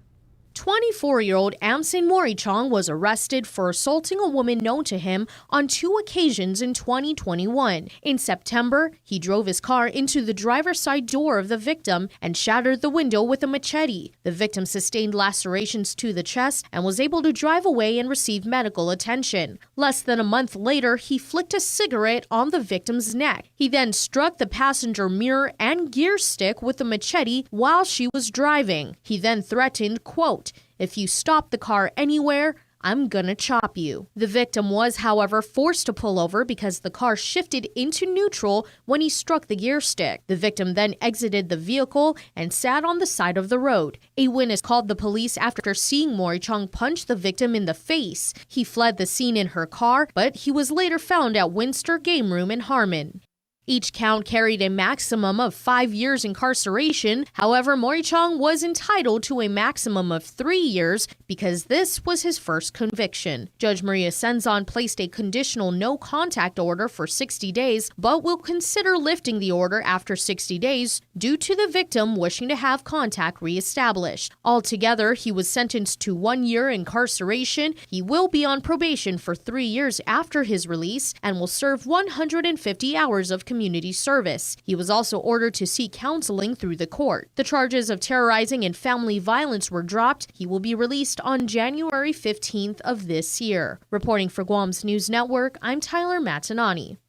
24-year-old Amson Morichong was arrested for assaulting a woman known to him on 2 occasions in 2021. In September, he drove his car into the driver's side door of the victim and shattered the window with a machete. The victim sustained lacerations to the chest and was able to drive away and receive medical attention. Less than a month later, he flicked a cigarette on the victim's neck. He then struck the passenger mirror and gear stick with the machete while she was driving. He then threatened, quote, "If you stop the car anywhere, I'm gonna chop you." The victim was, however, forced to pull over because the car shifted into neutral when he struck the gear stick. The victim then exited the vehicle and sat on the side of the road. A witness called the police after seeing Morichong punch the victim in the face. He fled the scene in her car, but he was later found at Winster Game Room in Harmon. Each count carried a maximum of 5 years incarceration. However, Morichong was entitled to a maximum of 3 years because this was his first conviction. Judge Maria Senzon placed a conditional no contact order for 60 days, but will consider lifting the order after 60 days due to the victim wishing to have contact reestablished. Altogether, he was sentenced to 1 year incarceration. He will be on probation for 3 years after his release and will serve 150 hours of community service. He was also ordered to seek counseling through the court. The charges of terrorizing and family violence were dropped. He will be released on January 15th of this year. Reporting for Guam's News Network, I'm Tyler Matanani.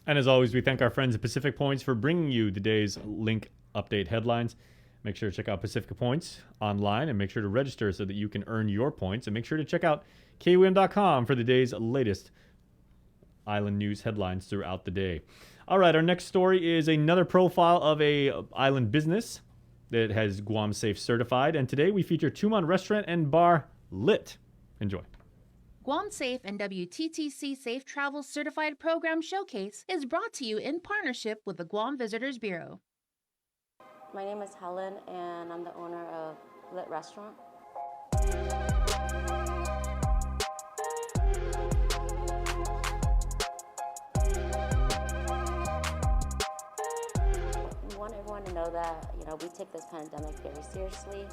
And as always, we thank our friends at Pacific Points for bringing you today's link update headlines. Make sure to check out Pacifica Points online and make sure to register so that you can earn your points. And make sure to check out KUM.com for the day's latest island news headlines throughout the day. All right, our next story is another profile of a island business that has Guam Safe certified. And today we feature Tumon Restaurant and Bar Lit. Enjoy. Guam Safe and WTTC Safe Travel Certified Program Showcase is brought to you in partnership with the Guam Visitors Bureau. My name is Helen, and I'm the owner of Lit Restaurant. We want everyone to know that, we take this pandemic very seriously,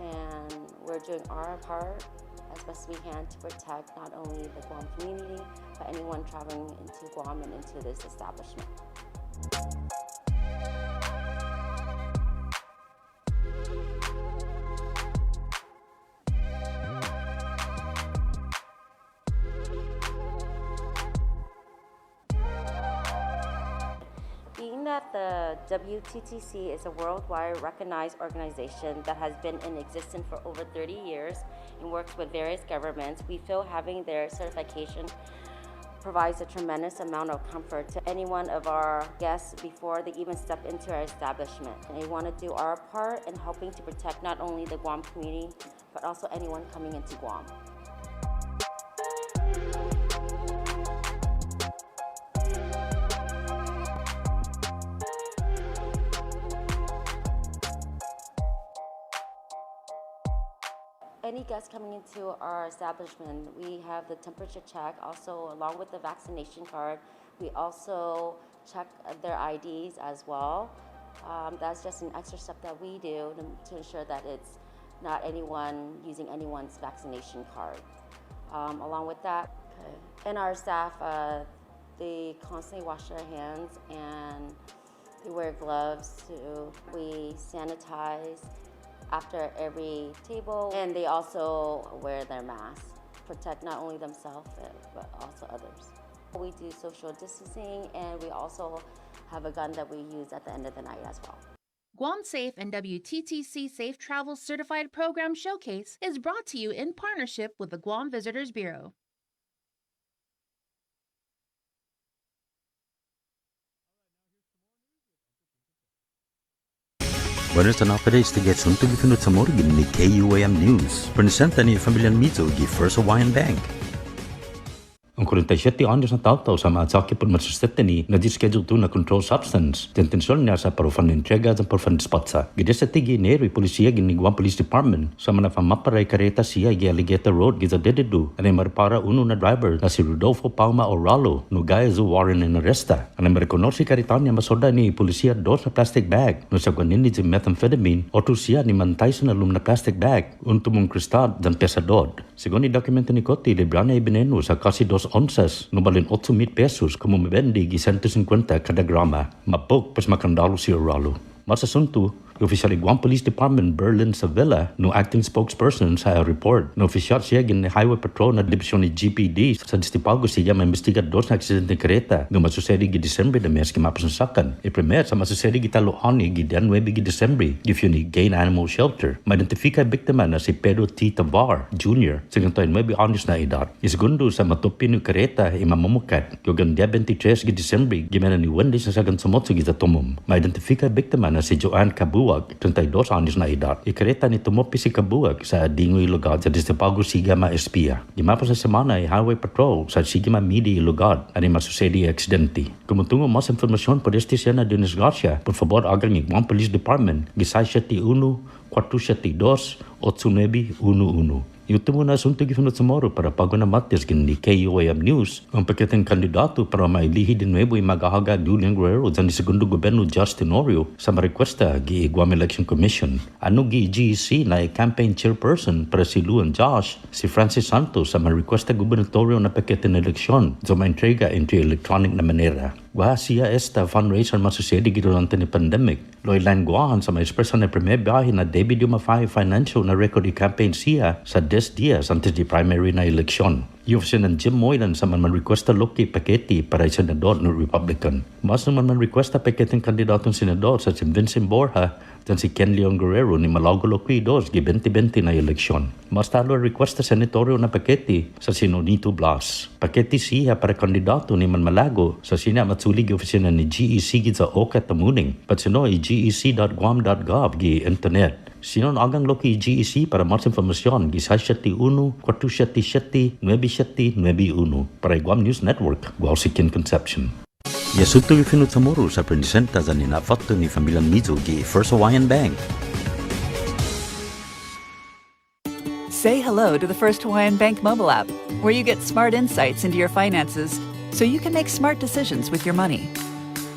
and we're doing our part as best we can to protect not only the Guam community, but anyone traveling into Guam and into this establishment. Being that the WTTC is a worldwide recognized organization that has been in existence for over 30 years and works with various governments, we feel having their certification provides a tremendous amount of comfort to any one of our guests before they even step into our establishment. And we want to do our part in helping to protect not only the Guam community, but also anyone coming into Guam. Any guests coming into our establishment, we have the temperature check, also along with the vaccination card. We also check their IDs as well. That's just an extra step that we do to ensure that it's not anyone using anyone's vaccination card. Along with that, and our staff, they constantly wash their hands and they wear gloves too. We sanitize after every table, and they also wear their masks, protect not only themselves but also others. We do social distancing, and we also have a gun that we use at the end of the night as well. Guam Safe and WTTC Safe Travel Certified Program Showcase is brought to you in partnership with the Guam Visitors Bureau. Buenas tardes to get sunto gifunut sa morgin ni KUAM News. Presenta ni Familian Mizo gi First Hawaiian Bank. Ang 47 anos na tao sa mga sakit por masustete ni na di-schedule to na control substance. Tentensyon niya sa parufan entrega sa parufan dispatsa. Gide sa tigi nero polisiya gini Guam Police Department sa mga pamaparay kareta siya gi Alligator Road giza dededu. Anay marapara uno na driver na si Rodolfo Palma Oralo no gaya zu Warren in arresta. Anay marekonor si karitan niya masoda ni polisiya dos na plastic bag no sa gwanin ni methamphetamine o to siya ni mantay sa nalum na plastic bag unto mong kristad dan pesadod. Sigon ni dokumento ni Koti librana ibineno sa kasi 2 onzas no balin 8,000 pesos como mebendi gi 150 kada grama. Mapok pas makandalo si Oralo. Masasunto, official Guam Police Department Berlin Savilla no acting spokesperson sa report. No official siya gin Highway Patrol na division ni GPD sa Distipago siya ma-investigar dos na aksidente kareta no masusedi gi December de mes ki mapasansakan. E primer sa masusedi gi Taloan gi 9 gi December division ni Gain Animal Shelter. Ma-identifika biktima na si Pedro T. Tavar Jr. sa gantoy 9 anos na edad. Segundo sa matupi ni kareta imamumukat yogan dia 23 gi December gimana ni Wendy sa sagan samot sa gizatumum. Ma-identifika biktima na si Joanne Kabuag, 32 anos na edad. Ikareta ni tumopi si Kabuag sa Dingoy Lugad sa Distipago Sigama Espia. Gimapa sa semana ay Highway Patrol sa Sigama Midi Lugad ani masusedi aksidente. Kumutungo mas informasyon por este siya na Dennis Garcia, por favor agang ni Guam Police Department, gisay 71 472 8911. Ito muna asunto gifunod sa moro para pago na matis gin ni KUAM News. Ang pakitang kandidato para mailihi din nuevo ay magahaga Julian Guerrero sa ni segundo gobyerno Justin Orio sa marequesta gi Guam Election Commission. Ano gi GEC na campaign chairperson para si Luan Josh, si Francis Santos sa marequesta gubernatorio na pakitin eleksyon sa ma-entrega into electronic na manera. Gua siya esta fundraiser masusedi gi durante ni pandemic. Loilan guahan sa ma-expresa na primer biyahe na David Yumafai financial na record i campaign siya sa 10 días antes di primary na eleksyon. Iofsinan Jim Moylan sa man requesta Loki Paketi para senador no Republican. Mas naman requesta Paketi kandidatong senador sa si Vincent Borja dan si Ken Leon Guerrero ni Malago Loki 2 gi 2020 na eleksyon. Mas talo requesta senatorio na Paketi sa si Nonito Blas. Paketi siya para kandidato ni Malago sa sina matsuli gi opisina ni GEC gi sa Okat Tamuning. Pat sino gec.guam.gov gi internet. Sinon agang Loki GEC para mas informasyon gi 671-477-971 para Guam News Network. Guau si Ken Conception. Yasuto Finut Samoro sa presenta sa ninafatto ni Familian Mizugi First Hawaiian Bank. Say hello to the First Hawaiian Bank mobile app, where you get smart insights into your finances so you can make smart decisions with your money.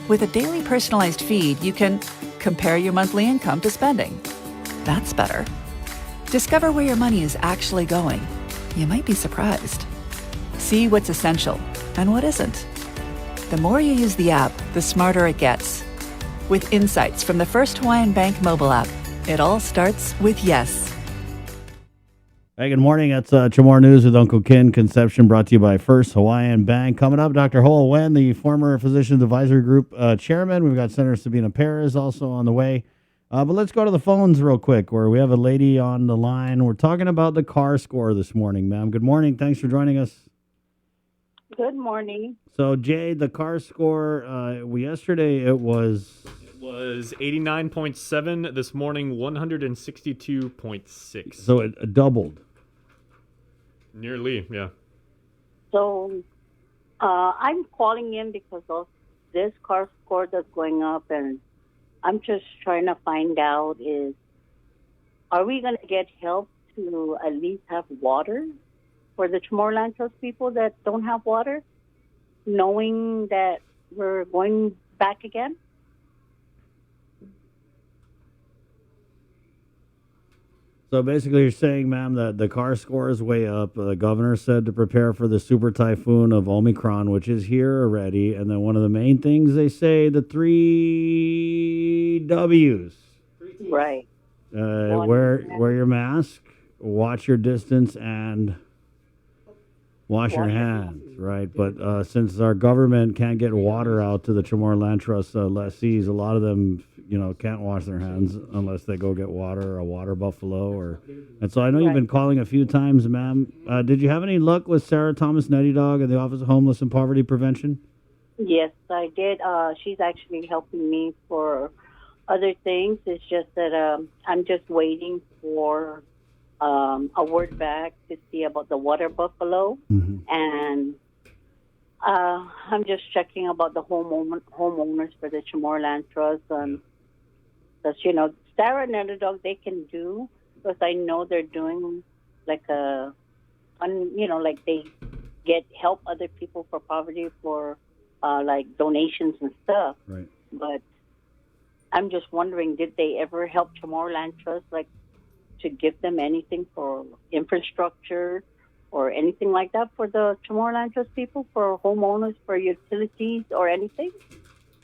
With a daily personalized feed, you can compare your monthly income to spending. That's better. Discover where your money is actually going. You might be surprised. See what's essential and what isn't. The more you use the app, the smarter it gets. With insights from the First Hawaiian Bank mobile app, it all starts with yes. Hey, good morning. That's Chamorro News with Uncle Ken Conception, brought to you by First Hawaiian Bank. Coming up, Dr. Hole Wen, the former Physicians Advisory Group chairman. We've got Senator Sabina Perez also on the way. But let's go to the phones real quick, where we have a lady on the line. We're talking about the car score this morning, ma'am. Good morning. Thanks for joining us. Good morning. So, Jay, the car score, yesterday it was 89.7. This morning, 162.6. So it doubled. Nearly, yeah. So I'm calling in because of this car score that's going up, and I'm just trying to find out are we going to get help to at least have water for the Chamorro Trust people that don't have water, knowing that we're going back again? So basically you're saying, ma'am, that the car score is way up. The governor said to prepare for the super typhoon of Omicron, which is here already. And then one of the main things they say, the 3 W's. Right. Wear your mask, watch your distance, and wash your hands, right? But since our government can't get water out to the Chamorro Land Trust lessees, a lot of them, can't wash their hands unless they go get water or a water buffalo. And so I know you've been calling a few times, ma'am. Did you have any luck with Sarah Thomas Netty Dog and the Office of Homeless and Poverty Prevention? Yes, I did. She's actually helping me for other things. It's just that I'm just waiting for a word back to see about the water buffalo. Mm-hmm. And I'm just checking about the homeowners for the Chamorro Land Trust. Because, Sarah and Underdog, they can do, because I know they're doing like like they get help other people for poverty for like donations and stuff. Right. But I'm just wondering, did they ever help Chamorro Land Trust, like to give them anything for infrastructure or anything like that for the Chamorro Land Trust people, for homeowners, for utilities or anything?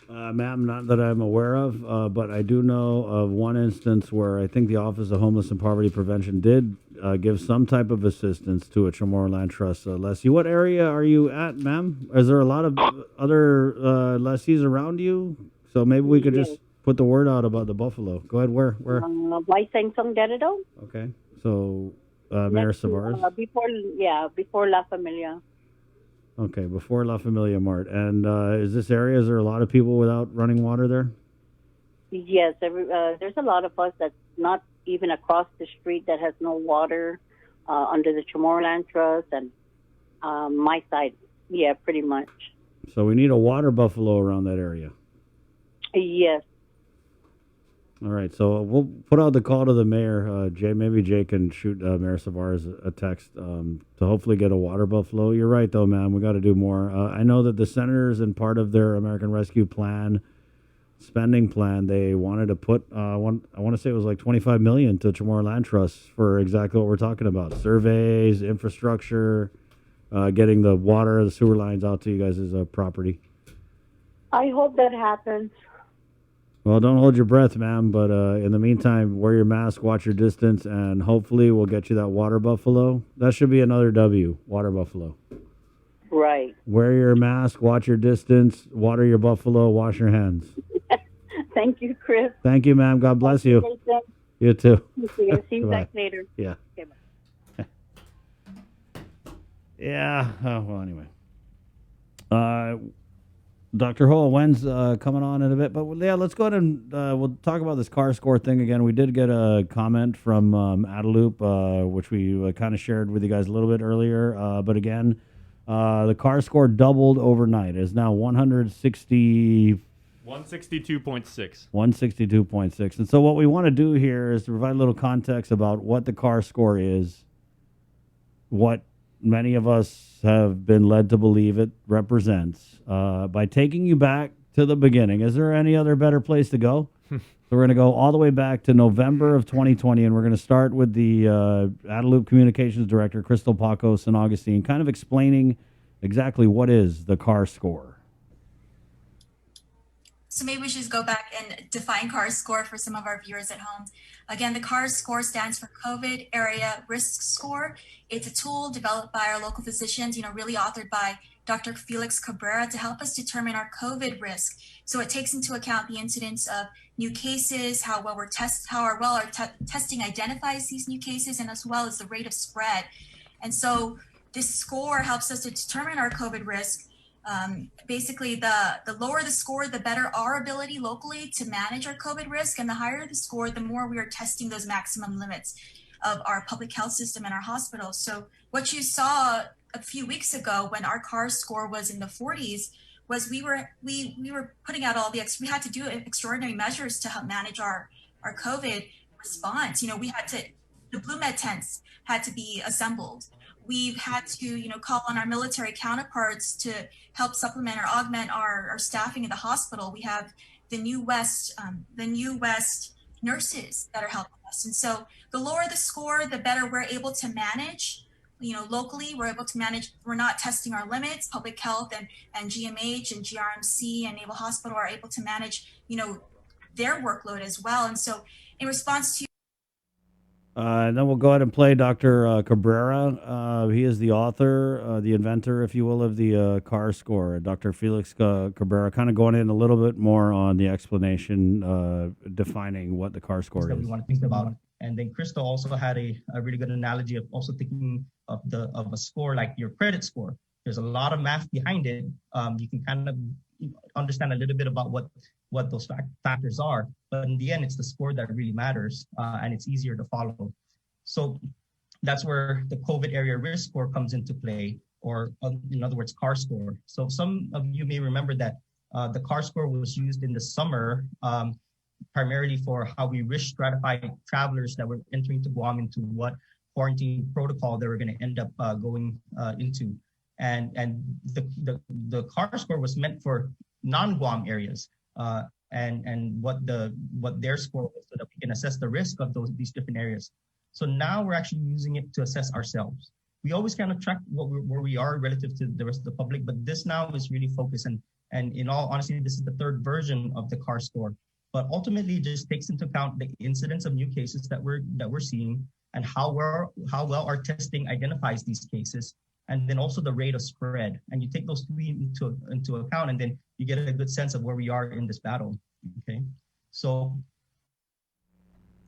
Ma'am, not that I'm aware of, but I do know of one instance where I think the Office of Homeless and Poverty Prevention did give some type of assistance to a Chamorro Land Trust lessee. What area are you at, ma'am? Is there a lot of other lessees around you? So maybe we could just put the word out about the buffalo. Go ahead, where? Waisensong Deredo. Okay, so Mayor Savars? Before La Familia. Okay, before La Familia Mart. And is there a lot of people without running water there? Yes, there's a lot of us that's not even across the street that has no water under the Chamorro Land Trust and my side. Yeah, pretty much. So we need a water buffalo around that area. Yes. All right, so we'll put out the call to the mayor. Jay, maybe Jay can shoot Mayor Savars a text to hopefully get a water buffalo. You're right, though, ma'am. We got to do more. I know that the senators, and part of their American Rescue Plan, spending plan, they wanted to put, I want to say it was like $25 million to Chamorro Land Trust for exactly what we're talking about. Surveys, infrastructure, getting the water, the sewer lines out to you guys' property. I hope that happens. Well, don't hold your breath, ma'am. But in the meantime, wear your mask, watch your distance, and hopefully we'll get you that water buffalo. That should be another W, water buffalo. Right. Wear your mask, watch your distance, water your buffalo, wash your hands. Thank you, Chris. Thank you, ma'am. God bless you. You too. See you Goodbye. back later. Yeah. Okay, bye. Yeah. Well, anyway. Dr. Ho, Wen's coming on in a bit, but yeah, let's go ahead and we'll talk about this car score thing again. We did get a comment from Adeloop, which we kind of shared with you guys a little bit earlier. But again, the car score doubled overnight. It's now 162.6. 162.6. And so what we want to do here is to provide a little context about what the car score is, what many of us have been led to believe it represents, by taking you back to the beginning. Is there any other better place to go? So we're going to go all the way back to November of 2020, and we're going to start with the Adeloop Communications Director, Crystal Paco San Augustine, kind of explaining exactly what is the car score. So maybe we should just go back and define CARS score for some of our viewers at home. Again, the CARS score stands for COVID Area Risk Score. It's a tool developed by our local physicians, really authored by Dr. Felix Cabrera to help us determine our COVID risk. So it takes into account the incidence of new cases, how well our testing identifies these new cases, and as well as the rate of spread. And so this score helps us to determine our COVID risk. Basically, the lower the score, the better our ability locally to manage our COVID risk, and the higher the score, the more we are testing those maximum limits of our public health system and our hospitals. So what you saw a few weeks ago when our CARS score was in the 40s was we were putting out we had to do extraordinary measures to help manage our COVID response. The Blue Med tents had to be assembled. We've had to, call on our military counterparts to help supplement or augment our staffing in the hospital. We have the New West nurses that are helping us. And so the lower the score, the better we're able to manage. Locally, we're able to manage. We're not testing our limits. Public health and GMH and GRMC and Naval Hospital are able to manage, their workload as well. And so in response to And then we'll go ahead and play Dr. Cabrera. He is the author, the inventor, if you will, of the CAR score. Dr. Felix Cabrera, kind of going in a little bit more on the explanation, defining what the CAR score that is. we want to think about. And then Crystal also had a really good analogy of also thinking of a score like your credit score. There's a lot of math behind it. You can kind of understand a little bit about what those factors are, but in the end, it's the score that really matters, and it's easier to follow. So that's where the COVID area risk score comes into play, or in other words, CAR score. So some of you may remember that the CAR score was used in the summer, primarily for how we risk stratified travelers that were entering to Guam into what quarantine protocol they were going to end up going into. And the CAR score was meant for non-Guam areas, and what their score was, so that we can assess the risk of these different areas. So now we're actually using it to assess ourselves. We always kind of track where we are relative to the rest of the public, but this now is really focused, and in all honesty, this is the third version of the CAR score. But ultimately, it just takes into account the incidence of new cases that we're seeing, and how well our testing identifies these cases, and then also the rate of spread. And you take those three into account, and then you get a good sense of where we are in this battle. Okay, so.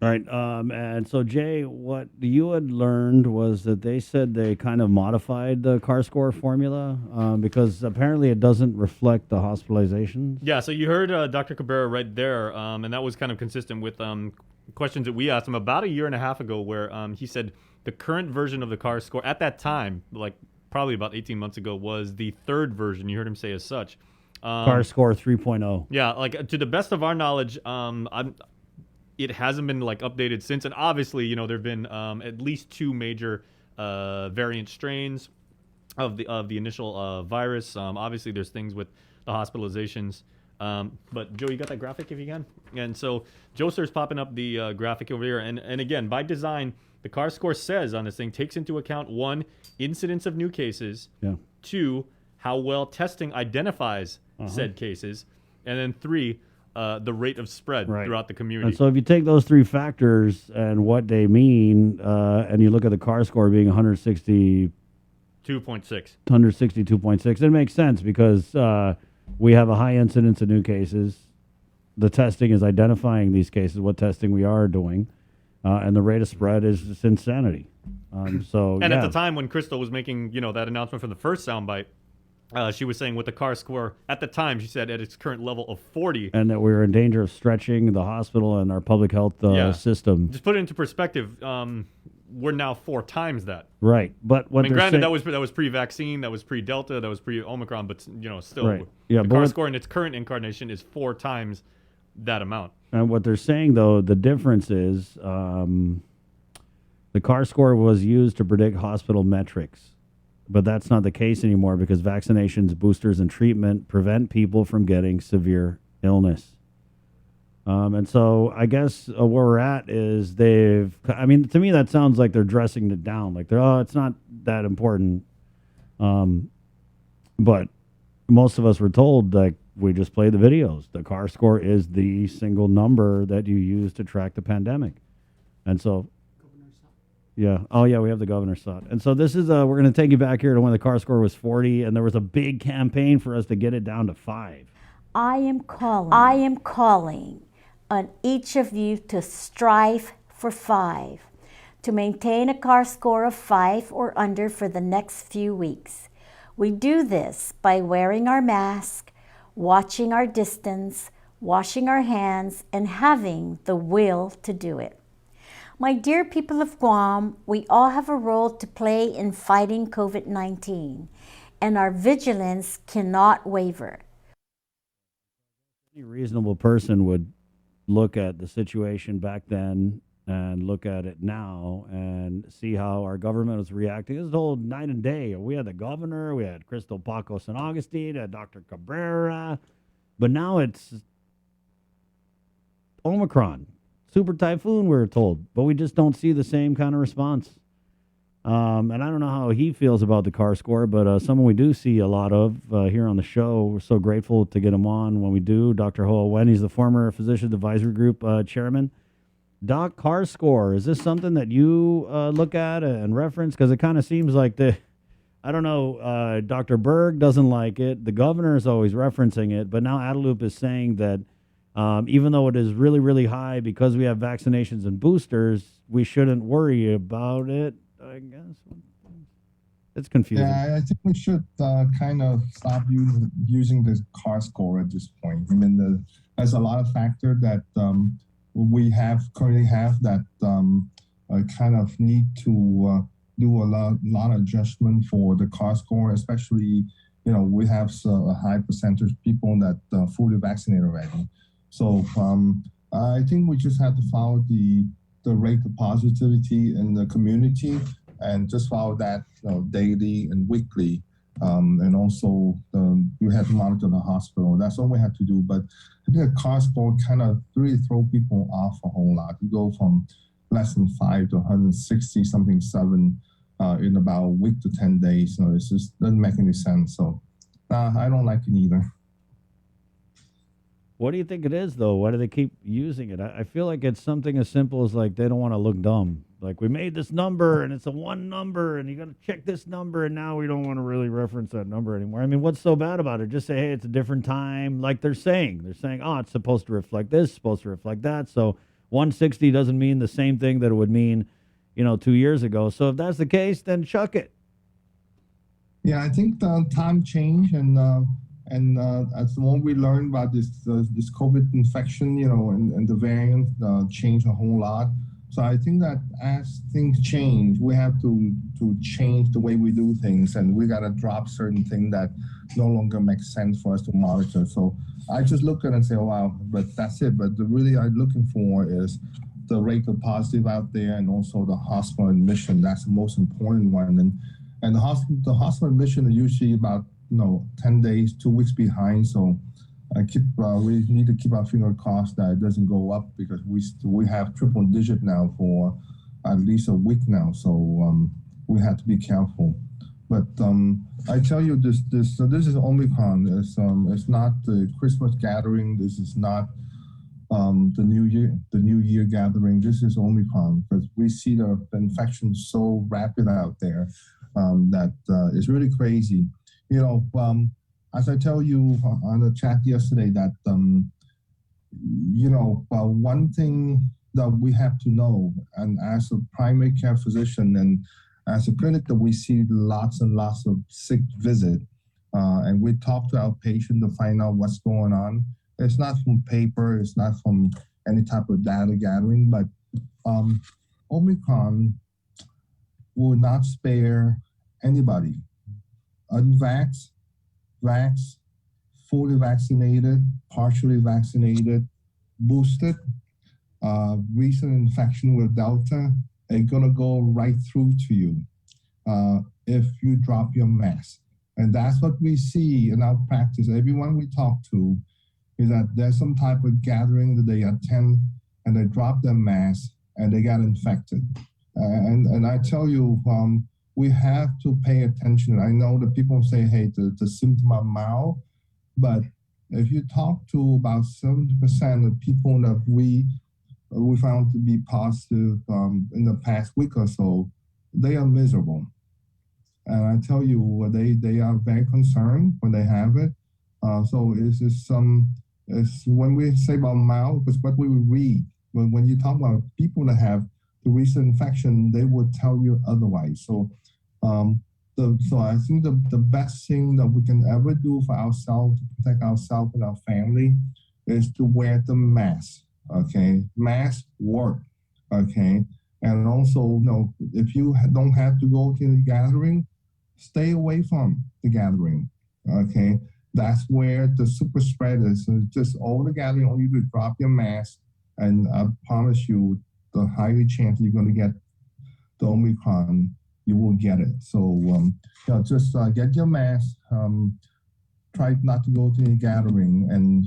All right, and so Jay, what you had learned was that they said they kind of modified the CAR score formula because apparently it doesn't reflect the hospitalizations. Yeah, so you heard Dr. Cabrera right there, and that was kind of consistent with questions that we asked him about a year and a half ago, where he said the current version of the CAR score at that time, like probably about 18 months ago, was the third version. You heard him say as such. CAR score 3.0. Yeah, like to the best of our knowledge, it hasn't been like updated since, and obviously, there've been at least two major variant strains of the initial virus. Obviously, there's things with the hospitalizations. But Joe, you got that graphic if you can? And so Joe Sir's popping up the graphic over here, and again, by design, the CAR score says on this thing takes into account 1, incidence of new cases. Yeah. 2, how well testing identifies said cases, and then 3, the rate of spread throughout the community. And so if you take those three factors and what they mean, and you look at the CAR score being 162.6, 2.6. it makes sense because we have a high incidence of new cases. The testing is identifying these cases, what testing we are doing, and the rate of spread is just insanity. At the time when Crystal was making, that announcement from the first soundbite, she was saying with the CAR score at the time, she said at its current level of 40, and that we're in danger of stretching the hospital and our public health system. Just put it into perspective. We're now 4 times that. Right, but what granted, that was pre-vaccine, that was pre-Delta, that was pre-Omicron, but still, right. Yeah, the CAR score in its current incarnation is 4 times that amount. And what they're saying, though, the difference is the CAR score was used to predict hospital metrics. But that's not the case anymore because vaccinations, boosters, and treatment prevent people from getting severe illness. And so I guess where we're at is to me, that sounds like they're dressing it down. Like, it's not that important. But most of us were told, like, we just play the videos. The CAR score is the single number that you use to track the pandemic. And so... Yeah. Oh, yeah, we have the governor's thought. And so this is, we're going to take you back here to when the CAR score was 40, and there was a big campaign for us to get it down to 5. I am calling on each of you to strive for 5, to maintain a CAR score of 5 or under for the next few weeks. We do this by wearing our mask, watching our distance, washing our hands, and having the will to do it. My dear people of Guam, we all have a role to play in fighting COVID-19, and our vigilance cannot waver. Any reasonable person would look at the situation back then and look at it now and see how our government was reacting. It was the whole night and day. We had the governor, we had Crystal Paco San Agustin, had Dr. Cabrera, but now it's Omicron. Super typhoon, we were told, but we just don't see the same kind of response. And I don't know how he feels about the CAR score, but someone we do see a lot of here on the show. We're so grateful to get him on when we do. Dr. Hoa Wen, he's the former Physicians Advisory Group chairman. Doc, CAR score, is this something that you look at and reference? Because it kind of seems like Dr. Berg doesn't like it. The governor is always referencing it, but now Adelup is saying that even though it is really, really high because we have vaccinations and boosters, we shouldn't worry about it, I guess. It's confusing. Yeah, I think we should kind of stop using the CAR score at this point. I mean, there's a lot of factors that we currently have that kind of need to do a lot of adjustment for the CAR score, especially, we have a high percentage of people that fully vaccinated already. So I think we just have to follow the rate of positivity in the community and just follow that daily and weekly. And also we have to monitor the hospital. That's all we have to do. But I think the CAR score kind of really throw people off a whole lot. You go from less than 5 to 160 something 7 in about a week to 10 days. It just doesn't make any sense. So I don't like it either. What do you think it is, though? Why do they keep using it? I feel like it's something as simple as, like, they don't want to look dumb. Like, we made this number, and it's a 1 number, and you got to check this number, and now we don't want to really reference that number anymore. I mean, what's so bad about it? Just say, hey, it's a different time. Like they're saying, oh, it's supposed to reflect this, supposed to reflect that. So 160 doesn't mean the same thing that it would mean, 2 years ago. So if that's the case, then chuck it. Yeah, I think the time change and as the more we learn about this COVID infection, and the variant change a whole lot. So I think that as things change, we have to change the way we do things, and we got to drop certain things that no longer make sense for us to monitor. So I just look at it and say, oh, wow, but that's it. But the really I'm looking for is the rate of positive out there and also the hospital admission. That's the most important one. And the hospital admission is usually about 10 days, 2 weeks behind. So we need to keep our finger crossed that it doesn't go up because we have triple digit now for at least a week now. So we have to be careful. But I tell you, this is Omicron. It's not the Christmas gathering. This is not the New Year gathering. This is Omicron, because we see the infection so rapid out there that it's really crazy. You know, as I tell you on the chat yesterday, that one thing that we have to know, and as a primary care physician and as a clinic that we see lots and lots of sick visit, and we talk to our patient to find out what's going on. It's not from paper, it's not from any type of data gathering, but Omicron will not spare anybody. Unvaxxed, vaxxed, fully vaccinated, partially vaccinated, boosted, recent infection with Delta, it's gonna go right through to you if you drop your mask. And that's what we see in our practice. Everyone we talk to is that there's some type of gathering that they attend and they drop their mask and they got infected. And I tell you, we have to pay attention. I know that people say, hey, the symptom are mild, but if you talk to about 70% of people that we found to be positive in the past week or so, they are miserable. And I tell you, they are very concerned when they have it. So it's when we say about mild, because what we read, when you talk about people that have the recent infection, they will tell you otherwise. So so I think the best thing that we can ever do for ourselves to protect ourselves and our family is to wear the mask. Okay, masks work. Okay, and also, if you don't have to go to the gathering, stay away from the gathering. Okay, that's where the super spread is. So just all the gathering, all you do is drop your mask, and I promise you, the highly chance you're going to get the Omicron, you will get it. So just get your mask. Try not to go to any gathering, and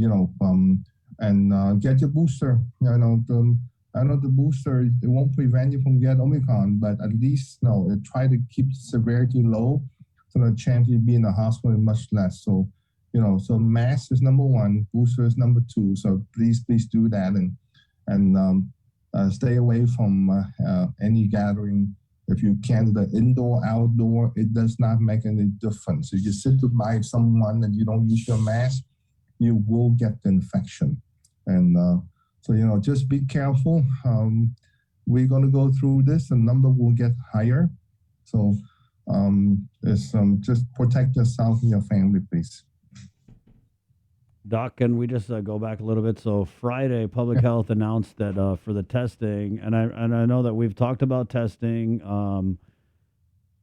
get your booster. I know the booster, it won't prevent you from getting Omicron, but at least try to keep severity low, so the chance you be in the hospital is much less. So so mask is number one, booster is number two. So please do that, and stay away from any gathering. If you can, the indoor, outdoor, it does not make any difference. If you sit by someone and you don't use your mask, you will get the infection. And so, just be careful. We're going to go through this. The number will get higher. So just protect yourself and your family, please. Doc, can we just go back a little bit? So Friday, Public Health announced that for the testing, and I know that we've talked about testing.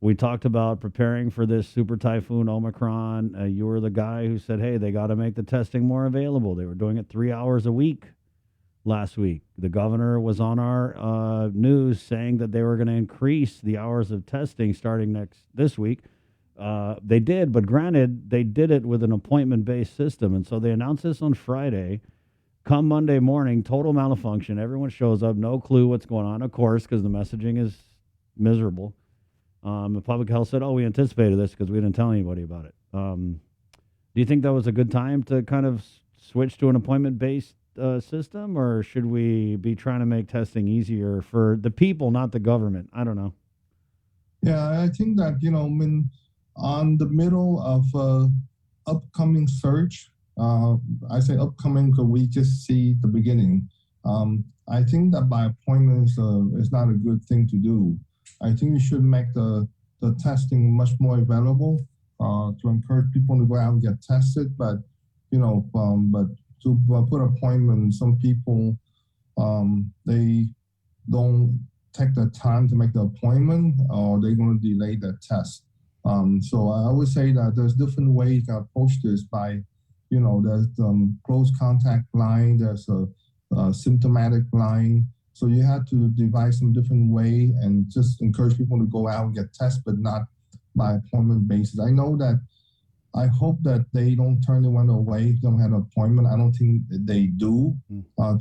We talked about preparing for this super typhoon Omicron. You were the guy who said, hey, they got to make the testing more available. They were doing it 3 hours a week last week. The governor was on our news saying that they were going to increase the hours of testing starting this week. They did, but granted, they did it with an appointment-based system. And so they announced this on Friday. Come Monday morning, total malfunction. Everyone shows up, no clue what's going on, of course, because the messaging is miserable. The Public Health said, we anticipated this because we didn't tell anybody about it. Do you think that was a good time to kind of switch to an appointment-based system, or should we be trying to make testing easier for the people, not the government? I don't know. Yeah, I think that, on the middle of upcoming surge, I say upcoming because we just see the beginning. I think that by appointment is not a good thing to do. I think we should make the testing much more available to encourage people to go out and get tested. But but to put appointments, some people they don't take the time to make the appointment, or they're going to delay the test. So I would say that there's different ways to approach this by, there's close contact line, there's a symptomatic line. So you have to devise some different way and just encourage people to go out and get tested, but not by appointment basis. I hope that they don't turn anyone away if they don't have an appointment. I don't think they do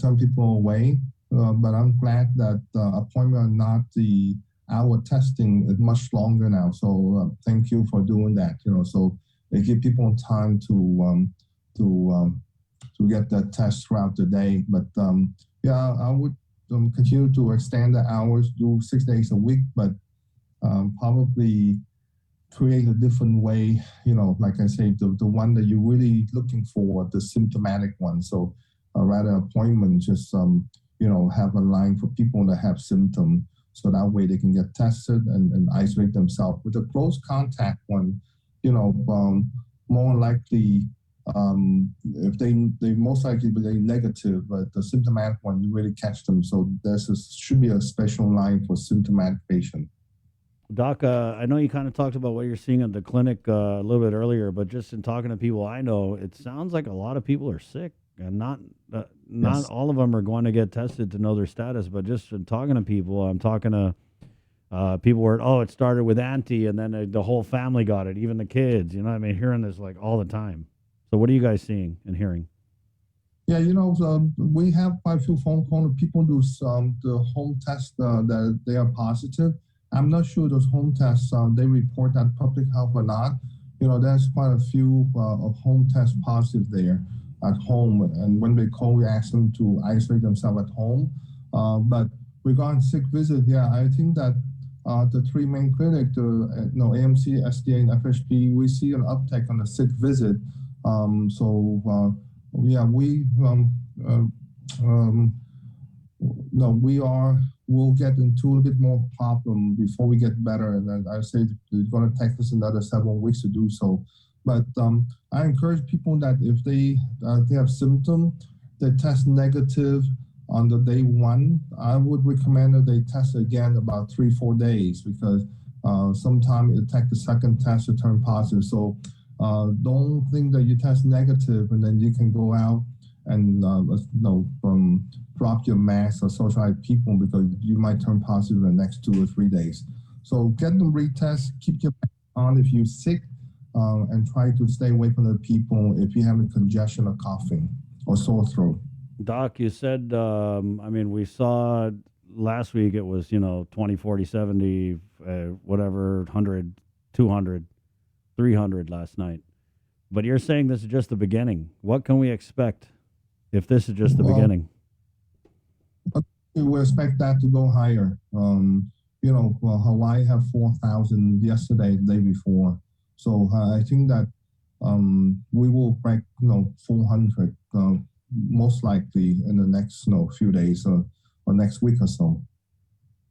turn people away, but I'm glad that appointment are not our testing is much longer now. So thank you for doing that. So they give people time to to get that test throughout the day. But yeah, I would continue to extend the hours, do 6 days a week, but probably create a different way, like I say, the one that you're really looking for, the symptomatic one. So rather appointment, just, have a line for people that have symptoms. So that way they can get tested and isolate themselves. With the close contact one, more likely, if they most likely be negative, but the symptomatic one, you really catch them. So should be a special line for symptomatic patient. Doc, I know you kind of talked about what you're seeing at the clinic a little bit earlier, but just in talking to people I know, it sounds like a lot of people are sick, and not Yes. all of them are going to get tested to know their status. But just in talking to people, I'm talking to people where it started with auntie, and then the whole family got it, even the kids. Hearing this like all the time. So what are you guys seeing and hearing? Yeah, we have quite a few phone calls of people do the home test that they are positive. I'm not sure those home tests, they report that public health or not. There's quite a few of home tests positive there at home. And when they call, we ask them to isolate themselves at home. But regarding sick visit, yeah, I think that the three main clinics, AMC, SDA, and FHP, we see an uptick on the sick visit. We'll get into a little bit more problem before we get better. And then I say it's going to take us another 7 weeks to do so. But I encourage people that if they have symptoms, they test negative on the day one, I would recommend that they test again about 3-4 days, because sometimes it takes the second test to turn positive. So don't think that you test negative and then you can go out and drop your mask or socialize people, because you might turn positive in the next 2 or 3 days. So get them retest, keep your mask on if you're sick, and try to stay away from the people if you have a congestion or coughing or sore throat. Doc, you said, we saw last week it was, 20, 40, 70, whatever, 100, 200, 300 last night. But you're saying this is just the beginning. What can we expect if this is just the beginning? We will expect that to go higher. Hawaii have 4,000 yesterday, the day before. So I think that we will break 400 most likely in the next few days or next week or so.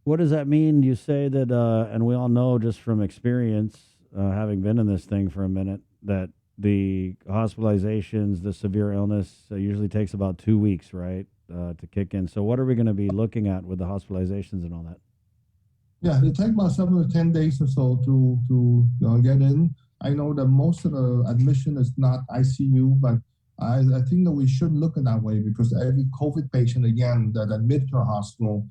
What does that mean? You say that, and we all know just from experience, having been in this thing for a minute, that the hospitalizations, the severe illness usually takes about 2 weeks, right, to kick in. So what are we going to be looking at with the hospitalizations and all that? Yeah, it takes about 7 to 10 days or so to get in. I know that most of the admission is not ICU, but I think that we should look at that way, because every COVID patient, again, that admit to a hospital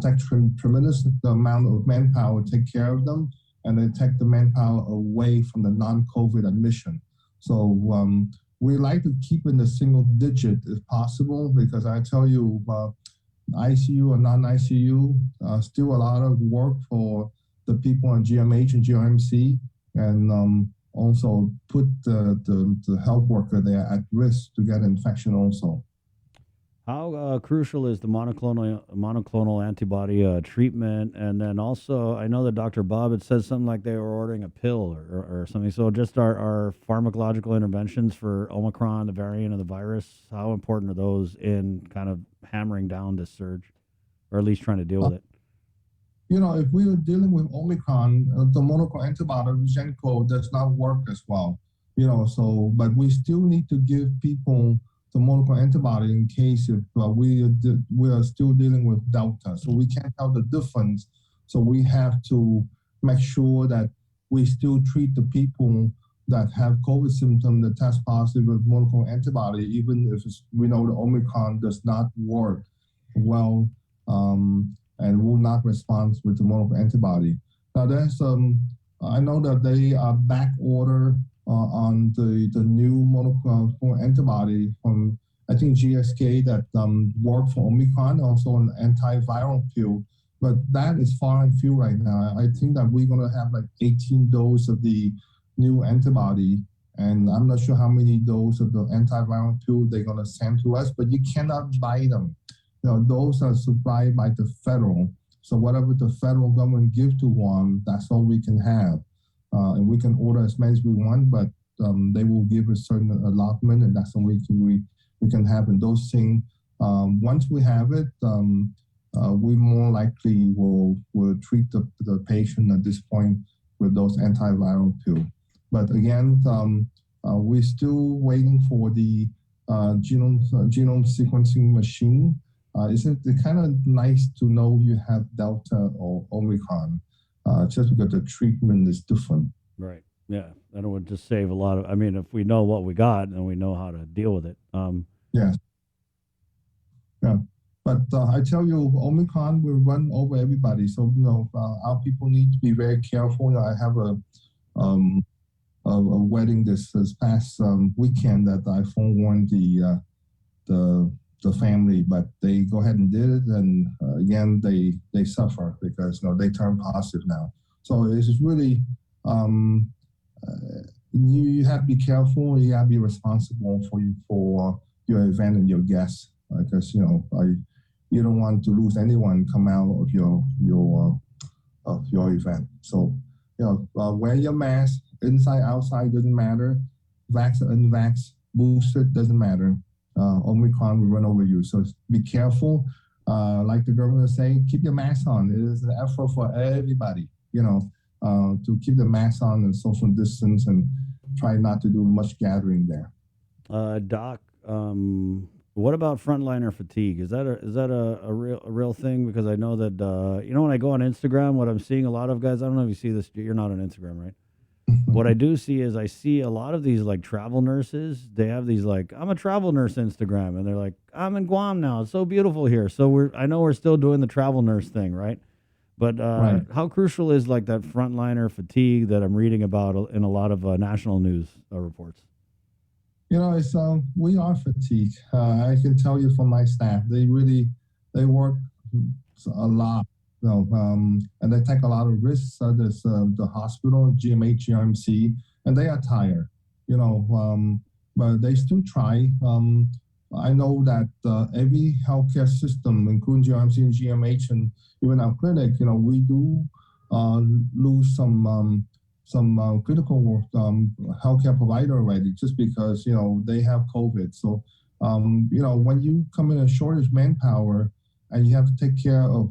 takes tremendous amount of manpower to take care of them, and they take the manpower away from the non-COVID admission. So we like to keep in the single digit if possible, because I tell you, ICU or non-ICU, still a lot of work for the people on GMH and GRMC, and also put the health worker there at risk to get infection also. How crucial is the monoclonal antibody treatment? And then also, I know that Dr. Bob had said something like they were ordering a pill or something. So just our pharmacological interventions for Omicron, the variant of the virus, how important are those in kind of hammering down this surge, or at least trying to deal with it? If we were dealing with Omicron, the monoclonal antibody, Genco, does not work as well. But we still need to give people the monoclonal antibody in case if we are still dealing with Delta. So we can't tell the difference. So we have to make sure that we still treat the people that have COVID symptoms that test positive with monoclonal antibody, even if we know the Omicron does not work well and will not respond with the monoclonal antibody. Now there's I know that they are back order on the new monoclonal antibody from, I think, GSK that work for Omicron, also an antiviral pill. But that is far and few right now. I think that we're going to have like 18 doses of the new antibody And I'm not sure how many doses of the antiviral pill they're going to send to us, but you cannot buy them. Those are supplied by the federal. So whatever the federal government gives to one, that's all we can have. And we can order as many as we want, but they will give a certain allotment, and that's all we can have. And those things, once we have it, we more likely will treat the patient at this point with those antiviral pills. But again, we're still waiting for the genome sequencing machine. Isn't it kind of nice to know you have Delta or Omicron, just because the treatment is different? Right. Yeah. That would just save a lot of. I mean, if we know what we got and we know how to deal with it. Yes. Yeah. But I tell you, Omicron will run over everybody. So our people need to be very careful. I have a wedding this past weekend that I forewarned the family, but they go ahead and did it, and again they suffer because they turn positive now. So it's just really you have to be careful. You have to be responsible for your event and your guests, because you don't want to lose anyone come out of your event. So wear your mask inside, outside, doesn't matter. Vax or unvax, boosted, doesn't matter. Omicron will run over you. So be careful. Like the governor is saying, keep your mask on. It is an effort for everybody, to keep the mask on and social distance and try not to do much gathering there. Doc, what about frontliner fatigue? Is that a real thing? Because I know that when I go on Instagram, what I'm seeing a lot of guys. I don't know if you see this. You're not on Instagram, right? What I do see is I see a lot of these like travel nurses. They have these like, I'm a travel nurse Instagram, and they're like, I'm in Guam now. It's so beautiful here. So I know we're still doing the travel nurse thing, right? But Right. How crucial is like that frontliner fatigue that I'm reading about in a lot of national news reports? It's we are fatigued. I can tell you from my staff, they work a lot. And they take a lot of risks. There's the hospital, GMH, GRMC, and they are tired. But they still try. I know that every healthcare system, including GRMC and GMH, and even our clinic, we do lose some critical healthcare provider already, just because they have COVID. So when you come in a shortage manpower and you have to take care of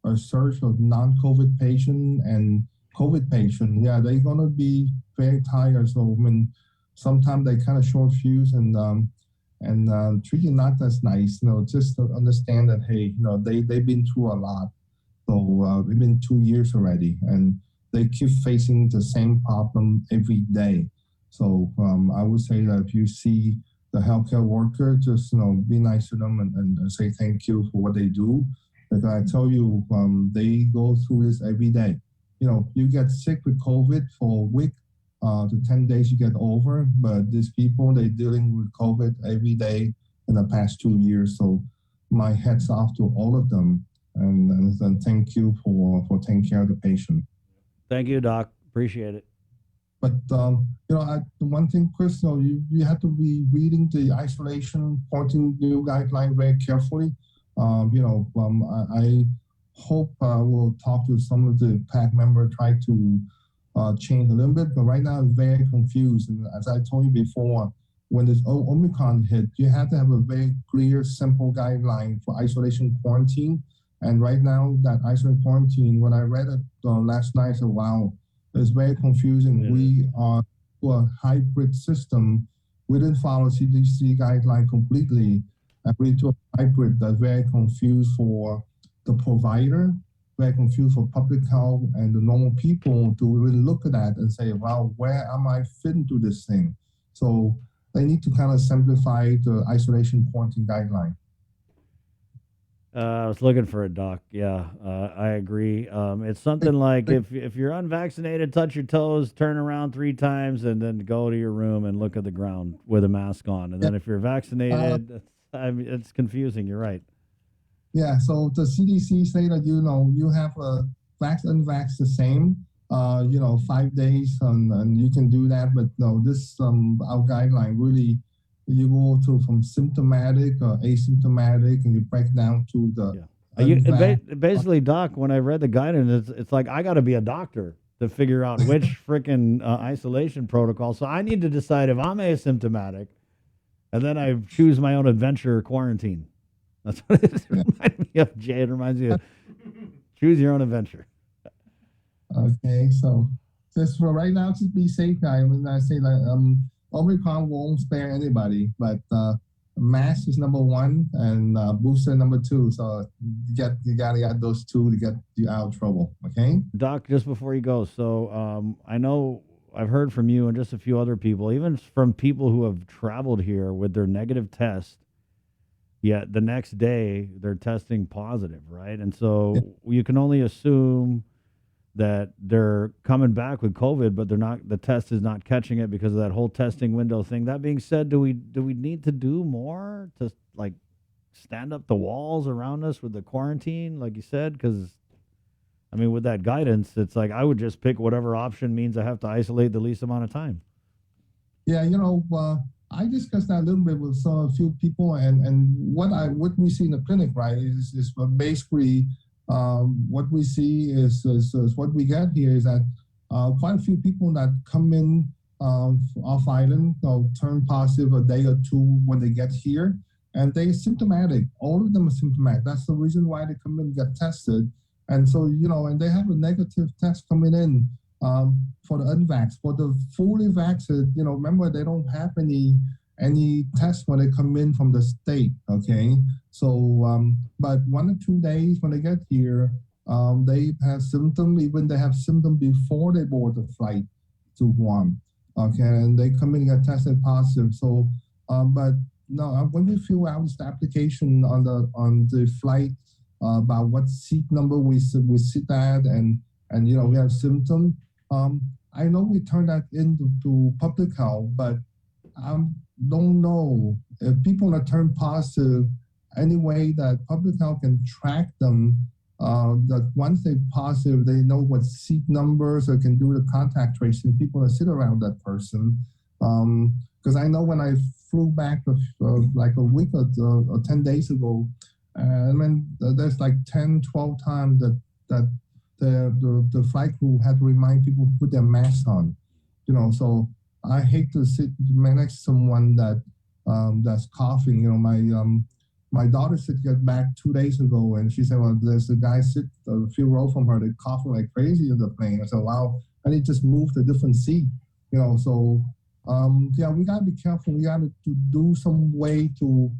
a surge of non-COVID patient and COVID patient, they're gonna be very tired. So sometimes they kind of short fuse and treat you not as nice. Just to understand that they've been through a lot. So it's been 2 years already, and they keep facing the same problem every day. So I would say that if you see the healthcare worker, just be nice to them and say thank you for what they do. Because I tell you, they go through this every day. You get sick with COVID for a week to 10 days, you get over. But these people, they're dealing with COVID every day in the past 2 years. So my hats off to all of them. And thank you for taking care of the patient. Thank you, Doc. Appreciate it. But the one thing, Chris, you have to be reading the isolation quarantine new guideline very carefully. I hope we'll talk to some of the PAC members, try to change a little bit. But right now, I'm very confused. And as I told you before, when this Omicron hit, you have to have a very clear, simple guideline for isolation quarantine. And right now, that isolation quarantine, when I read it last night, I said, wow, it's very confusing. We are to a hybrid system. We didn't follow CDC guideline completely. And we to a hybrid that's very confused for the provider, very confused for public health and the normal people to really look at that and say, wow, where am I fitting to this thing? So they need to kind of simplify the isolation quarantine guideline. I was looking for a doc. Yeah, I agree. It's something like if you're unvaccinated, touch your toes, turn around 3 times, and then go to your room and look at the ground with a mask on. And then if you're vaccinated, it's confusing. You're right. Yeah, so the CDC say that, you have a vax, unvax the same. 5 days, and you can do that. But no, this our guideline really, you go to from symptomatic or asymptomatic, and you break down to the. Basically, Doc, when I read the guidance, it's like I got to be a doctor to figure out which freaking isolation protocol. So I need to decide if I'm asymptomatic, and then I choose my own adventure quarantine. That's what it reminds me of, Jay. It reminds me of choose your own adventure. Okay, so just for right now, just be safe, guys. When I say like Omicron won't spare anybody, but mask is number one and booster number two. So you gotta get those two to get you out of trouble. Okay, Doc. Just before you go, so I know I've heard from you and just a few other people, even from people who have traveled here with their negative test. Yet the next day they're testing positive, right? And so you can only assume that they're coming back with COVID, but they're not. The test is not catching it because of that whole testing window thing. That being said, do we need to do more to like stand up the walls around us with the quarantine, like you said? Because I mean, with that guidance, it's like I would just pick whatever option means I have to isolate the least amount of time. Yeah, I discussed that a little bit with a few people, and what we see in the clinic, right, is basically. What we see is what we get here is that quite a few people that come in off island turn positive a day or two when they get here, and they're symptomatic. All of them are symptomatic. That's the reason why they come in and get tested. And so, and they have a negative test coming in for the unvaxxed. For the fully vaccinated, remember, they don't have any tests when they come in from the state, okay? So, but 1 or 2 days when they get here, they have symptoms, even they have symptoms before they board the flight to Guam, okay? And they come in and get tested positive. So, but no, when we fill out this application on the flight about what seat number we sit at, and we have symptoms, I know we turn that into public health, but don't know if people that turn positive, any way that public health can track them, that once they're positive, they know what seat numbers or can do the contact tracing, people that sit around that person. Because I know when I flew back like a week or 10 days ago, there's like 10, 12 times that the flight crew had to remind people to put their masks on, so I hate to sit next to someone that's coughing. My daughter said get back 2 days ago, and she said, well, there's a guy sit a few rows from her, they're coughing like crazy in the plane. I said, wow, I need to just move to a different seat. So we gotta be careful. We gotta do some way to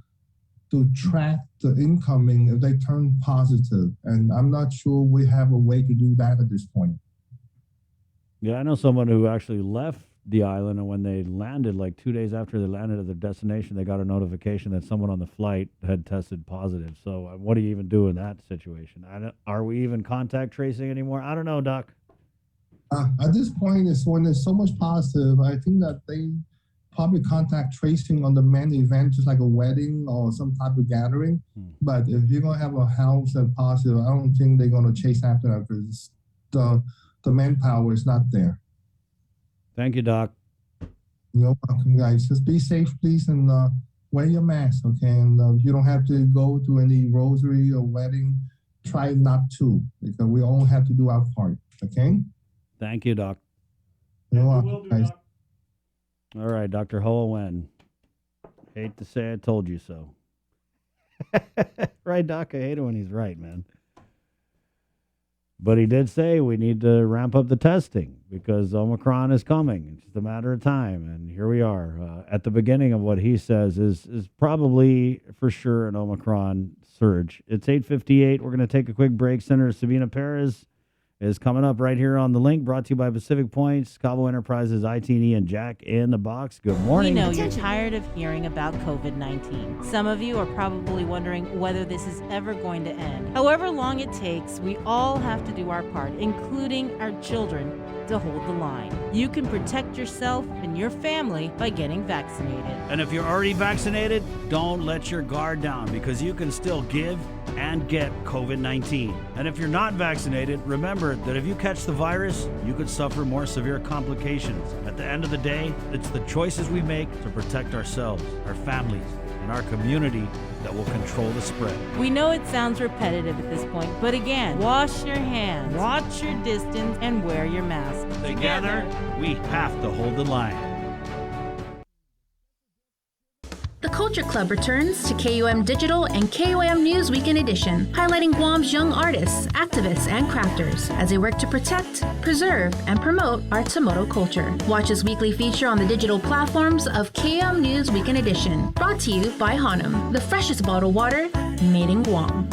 track the incoming if they turn positive, and I'm not sure we have a way to do that at this point. Yeah, I know someone who actually left the island, and when they landed, like 2 days after they landed at their destination, they got a notification that someone on the flight had tested positive. So what do you even do in that situation? Are we even contact tracing anymore? I don't know, Doc. At this point, it's when there's so much positive, I think that they probably contact tracing on the main event, just like a wedding or some type of gathering. But if you're going to have a house that's positive, I don't think they're going to chase after that because the manpower is not there. Thank you, Doc. You're welcome, guys. Just be safe, please, and wear your mask, okay? And you don't have to go to any rosary or wedding. Try not to, because we all have to do our part, okay? Thank you, Doc. You're welcome, guys. All right, Dr. Hoa Nguyen. Hate to say I told you so. Right, Doc? I hate it when he's right, man. But he did say we need to ramp up the testing because Omicron is coming. It's just a matter of time. And here we are. At the beginning of what he says is probably for sure an Omicron surge. It's 8:58. We're going to take a quick break. Senator Sabina Perez is coming up right here on The Link, brought to you by Pacific Points, Cabo Enterprises, IT&E, and Jack in the Box. Good morning. We know you're tired of hearing about COVID-19. Some of you are probably wondering whether this is ever going to end. However long it takes, we all have to do our part, including our children, to hold the line. You can protect yourself and your family by getting vaccinated. And if you're already vaccinated, don't let your guard down because you can still give and get COVID-19. And if you're not vaccinated, remember that if you catch the virus, you could suffer more severe complications. At the end of the day, it's the choices we make to protect ourselves, our families, and our community that will control the spread. We know it sounds repetitive at this point, but again, wash your hands, watch your distance, and wear your mask. Together, we have to hold the line. The Culture Club returns to KUM Digital and KUM News Weekend Edition, highlighting Guam's young artists, activists, and crafters as they work to protect, preserve, and promote our Tomoto culture. Watch this weekly feature on the digital platforms of KUM News Weekend Edition, brought to you by Hanum, the freshest bottled water made in Guam.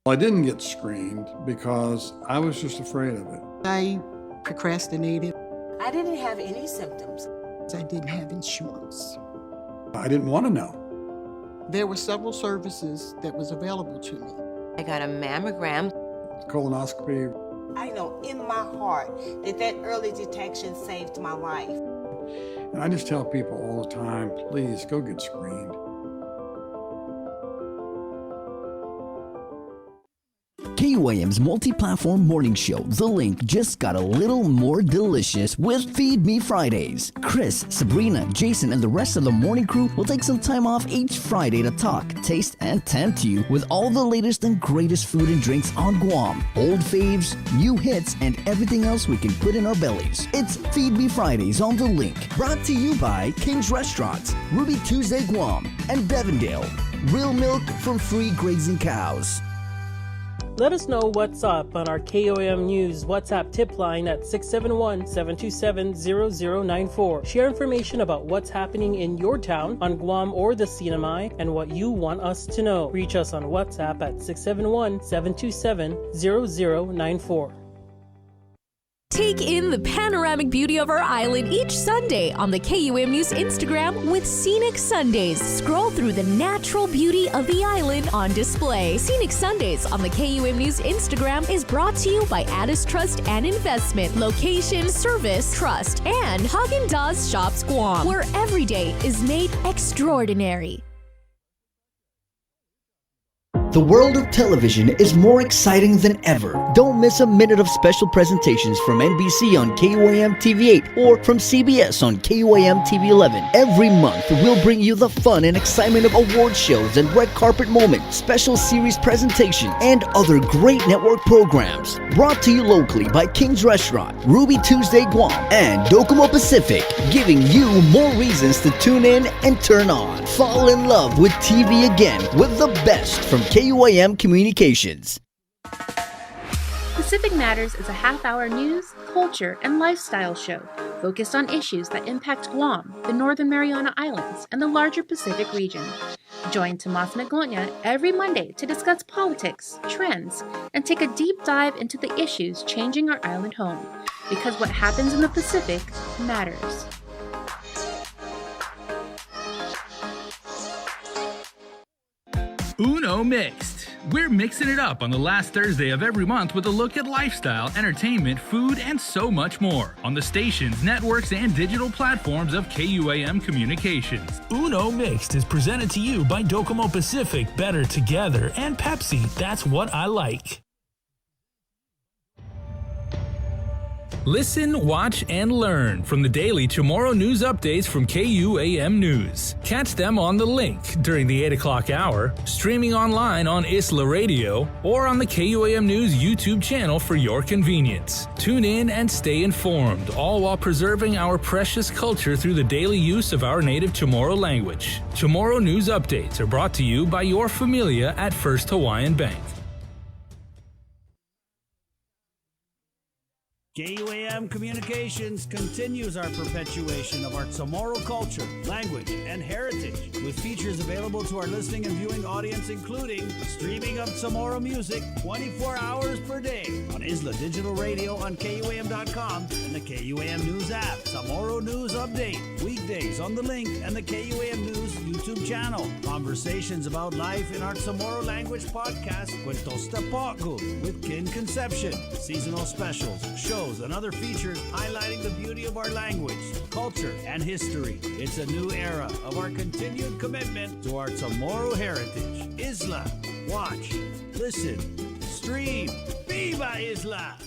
I didn't get screened because I was just afraid of it. I procrastinated. I didn't have any symptoms. I didn't have insurance. I didn't want to know. There were several services that was available to me. I got a mammogram. Colonoscopy. I know in my heart that early detection saved my life. And I just tell people all the time, please go get screened. KUAM's multi-platform morning show, The Link, just got a little more delicious with Feed Me Fridays. Chris, Sabrina, Jason, and the rest of the morning crew will take some time off each Friday to talk, taste, and tempt you with all the latest and greatest food and drinks on Guam. Old faves, new hits, and everything else we can put in our bellies. It's Feed Me Fridays on The Link, brought to you by King's Restaurants, Ruby Tuesday Guam, and Devondale. Real milk from free grazing cows. Let us know what's up on our KOM News WhatsApp tip line at 671-727-0094. Share information about what's happening in your town, on Guam or the Sinamai, and what you want us to know. Reach us on WhatsApp at 671-727-0094. Take in the panoramic beauty of our island each Sunday on the KUM News Instagram with Scenic Sundays. Scroll through the natural beauty of the island on display. Scenic Sundays on the KUM News Instagram is brought to you by Addis Trust and Investment, Location, Service, Trust, and Haagen-Dazs Shops Guam, where every day is made extraordinary. The world of television is more exciting than ever. Don't miss a minute of special presentations from NBC on KUAM TV8 or from CBS on KUAM TV11. Every month, we'll bring you the fun and excitement of award shows and red carpet moments, special series presentation, and other great network programs. Brought to you locally by King's Restaurant, Ruby Tuesday Guam, and Docomo Pacific, giving you more reasons to tune in and turn on. Fall in love with TV again with the best from KUAM Communications. Pacific Matters is a half-hour news, culture, and lifestyle show focused on issues that impact Guam, the Northern Mariana Islands, and the larger Pacific region. Join Tomas Magonia every Monday to discuss politics, trends, and take a deep dive into the issues changing our island home, because what happens in the Pacific matters. Uno Mixed. We're mixing it up on the last Thursday of every month with a look at lifestyle, entertainment, food, and so much more on the stations, networks, and digital platforms of KUAM Communications. Uno Mixed is presented to you by Docomo Pacific, Better Together, and Pepsi. That's what I like. Listen, watch, and learn from the daily Tomorrow News updates from KUAM News. Catch them on The Link during the 8 o'clock hour, streaming online on Isla Radio, or on the KUAM News YouTube channel for your convenience. Tune in and stay informed, all while preserving our precious culture through the daily use of our native Chamorro language. Tomorrow News updates are brought to you by your familia at First Hawaiian Bank. KUAM Communications continues our perpetuation of our Chamorro culture, language, and heritage, with features available to our listening and viewing audience, including streaming of Chamorro music 24 hours per day on Isla Digital Radio on KUAM.com and the KUAM News app. Chamorro News Update, weekdays on The Link and the KUAM News YouTube channel. Conversations about life in our Chamorro language podcast, Cuentos Tapoco, with Kin Conception. Seasonal specials, shows, and other features highlighting the beauty of our language, culture, and history. It's a new era of our continued commitment to our Chamorro heritage. Isla, watch, listen, stream. Viva Isla!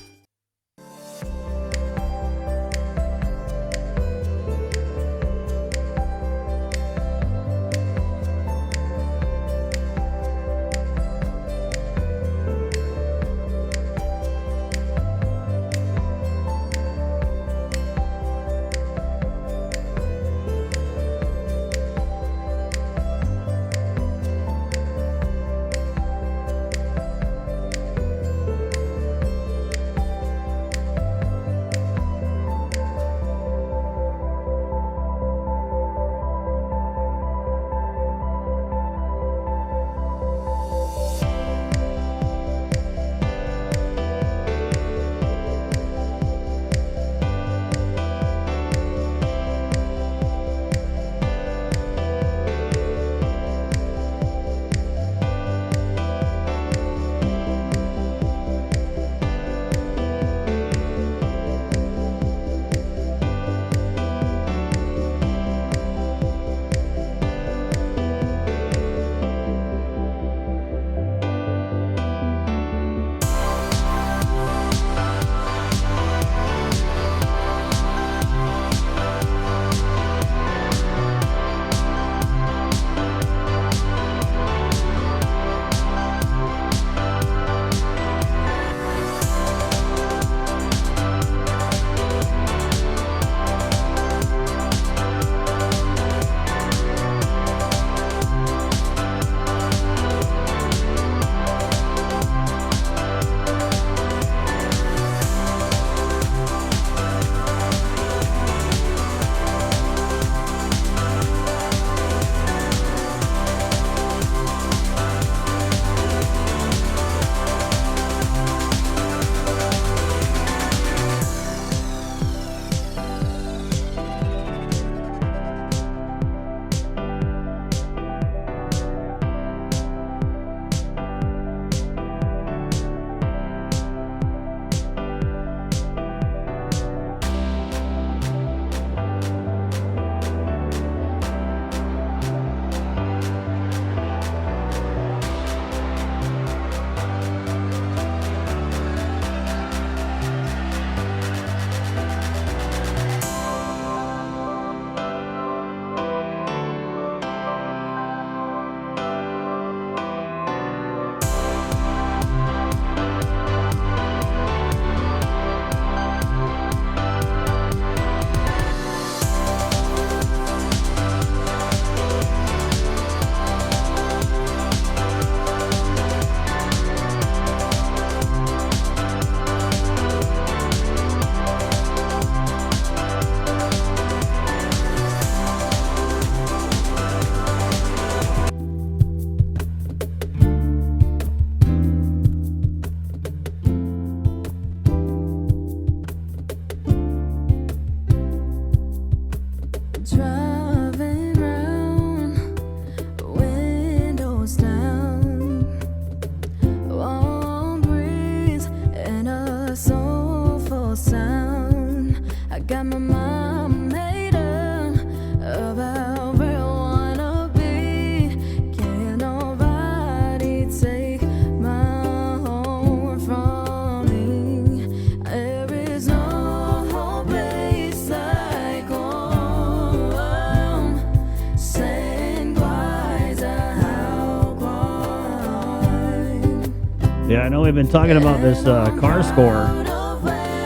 Yeah, I know we've been talking about this car score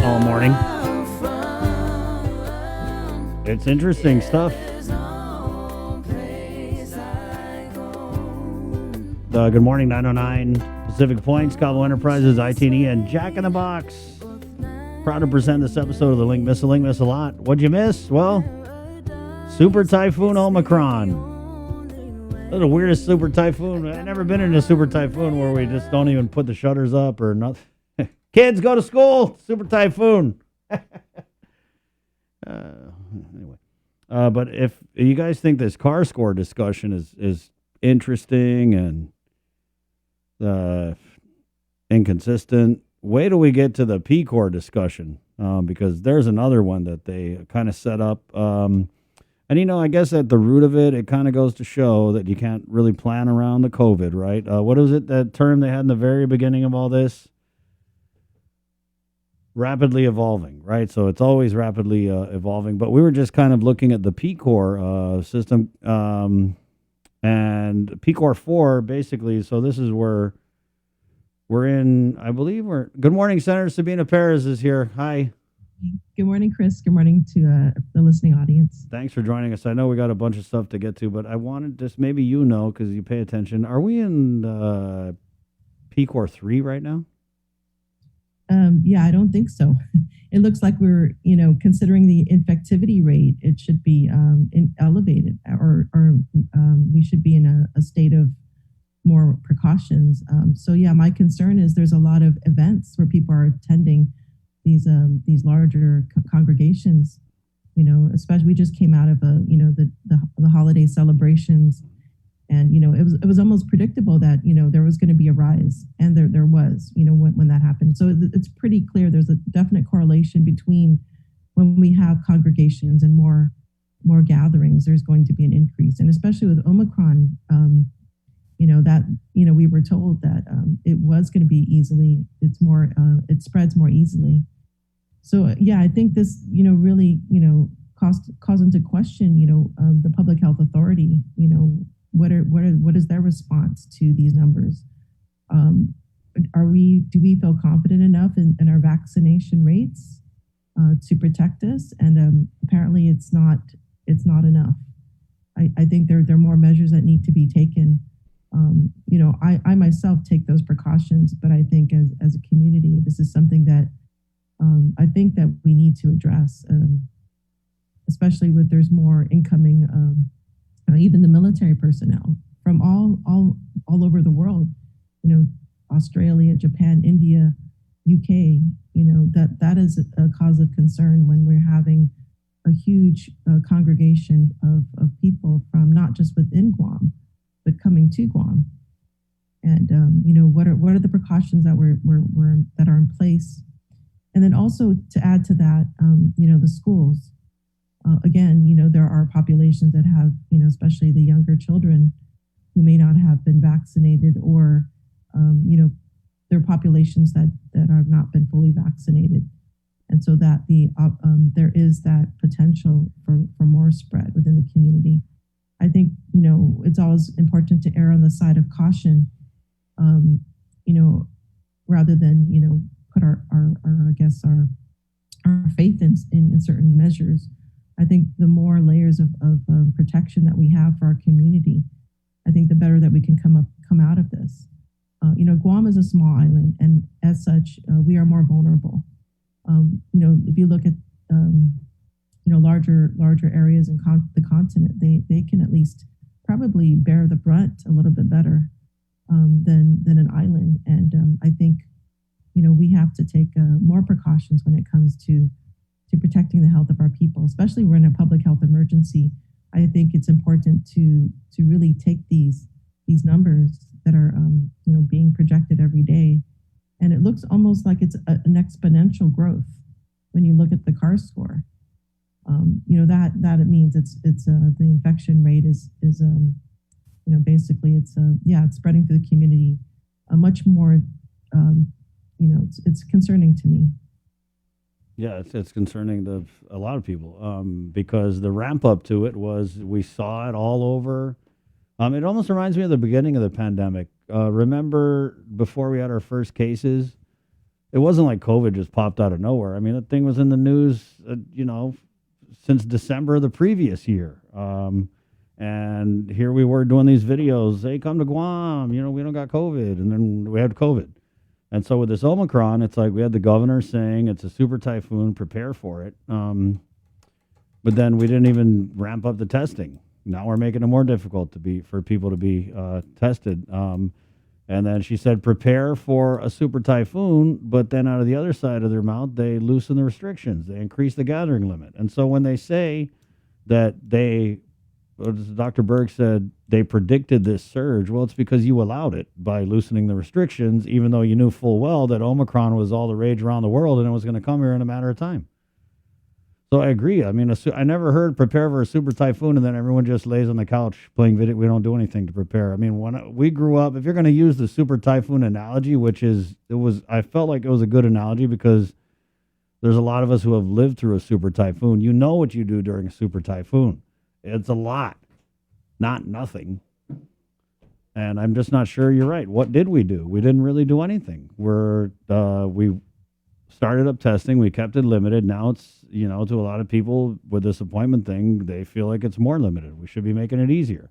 all morning. It's interesting stuff. Good morning, 909 Pacific Points, Cabo Enterprises, ITD, and Jack in the Box. Proud to present this episode of The Link. Miss a Link, miss a lot. What'd you miss? Well, Super Typhoon Omicron. That's the weirdest super typhoon. I've never been in a super typhoon where we just don't even put the shutters up or nothing. Kids, go to school. Super typhoon. Anyway. But if you guys think this car score discussion is interesting and inconsistent, wait till we get to the P-Core discussion, because there's another one that they kind of set up. And, I guess at the root of it, it kind of goes to show that you can't really plan around the COVID, right? What is it, that term they had in the very beginning of all this? Rapidly evolving, right? So it's always rapidly evolving. But we were just kind of looking at the P-Core system, and P-Core 4, basically, so this is where we're in, I believe good morning, Senator Sabina Perez is here. Hi. Good morning, Chris. Good morning to the listening audience. Thanks for joining us. I know we got a bunch of stuff to get to, but I wanted just maybe because you pay attention. Are we in P-Core 3 right now? Yeah, I don't think so. It looks like we're, considering the infectivity rate, it should be elevated, or we should be in a state of more precautions. So yeah, my concern is there's a lot of events where people are attending these larger congregations. Especially we just came out of the holiday celebrations. And, it was almost predictable that, there was going to be a rise, and there was, when that happened. So it's pretty clear there's a definite correlation between when we have congregations and more gatherings, there's going to be an increase. And especially with Omicron, we were told that it was going to be it spreads more easily. So, yeah, I think this, really, calls into question, the public health authority, what is their response to these numbers? Do we feel confident enough in our vaccination rates to protect us? And apparently it's not enough. I think there are more measures that need to be taken. I myself take those precautions, but I think as a community, this is something that I think that we need to address, especially with there's more incoming. Even the military personnel from all over the world, Australia, Japan, India, UK, that is a cause of concern when we're having a huge congregation of people from not just within Guam, but coming to Guam. And what are the precautions that that are in place? And then also to add to that, the schools. Again, there are populations that have, especially the younger children who may not have been vaccinated, or, there are populations that have not been fully vaccinated. And so that there is that potential for more spread within the community. I think, it's always important to err on the side of caution, rather than, put our faith in certain measures. I think the more layers of protection that we have for our community, I think the better that we can come out of this. Guam is a small island, and as such, we are more vulnerable. If you look at larger areas in the continent, they can at least probably bear the brunt a little bit better than an island. And I think we have to take more precautions when it comes to protecting the health of our people, especially we're in a public health emergency. I think it's important to really take these numbers that are being projected every day, and it looks almost like it's an exponential growth when you look at the CAR score. That it means it's the infection rate is basically it's spreading through the community much more. It's concerning to me. Yeah, it's concerning to a lot of people, because the ramp up to it we saw it all over. It almost reminds me of the beginning of the pandemic. Remember before we had our first cases, it wasn't like COVID just popped out of nowhere. I mean, that thing was in the news, since December of the previous year. And here we were doing these videos. Hey, come to Guam. We don't got COVID. And then we had COVID. And so with this Omicron, it's like we had the governor saying it's a super typhoon, prepare for it. But then we didn't even ramp up the testing. Now we're making it more difficult for people to be tested. And then she said, prepare for a super typhoon, but then out of the other side of their mouth, they loosen the restrictions. They increase the gathering limit. And so when they say that Dr. Berg said they predicted this surge, well, it's because you allowed it by loosening the restrictions, even though you knew full well that Omicron was all the rage around the world and it was going to come here in a matter of time. So I agree. I mean, I never heard prepare for a super typhoon and then everyone just lays on the couch playing video. We don't do anything to prepare. I mean, when we grew up, if you're going to use the super typhoon analogy, I felt like it was a good analogy because there's a lot of us who have lived through a super typhoon. You know what you do during a super typhoon. It's a lot, not nothing. And I'm just not sure you're right. What did we do? We didn't really do anything. We started up testing. We kept it limited. Now it's, to a lot of people with this appointment thing, they feel like it's more limited. We should be making it easier.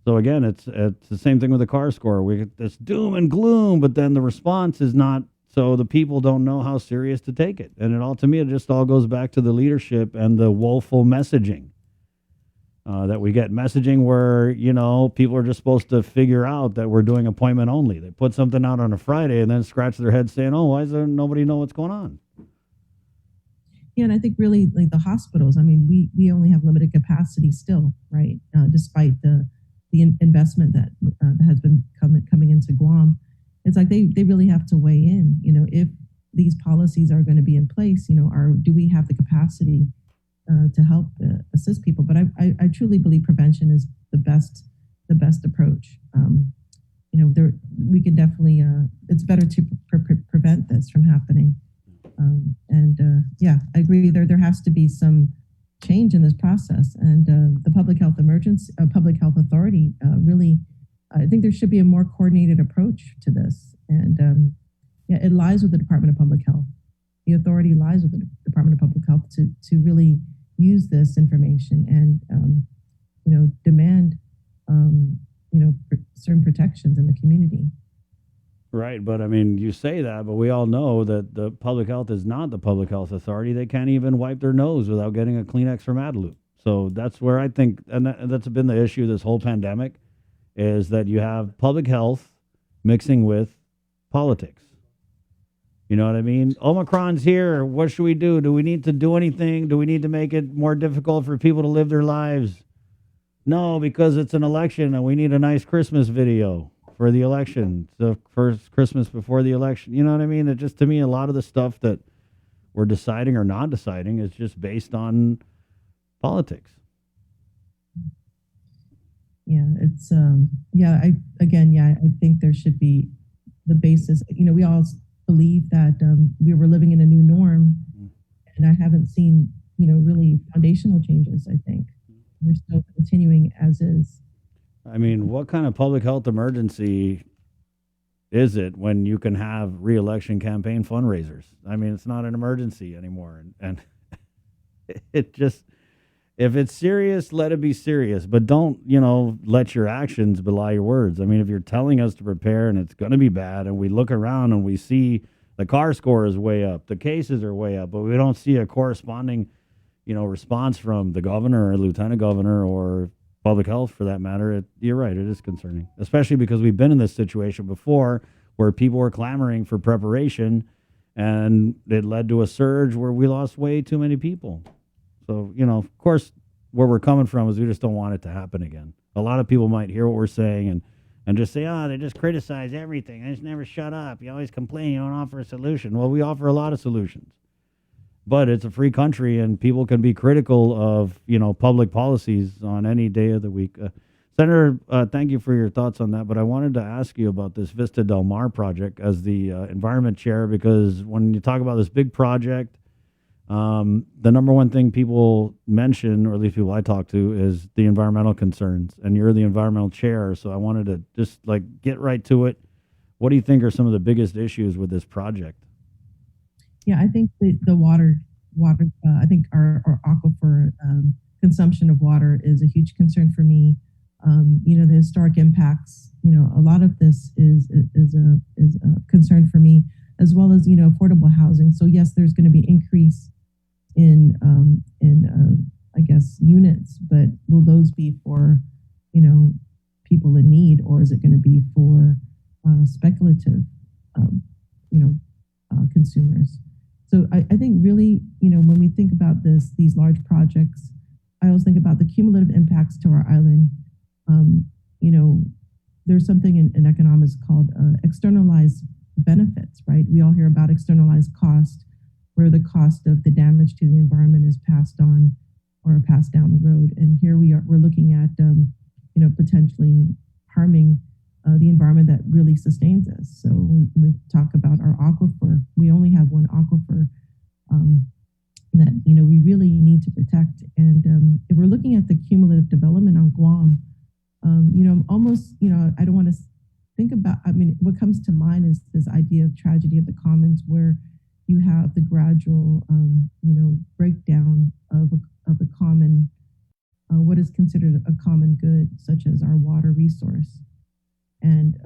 So again, it's the same thing with the CAR score. We get this doom and gloom, but then the response is not, so the people don't know how serious to take it. And to me, it just all goes back to the leadership and the woeful messaging. That we get messaging where, people are just supposed to figure out that we're doing appointment only. They put something out on a Friday and then scratch their head saying, oh, why does nobody know what's going on? Yeah, and I think really like the hospitals, I mean, we only have limited capacity still, right? Despite the investment that has been coming into Guam. It's like they really have to weigh in, if these policies are going to be in place, do we have the capacity to help assist people? But I truly believe prevention is the best approach. We can definitely, it's better to prevent this from happening. I agree. There has to be some change in this process, and the public health authority really, I think there should be a more coordinated approach to this. And it lies with the Department of Public Health. The authority lies with the Department of Public Health to really use this information and demand certain protections in the community. Right, but I mean, you say that, but we all know that the public health is not the public health authority. They can't even wipe their nose without getting a Kleenex from Adaloop. So that's where I think, and that's been the issue this whole pandemic, is that you have public health mixing with politics. You know what I mean? Omicron's here. What should we do? Do we need to do anything? Do we need to make it more difficult for people to live their lives? No, because it's an election and we need a nice Christmas video for the election, the first Christmas before the election. You know what I mean? It just, to me, a lot of the stuff that we're deciding or not deciding is just based on politics. Yeah, it's, I think there should be the basis. We all believe that we were living in a new norm, and I haven't seen, really foundational changes. I think we're still continuing as is. I mean, what kind of public health emergency is it when you can have re-election campaign fundraisers? I mean, it's not an emergency anymore. And it just, if it's serious, let it be serious. But don't, let your actions belie your words. I mean, if you're telling us to prepare and it's going to be bad, and we look around and we see the CAR score is way up, the cases are way up, but we don't see a corresponding, response from the governor or lieutenant governor or public health for that matter, you're right, it is concerning, especially because we've been in this situation before where people were clamoring for preparation and it led to a surge where we lost way too many people. So, of course, where we're coming from is we just don't want it to happen again. A lot of people might hear what we're saying and just say, they just criticize everything. They just never shut up. You always complain. You don't offer a solution. Well, we offer a lot of solutions. But it's a free country, and people can be critical of, public policies on any day of the week. Senator, thank you for your thoughts on that. But I wanted to ask you about this Vista Del Mar project as the environment chair, because when you talk about this big project, the number one thing people mention, or at least people I talk to, is the environmental concerns. And you're the environmental chair, so I wanted to just get right to it. What do you think are some of the biggest issues with this project? Yeah, I think the water. I think our aquifer consumption of water is a huge concern for me. the historic impacts. A lot of this is a concern for me, as well as affordable housing. So yes, there's going to be increase in I guess units, but will those be for people in need, or is it going to be for speculative consumers? So I think really when we think about these large projects, I always think about the cumulative impacts to our island. There's something in economics called externalized benefits, right? We all hear about externalized cost, where the cost of the damage to the environment is passed on or passed down the road. And here we're looking at, potentially harming the environment that really sustains us. So we talk about our aquifer. We only have one aquifer that, we really need to protect. And if we're looking at the cumulative development on Guam, almost, I don't want to think about, what comes to mind is this idea of tragedy of the commons, where you have the gradual, breakdown of a common, what is considered a common good, such as our water resource. And,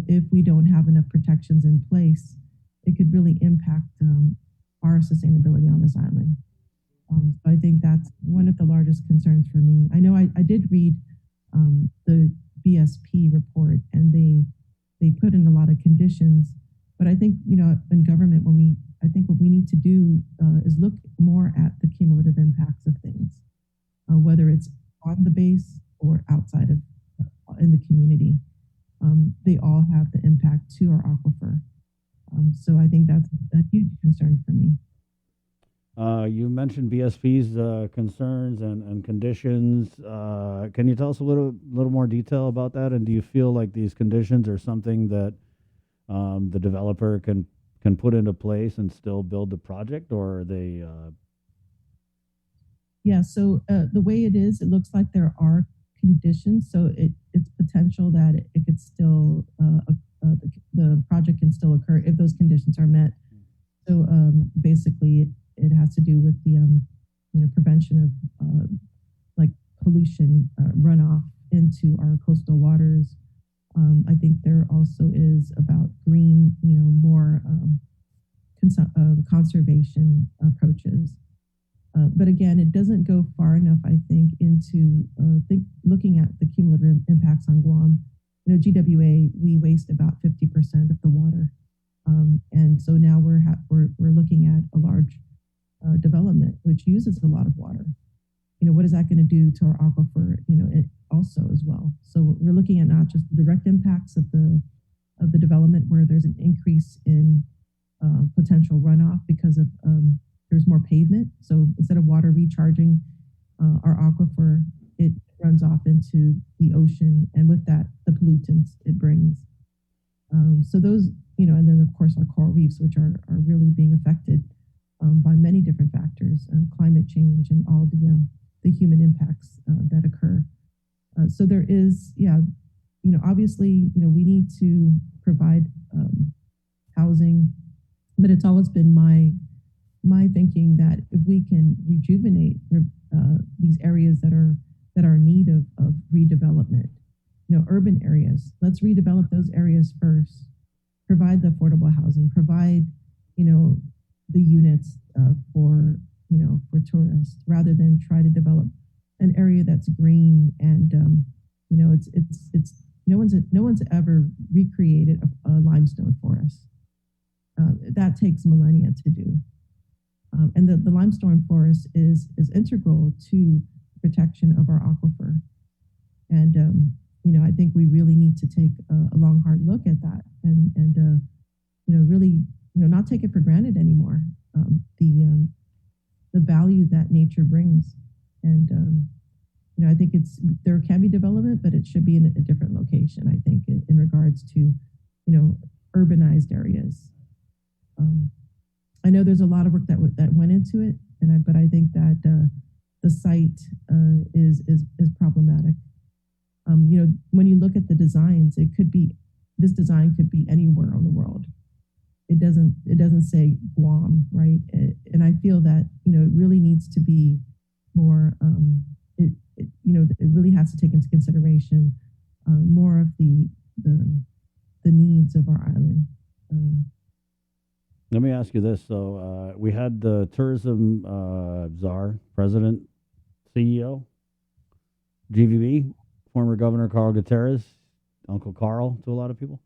if we don't have enough protections in place, it could really impact our sustainability on this island. So I think that's one of the largest concerns for me. I know I did read the BSP report, and they put in a lot of conditions, but I think, in government, I think what we need to do is look more at the cumulative impacts of things, whether it's on the base or outside of, in the community. They all have the impact to our aquifer. So I think that's a huge concern for me. You mentioned BSP's concerns and conditions. Can you tell us a little more detail about that? And do you feel like these conditions are something that the developer can put into place and still build the project, or are they? Yeah. So the way it is, it looks like there are conditions. So it's potential that it could still the project can still occur if those conditions are met. So basically, it has to do with the prevention of like pollution runoff into our coastal waters. I think there also is about green, more conservation approaches. But again, it doesn't go far enough, I think, into looking at the cumulative impacts on Guam. GWA, we waste about 50% of the water. And so now we're looking at a large development, which uses a lot of water. What is that going to do to our aquifer, it also as well. So we're looking at not just the direct impacts of the development, where there's an increase in potential runoff because of there's more pavement. So instead of water recharging our aquifer, it runs off into the ocean, and with that, the pollutants it brings. So those, and then of course our coral reefs, which are really being affected by many different factors, climate change and all the human impacts that occur. So there is, obviously, we need to provide housing, but it's always been my thinking that if we can rejuvenate these areas that are in need of redevelopment, urban areas, let's redevelop those areas first, provide the affordable housing, provide, the units for tourists, rather than try to develop an area that's green and, it's no one's ever recreated a limestone forest. That takes millennia to do. And the limestone forest is integral to protection of our aquifer. And, I think we really need to take a long, hard look at that and really, not take it for granted anymore. The value that nature brings. And, I think there can be development, but it should be in a different location, I think, in regards to, urbanized areas. I know there's a lot of work that went into it, but I think that the site is problematic. When you look at the designs, this design could be anywhere in the world. It doesn't say Guam, right? And I feel that it really needs to be more. it really has to take into consideration more of the needs of our island. Let me ask you this. So we had the tourism czar, president, CEO, GVB, former Governor Carl Gutierrez, Uncle Carl to a lot of people.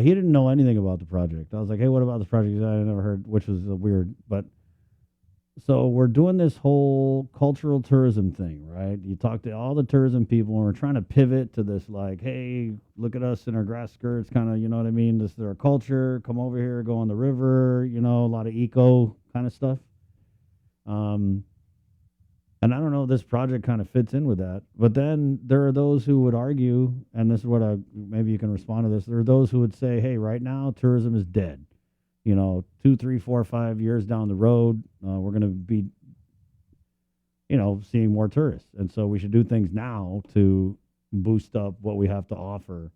He didn't know anything about the project. I was like, hey, what about this project? I never heard, which was weird. But so we're doing this whole cultural tourism thing, right? You talk to all the tourism people, and we're trying to pivot to this, like, hey, look at us in our grass skirts, kind of, you know what I mean? This is our culture. Come over here, go on the river, a lot of eco kind of stuff. And I don't know if this project kind of fits in with that. But then there are those who would argue, and this is what maybe you can respond to this. There are those who would say, hey, right now, tourism is dead. 2, 3, 4, 5 years down the road, we're going to be, seeing more tourists. And so we should do things now to boost up what we have to offer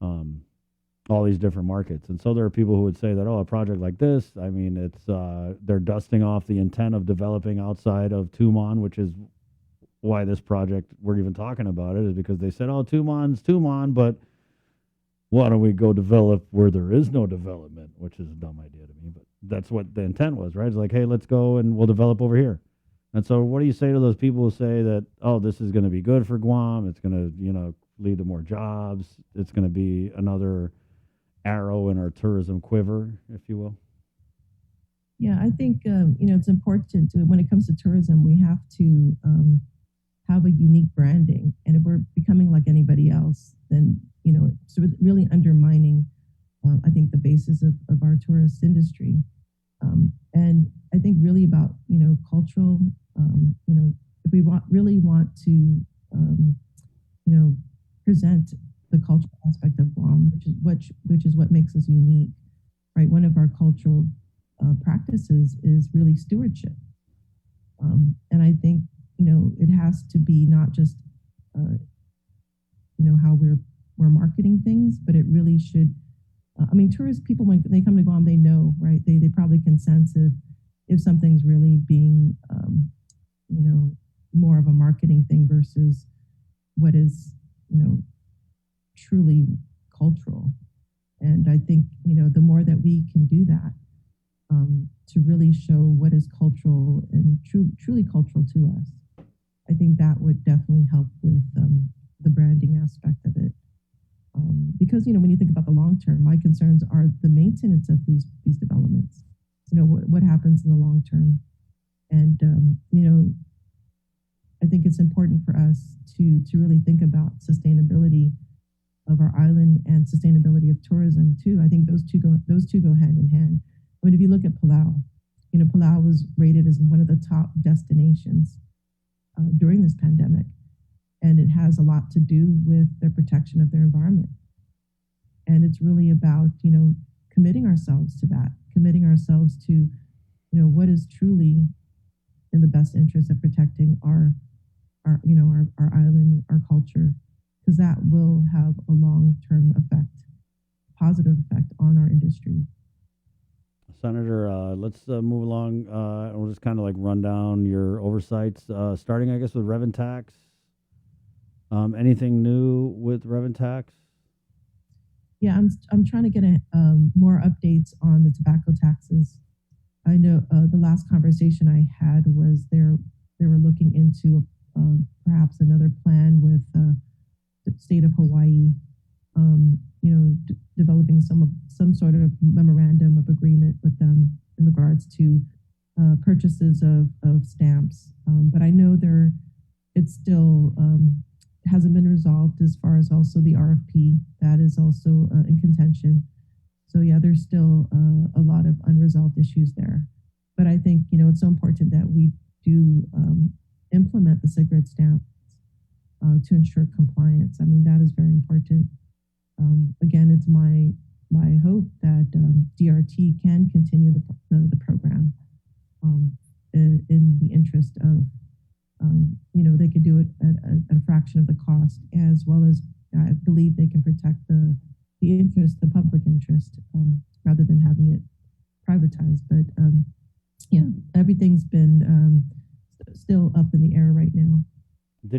all these different markets. And so there are people who would say that, a project like this, I mean, it's they're dusting off the intent of developing outside of Tumon, which is why this project, we're even talking about it, is because they said, Tumon's Tumon, but why don't we go develop where there is no development, which is a dumb idea to me, but that's what the intent was, right? It's like, hey, let's go and we'll develop over here. And so what do you say to those people who say that, this is going to be good for Guam, it's going to, lead to more jobs, it's going to be another arrow in our tourism quiver, if you will? Yeah, I think, it's important when it comes to tourism, we have to have a unique branding. And if we're becoming like anybody else, then, it's really undermining, I think, the basis of our tourist industry. And I think really about, cultural, if we really want to, present the cultural aspect of Guam, which is what makes us unique, right? One of our cultural practices is really stewardship, and I think it has to be not just how we're marketing things, but it really should. Tourist people, when they come to Guam, they know, right? They probably can sense if something's really being more of a marketing thing versus what is truly cultural. And I think, the more that we can do that, to really show what is cultural and truly cultural to us, I think that would definitely help with the branding aspect of it. Because, when you think about the long term, my concerns are the maintenance of these developments. What happens in the long term. And, I think it's important for us to really think about sustainability of our island and sustainability of tourism too. I think those two go hand in hand. If you look at Palau, Palau was rated as one of the top destinations during this pandemic, and it has a lot to do with their protection of their environment. And it's really about committing ourselves to that, committing ourselves to what is truly in the best interest of protecting our island, our culture, because that will have a long-term effect, positive effect on our industry. Senator, let's move along. We'll just kind of run down your oversights, starting, I guess, with Revenue Tax. Anything new with Revenue Tax? Yeah, I'm trying to get more updates on the tobacco taxes. I know the last conversation I had was they were looking into perhaps another plan with the state of Hawaii, developing some sort of memorandum of agreement with them in regards to purchases of stamps. But I know it still hasn't been resolved as far as also the RFP that is also in contention. So yeah, there's still a lot of unresolved issues there. But I think, it's so important that we do implement the cigarette stamps to ensure compliance. That is very important. Again, it's my hope that DRT can continue the program in the interest of, they could do it at a fraction of the cost, as well as I believe they can protect the public interest, rather than having it privatized. But everything's been still up in the air right now.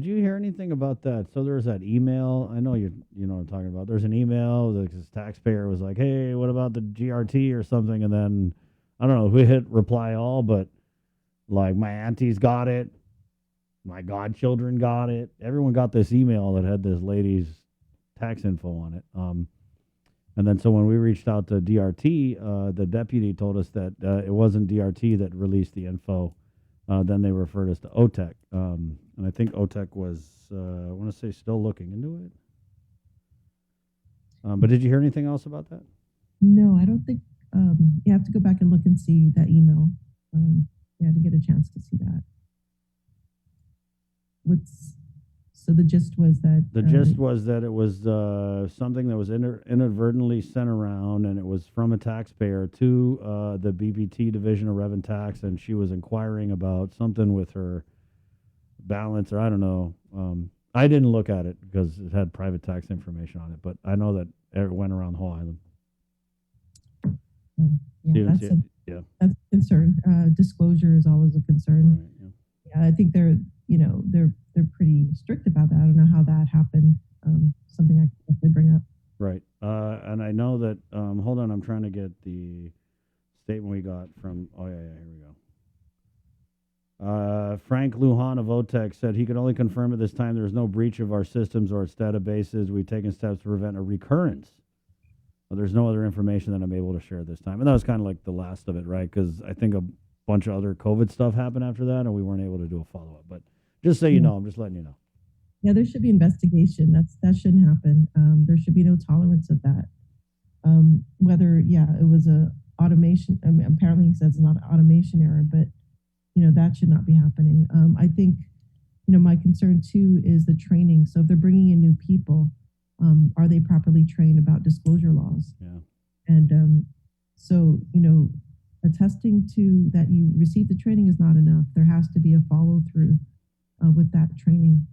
did you hear anything about that? So there was that email. I know you know what I'm talking about. There's an email. This taxpayer was like, "Hey, what about the GRT or something?" And then I don't know who hit reply all, but like my aunties got it, my godchildren got it. Everyone got this email that had this lady's tax info on it. And then so when we reached out to DRT, the deputy told us that it wasn't DRT that released the info. Then they referred us to OTEC. And I think OTEC was, I want to say, still looking into it. But did you hear anything else about that? No, I don't think. You have to go back and look and see that email. Yeah, to get a chance to see that. So the gist was that the gist was that it was something that was inadvertently sent around, and it was from a taxpayer to the BPT Division of Rev and Tax, and she was inquiring about something with her balance, or I don't know. I didn't look at it because it had private tax information on it, but I know that it went around the whole island. Yeah, that's a concern. Disclosure is always a concern. Right, yeah, I think they're pretty strict about that. I don't know how that happened. Something I can definitely bring up. Right. And I know that, hold on, I'm trying to get the statement we got from, here we go. Frank Lujan of OTEC said he could only confirm at this time there is no breach of our systems or its databases. We've taken steps to prevent a recurrence. Well, there's no other information that I'm able to share this time. And that was kind of like the last of it, right? Because I think a bunch of other COVID stuff happened after that, and we weren't able to do a follow-up. But just so you know, I'm just letting you know. Yeah, there should be investigation. That shouldn't happen. There should be no tolerance of that. Whether, it was a automation. I mean, apparently he says it's not an automation error, but that should not be happening. I think, my concern too is the training. So if they're bringing in new people, are they properly trained about disclosure laws? Yeah. And so, attesting to that you received the training is not enough. There has to be a follow through with that training.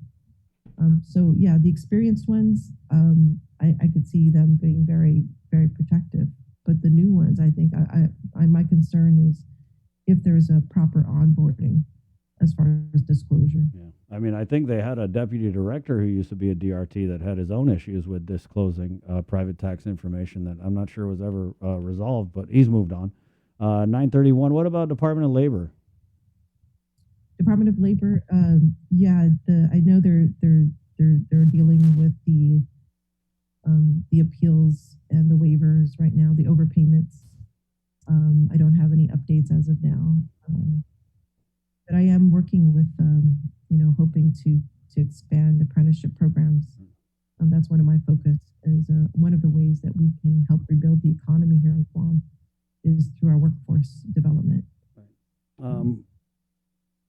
So yeah, the experienced ones, I could see them being very, very protective. But the new ones, I think, my concern is if there's a proper onboarding as far as disclosure. Yeah. I mean, I think they had a deputy director who used to be a DRT that had his own issues with disclosing private tax information that I'm not sure was ever resolved, but he's moved on. 931. What about Department of Labor? Department of Labor, I know they're dealing with the appeals and the waivers right now, the overpayments. I don't have any updates as of now, but I am working with hoping to expand apprenticeship programs. That's one of my focus. Is one of the ways that we can help rebuild the economy here in Guam is through our workforce development.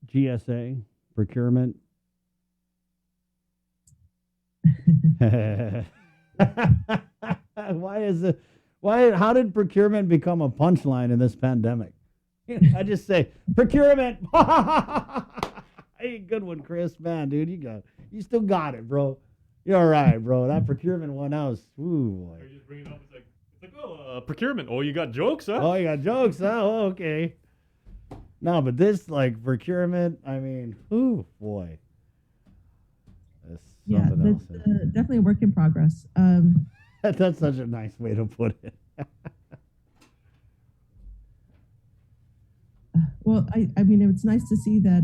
GSA, procurement. How did procurement become a punchline in this pandemic? I just say procurement. Hey, good one, Chris. Man, dude, you still got it, bro. You're all right, bro. That procurement one, that was, ooh, boy. You just bring it up. It's like, procurement. Oh, you got jokes, huh? Oh, you got jokes, huh? Oh, okay. No, but this, procurement, I mean, ooh, boy. Yeah, that's definitely a work in progress. That's such a nice way to put it. Well, I mean, it's nice to see that,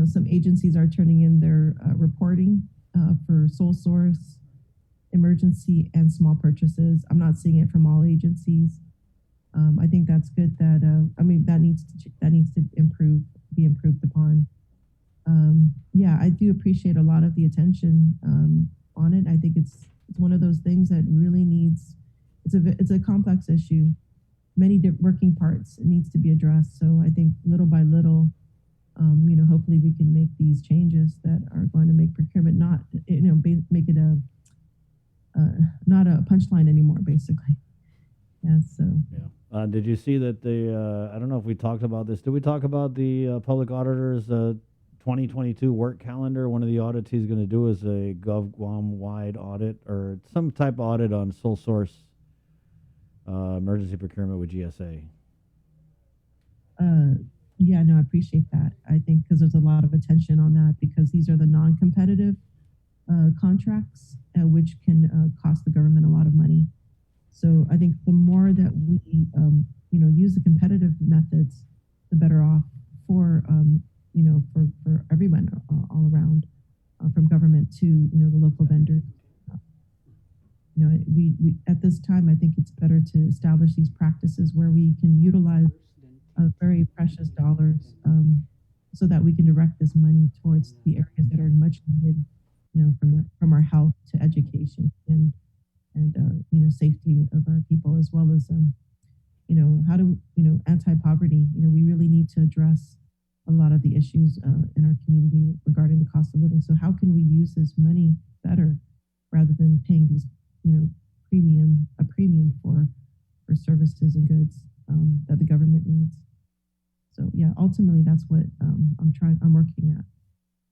some agencies are turning in their reporting for sole source, emergency, and small purchases. I'm not seeing it from all agencies. I think that's good. That needs to be improved upon. I do appreciate a lot of the attention on it. I think it's one of those things that really needs. It's a complex issue, many working parts. It needs to be addressed. So I think little by little, hopefully we can make these changes that are going to make procurement not make it not a punchline anymore, basically. Yeah. So. Yeah. Did you see that I don't know if we talked about this. Did we talk about the public auditor's 2022 work calendar? One of the audits he's going to do is a GovGuam-wide audit or some type of audit on sole source emergency procurement with GSA. Yeah, no, I appreciate that. I think because there's a lot of attention on that because these are the non-competitive contracts, which can cost the government a lot of money. So I think the more that we, use the competitive methods, the better off for, for everyone all around, from government to, the local vendors. We at this time, I think it's better to establish these practices where we can utilize very precious dollars so that we can direct this money towards the areas that are much needed, from our health to education and safety of our people, as well as, how to, anti-poverty. We really need to address a lot of the issues in our community regarding the cost of living. So how can we use this money better rather than paying these, premium for services and goods that the government needs? So yeah, ultimately that's what I'm working at.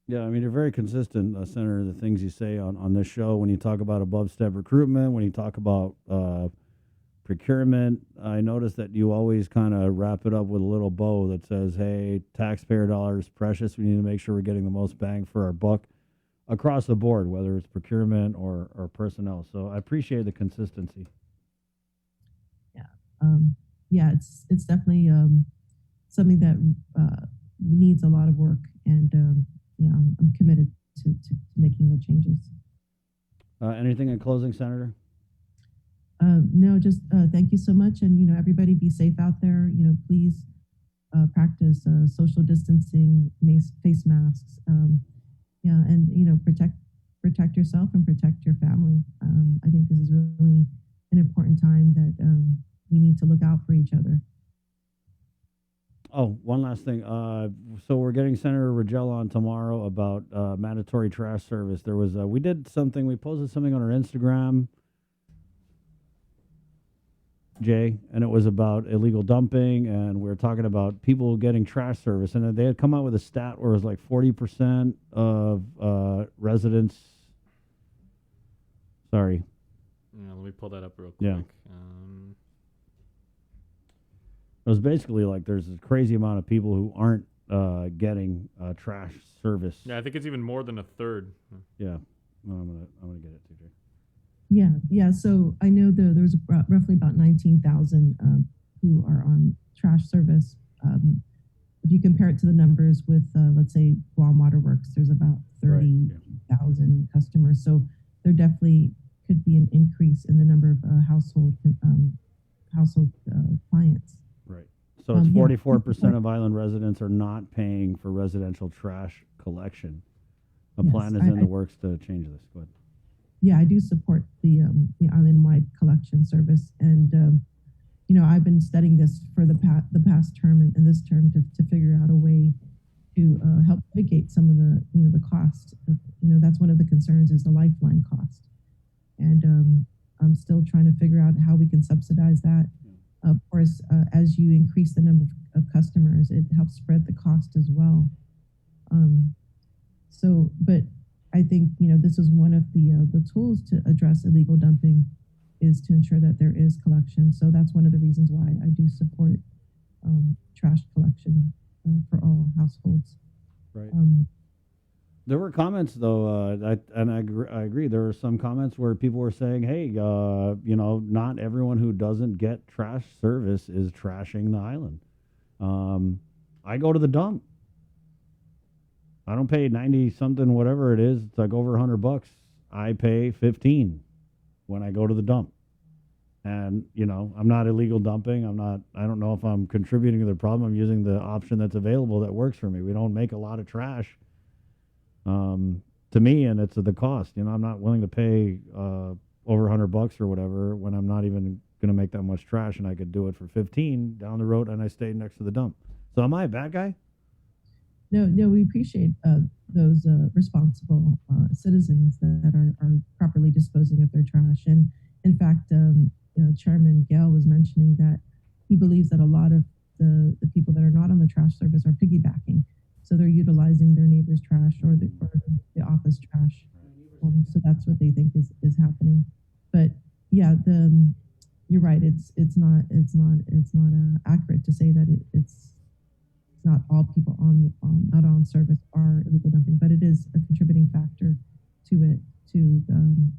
Yeah, I mean, you're very consistent, Senator, the things you say on this show when you talk about above-step recruitment, when you talk about procurement. I notice that you always kind of wrap it up with a little bow that says, hey, taxpayer dollars precious. We need to make sure we're getting the most bang for our buck across the board, whether it's procurement or personnel. So I appreciate the consistency. Yeah, it's definitely something that needs a lot of work, and I'm committed to making the changes. Anything in closing, Senator? No, just thank you so much, and everybody be safe out there. Please practice social distancing, face masks, and protect yourself and protect your family. I think this is really an important time that we need to look out for each other. Oh, one last thing. So we're getting Senator Rogel on tomorrow about mandatory trash service. There was we did something. We posted something on our Instagram, Jay, and it was about illegal dumping, and we were talking about people getting trash service, and they had come out with a stat where it was like 40% of residents. Sorry. Yeah, let me pull that up real quick. Yeah. It was basically like there's a crazy amount of people who aren't getting trash service. Yeah, I think it's even more than a third. Yeah, well, I'm gonna get it, TJ. Yeah. So I know there was roughly about 19,000 who are on trash service. If you compare it to the numbers with, let's say, Guam Water Works, there's about 30,000 customers. So there definitely could be an increase in the number of household clients. Right. So it's 44% of island residents are not paying for residential trash collection. A plan is in the works to change this. Go ahead. Yeah, I do support the island-wide collection service, and I've been studying this for the past term and this term to figure out a way to help mitigate some of the cost. That's one of the concerns is the lifeline cost, and I'm still trying to figure out how we can subsidize that. Of course, as you increase the number of customers, it helps spread the cost as well. But I think this is one of the tools to address illegal dumping, is to ensure that there is collection. So that's one of the reasons why I do support trash collection for all households. Right. There were comments though, I agree. There were some comments where people were saying, "Hey, not everyone who doesn't get trash service is trashing the island." I go to the dump. I don't pay 90 something, whatever it is. It's like over $100. I pay 15 when I go to the dump. And, I'm not illegal dumping. I don't know if I'm contributing to the problem. I'm using the option that's available that works for me. We don't make a lot of trash, to me, and it's at the cost. I'm not willing to pay, over $100 or whatever when I'm not even going to make that much trash, and I could do it for 15 down the road and I stay next to the dump. So am I a bad guy? No, we appreciate those responsible citizens that are properly disposing of their trash. And in fact, Chairman Gale was mentioning that he believes that a lot of the people that are not on the trash service are piggybacking. So they're utilizing their neighbor's trash or the office trash. So that's what they think is happening. But yeah, you're right. It's not accurate to say that it's it's not all people not on service are illegal dumping, but it is a contributing factor to it,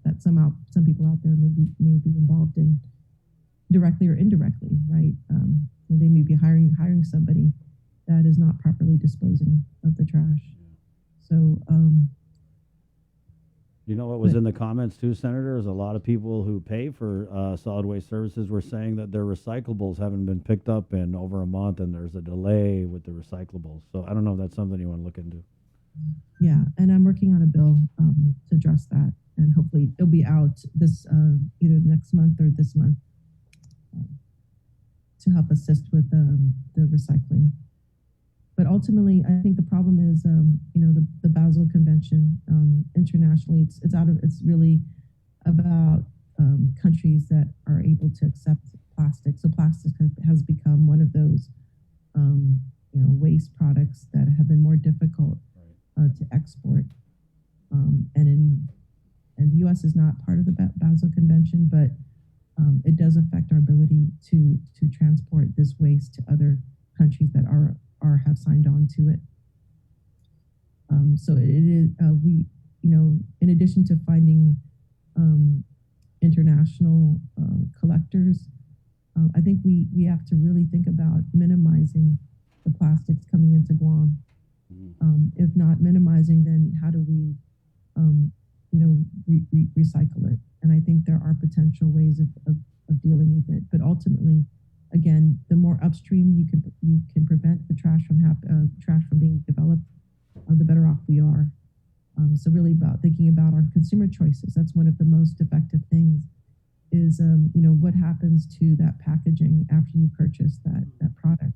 that some people out there may be involved in directly or indirectly, right? They may be hiring somebody that is not properly disposing of the trash. So, You know what was in the comments too, Senator? Is a lot of people who pay for solid waste services were saying that their recyclables haven't been picked up in over a month, and there's a delay with the recyclables. So I don't know if that's something you want to look into. yeah, and I'm working on a bill to address that, and hopefully it'll be out this either next month or this month to help assist with the recycling. But ultimately, I think the problem is, the Basel Convention internationally. It's really about countries that are able to accept plastic. So plastic has become one of those, waste products that have been more difficult to export. And the U.S. is not part of the Basel Convention, but it does affect our ability to transport this waste to other countries that have signed on to it. So it is we, in addition to finding international collectors, I think we have to really think about minimizing the plastics coming into Guam. If not minimizing, then how do we, recycle it? And I think there are potential ways of dealing with it. But ultimately, again, the more upstream you can prevent the trash from being developed, the better off we are. So really about thinking about our consumer choices. That's one of the most effective things is, what happens to that packaging after you purchase that product.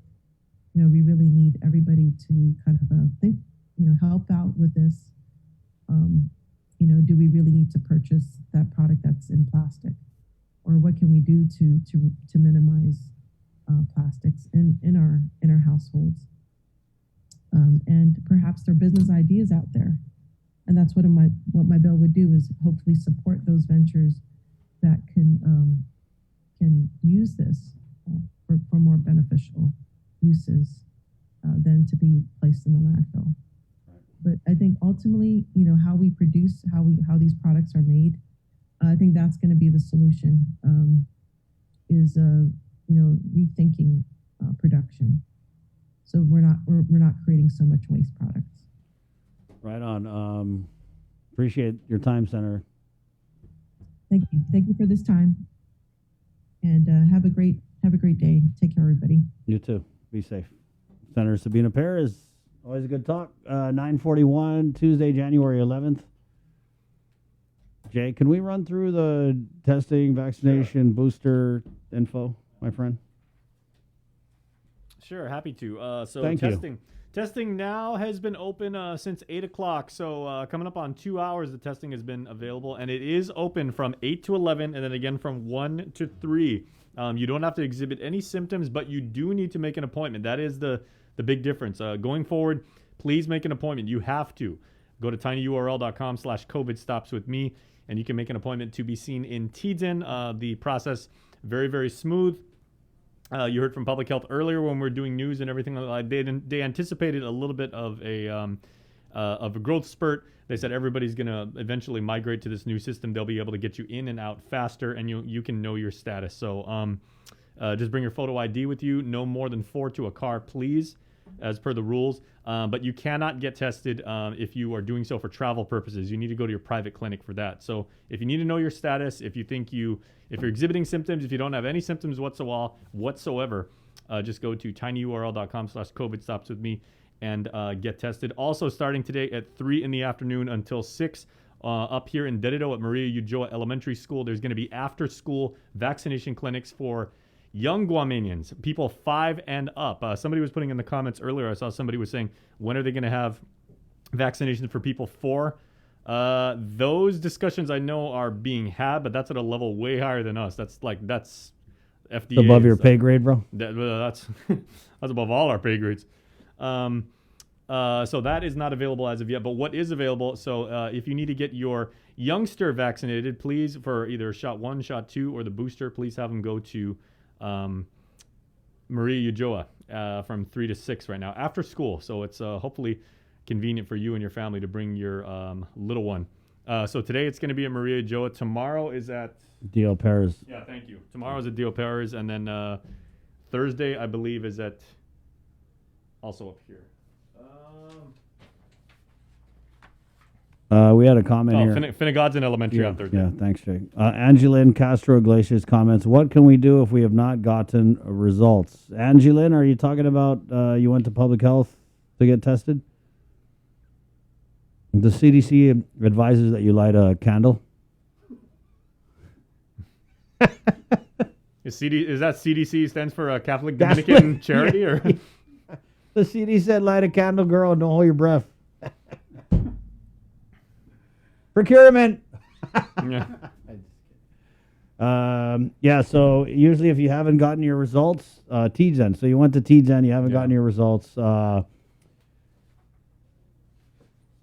We really need everybody to kind of think, help out with this. Do we really need to purchase that product that's in plastic? Or what can we do to minimize plastics in our households? And perhaps there are business ideas out there. And that's what my bill would do is hopefully support those ventures that can use this for more beneficial uses than to be placed in the landfill. But I think ultimately, how we produce, how these products are made, I think that's going to be the solution. Is rethinking production, so we're not creating so much waste products. Right on. Appreciate your time, Senator. Thank you for this time, and have a great day. Take care, everybody. You too. Be safe. Senator Sabina Perez, always a good talk. 9:41 Tuesday, January 11th. Jay, can we run through the testing, vaccination, booster info, my friend? Sure, happy to. So Thank you. Testing now has been open since 8 o'clock. So coming up on 2 hours, the testing has been available. And it is open from 8 to 11 and then again from 1 to 3. You don't have to exhibit any symptoms, but you do need to make an appointment. That is the big difference. Going forward, please make an appointment. You have to. Go to tinyurl.com/COVID stops with me, and you can make an appointment to be seen in Tiden. The process, very, very smooth. You heard from Public Health earlier when we were doing news and everything like that. They anticipated a little bit of a growth spurt. They said everybody's going to eventually migrate to this new system. They'll be able to get you in and out faster, and you can know your status. So just bring your photo ID with you. No more than 4 to a car, please, as per the rules. But you cannot get tested if you are doing so for travel purposes. You need to go to your private clinic for that. So if you need to know your status, if you're exhibiting symptoms, if you don't have any symptoms whatsoever, just go to tinyurl.com/COVID stops with me and get tested. Also starting today at 3 in the afternoon until 6 up here in Dededo at Maria Ulloa Elementary School, there's going to be after school vaccination clinics for young Guamanians, people 5 and up. Somebody was putting in the comments earlier, I saw somebody was saying, when are they going to have vaccinations for people 4? Those discussions I know are being had, but that's at a level way higher than us. That's FDA. Above your pay grade, bro? That's above all our pay grades. So that is not available as of yet, but what is available, so if you need to get your youngster vaccinated, please, for either shot 1, shot 2, or the booster, please have them go to Maria Ujoa from 3 to 6 right now after school. So it's hopefully convenient for you and your family to bring your little one. So today it's going to be at Maria Ujoa. Tomorrow is at Dio Perez. Yeah, thank you. Tomorrow is at Dio Perez, and then Thursday I believe is at also up here. We had a comment here. Finnegodson Elementary on Thursday. Yeah, thanks, Jake. Angelin Castro Iglesias comments, what can we do if we have not gotten results? Angelin, are you talking about you went to public health to get tested? The CDC advises that you light a candle. Is that CDC stands for Catholic Dominican Charity? Or The CDC said light a candle, girl, and don't hold your breath. Procurement. Yeah. So usually if you haven't gotten your results, TGen. So you went to TGen, you haven't gotten your results.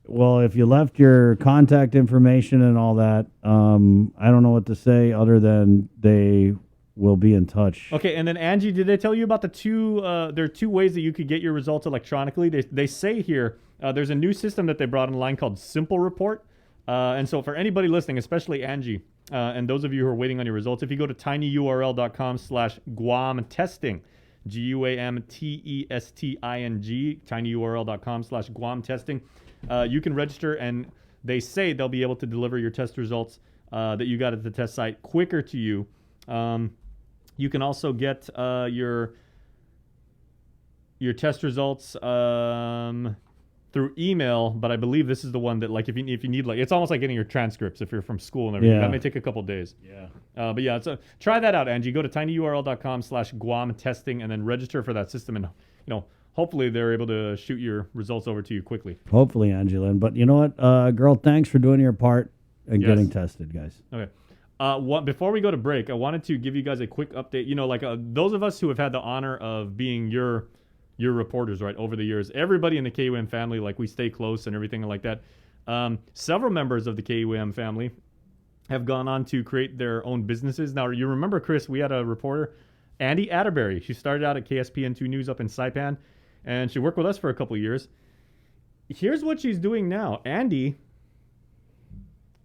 Well, if you left your contact information and all that, I don't know what to say other than they will be in touch. Okay, and then Angie, did they tell you about the two? There are 2 ways that you could get your results electronically. They say here there's a new system that they brought online called Simple Report. And so for anybody listening, especially Angie, and those of you who are waiting on your results, if you go to tinyurl.com/Guam testing, GUAMTESTING, tinyurl.com/Guam testing, you can register, and they say they'll be able to deliver your test results that you got at the test site quicker to you. You can also get your test results through email, but I believe this is the one that, like, if you need, like, it's almost like getting your transcripts if you're from school and everything. Yeah. That may take a couple days. Yeah. But yeah, try that out, Angie. Go to tinyurl.com/Guam testing and then register for that system, and hopefully they're able to shoot your results over to you quickly. Hopefully, Angelin. But you know what, girl, thanks for doing your part and getting tested, guys. Okay. Before we go to break, I wanted to give you guys a quick update. Those of us who have had the honor of being your reporters, right, over the years, everybody in the KUAM family, like, we stay close and everything like that. Several members of the KUAM family have gone on to create their own businesses. Now, you remember, Chris, we had a reporter, Andy Atterbury. She started out at KSPN2 News up in Saipan, and she worked with us for a couple of years. Here's what she's doing now. Andy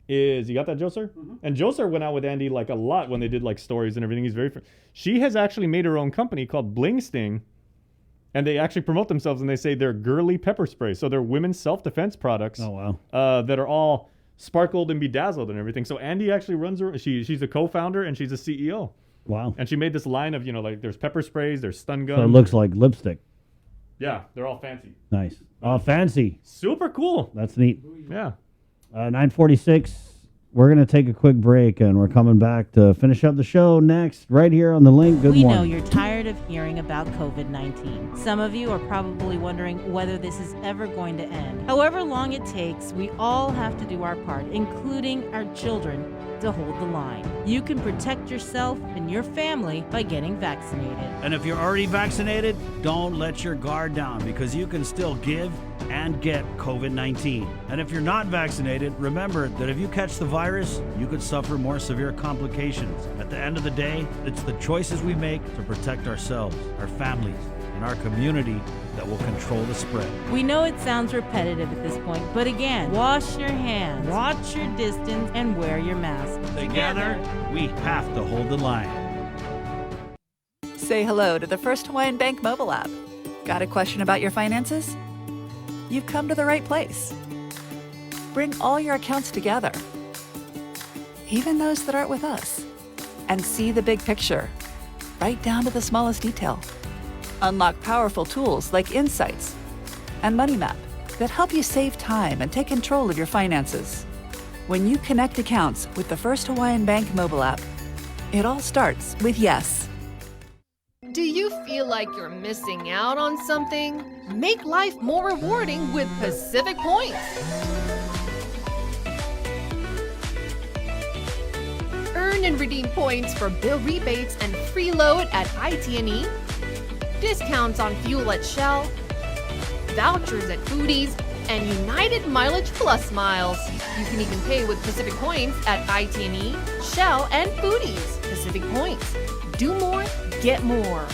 you got that, Joser? Mm-hmm. And Joser went out with Andy, like, a lot when they did, like, stories and everything. He's she has actually made her own company called Bling Sting. And they actually promote themselves, and they say they're girly pepper spray. So they're women's self-defense products. Oh, wow. That are all sparkled and bedazzled and everything. So Andy actually runs her. She's a co-founder, and she's a CEO. Wow. And she made this line of, like, there's pepper sprays, there's stun guns. So it looks like lipstick. Yeah, they're all fancy. Nice. Oh, fancy. Super cool. That's neat. Yeah. 9:46. We're going to take a quick break, and we're coming back to finish up the show next, right here on The Link. Good We morning. know you're tired of hearing about COVID-19. Some of you are probably wondering whether this is ever going to end. However long it takes, we all have to do our part, including our children, to hold the line. You can protect yourself and your family by getting vaccinated. And if you're already vaccinated, don't let your guard down, because you can still give and get COVID-19. And if you're not vaccinated, remember that if you catch the virus, you could suffer more severe complications. At the end of the day, it's the choices we make to protect ourselves, our families, and our community that will control the spread. We know it sounds repetitive at this point, but again, wash your hands, watch your distance, and wear your mask. Together, we have to hold the line. Say hello to the First Hawaiian Bank mobile app. Got a question about your finances? You've come to the right place. Bring all your accounts together, even those that aren't with us, and see the big picture, right down to the smallest detail. Unlock powerful tools like Insights and Money Map that help you save time and take control of your finances. When you connect accounts with the First Hawaiian Bank mobile app, it all starts with yes. Do you feel like you're missing out on something? Make life more rewarding with Pacific Points. Earn and redeem points for bill rebates and free load at IT&E, discounts on fuel at Shell, vouchers at Foodies, and United Mileage Plus miles. You can even pay with Pacific Points at IT&E, Shell, and Foodies. Pacific Points. Do more, get more.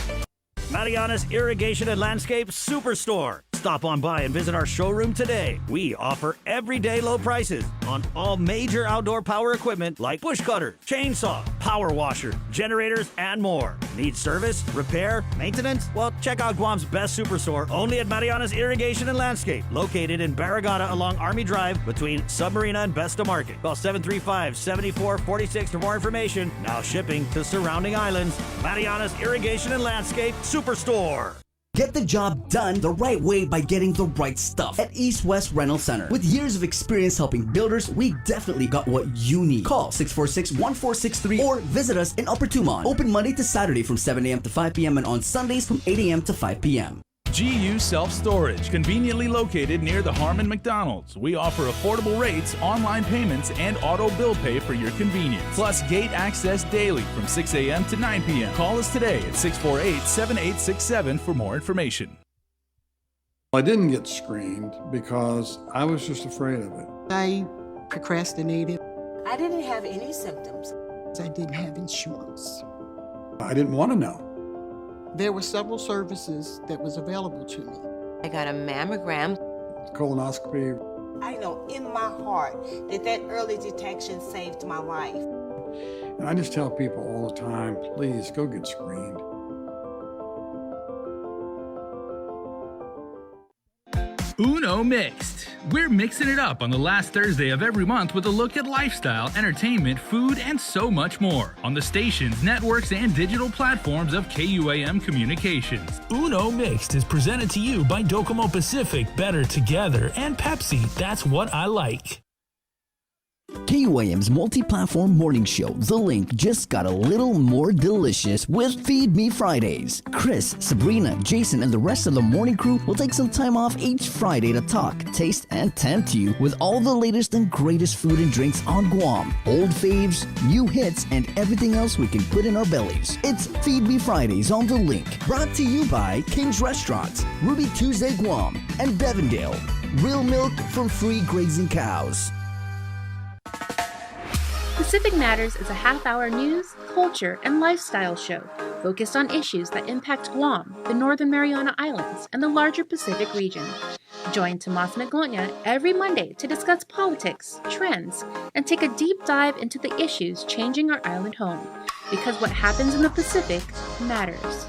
Mariana's Irrigation and Landscape Superstore. Stop on by and visit our showroom today. We offer everyday low prices on all major outdoor power equipment like bush cutters, chainsaw, power washer, generators, and more. Need service, repair, maintenance? Well, check out Guam's best superstore only at Mariana's Irrigation and Landscape, located in Barragata along Army Drive between Submarina and Besta Market. Call 735-7446 for more information. Now shipping to surrounding islands. Mariana's Irrigation and Landscape Superstore. Get the job done the right way by getting the right stuff at East West Rental Center. With years of experience helping builders, we definitely got what you need. Call 646-1463 or visit us in Upper Tumon. Open Monday to Saturday from 7 a.m. to 5 p.m. and on Sundays from 8 a.m. to 5 p.m. GU Self-Storage, conveniently located near the Harmon McDonald's. We offer affordable rates, online payments, and auto bill pay for your convenience. Plus gate access daily from 6 a.m. to 9 p.m. Call us today at 648-7867 for more information. I didn't get screened because I was just afraid of it. I procrastinated. I didn't have any symptoms. I didn't have insurance. I didn't want to know. There were several services that was available to me. I got a mammogram. Colonoscopy. I know in my heart that early detection saved my life. And I just tell people all the time, please go get screened. Uno Mixed. We're mixing it up on the last Thursday of every month with a look at lifestyle, entertainment, food, and so much more on the stations, networks, and digital platforms of KUAM Communications. Uno Mixed is presented to you by Docomo Pacific, Better Together, and Pepsi. That's what I like. KUAM's multi-platform morning show, The Link, just got a little more delicious with Feed Me Fridays. Chris, Sabrina, Jason, and the rest of the morning crew will take some time off each Friday to talk, taste, and tempt you with all the latest and greatest food and drinks on Guam. Old faves, new hits, and everything else we can put in our bellies. It's Feed Me Fridays on The Link. Brought to you by King's Restaurants, Ruby Tuesday Guam, and Devondale. Real milk from free grazing cows. Pacific Matters is a half-hour news, culture, and lifestyle show focused on issues that impact Guam, the Northern Mariana Islands, and the larger Pacific region. Join Tomas Magonia every Monday to discuss politics, trends, and take a deep dive into the issues changing our island home, because what happens in the Pacific matters.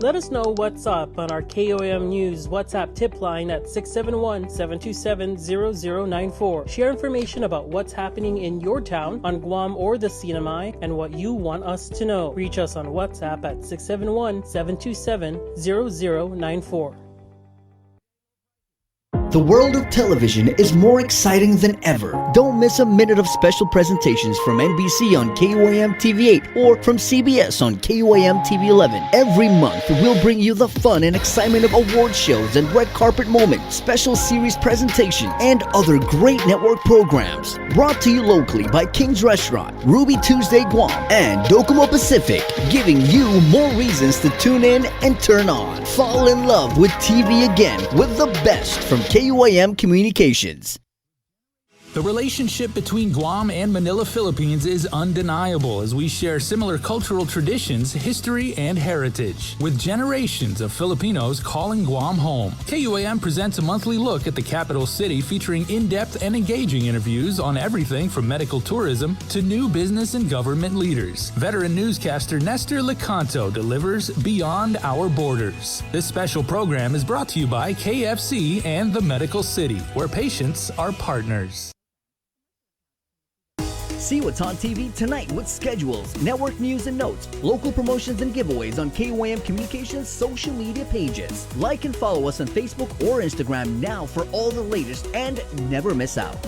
Let us know what's up on our KOM News WhatsApp tip line at 671-727-0094. Share information about what's happening in your town, on Guam or the CNMI, and what you want us to know. Reach us on WhatsApp at 671-727-0094. The world of television is more exciting than ever. Don't miss a minute of special presentations from NBC on KUAM TV8 or from CBS on KUAM TV11. Every month, we'll bring you the fun and excitement of award shows and red carpet moments, special series presentation, and other great network programs. Brought to you locally by King's Restaurant, Ruby Tuesday Guam, and Docomo Pacific, giving you more reasons to tune in and turn on. Fall in love with TV again with the best from KUAM Communications. The relationship between Guam and Manila, Philippines is undeniable as we share similar cultural traditions, history, and heritage, with generations of Filipinos calling Guam home. KUAM presents a monthly look at the capital city featuring in-depth and engaging interviews on everything from medical tourism to new business and government leaders. Veteran newscaster Nestor Lecanto delivers Beyond Our Borders. This special program is brought to you by KFC and the Medical City, where patients are partners. See what's on TV tonight with schedules, network news and notes, local promotions and giveaways on KUAM Communications social media pages. Like and follow us on Facebook or Instagram now for all the latest and never miss out.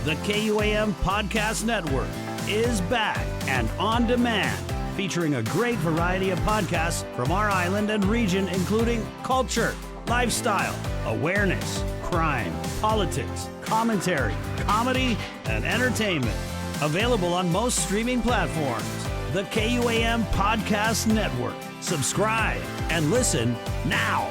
The KUAM Podcast Network is back and on demand, featuring a great variety of podcasts from our island and region, including culture, lifestyle, awareness, crime, politics, commentary, comedy, and entertainment. Available on most streaming platforms. The KUAM Podcast Network. Subscribe and listen now.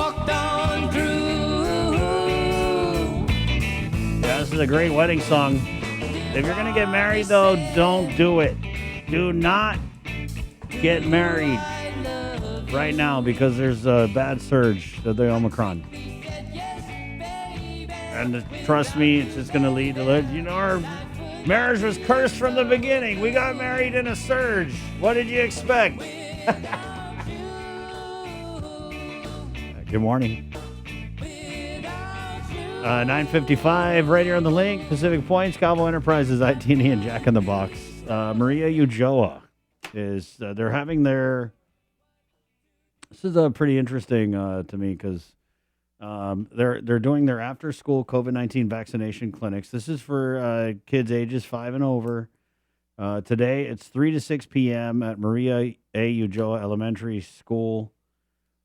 walked on through. Yeah, this is a great wedding song. If you're going to get married, though, don't do it. Do not get married right now because there's a bad surge of the Omicron. And trust me, it's just going to lead to, our marriage was cursed from the beginning. We got married in a surge. What did you expect? Good morning. 9:55 right here on the link. Pacific Points, Cabo Enterprises, ITN and Jack in the Box. Maria Ulloa is, they're having their, this is pretty interesting to me because they're doing their after-school COVID-19 vaccination clinics. This is for kids ages 5 and over. Today, it's 3 to 6 p.m. at Maria A. Ulloa Elementary School.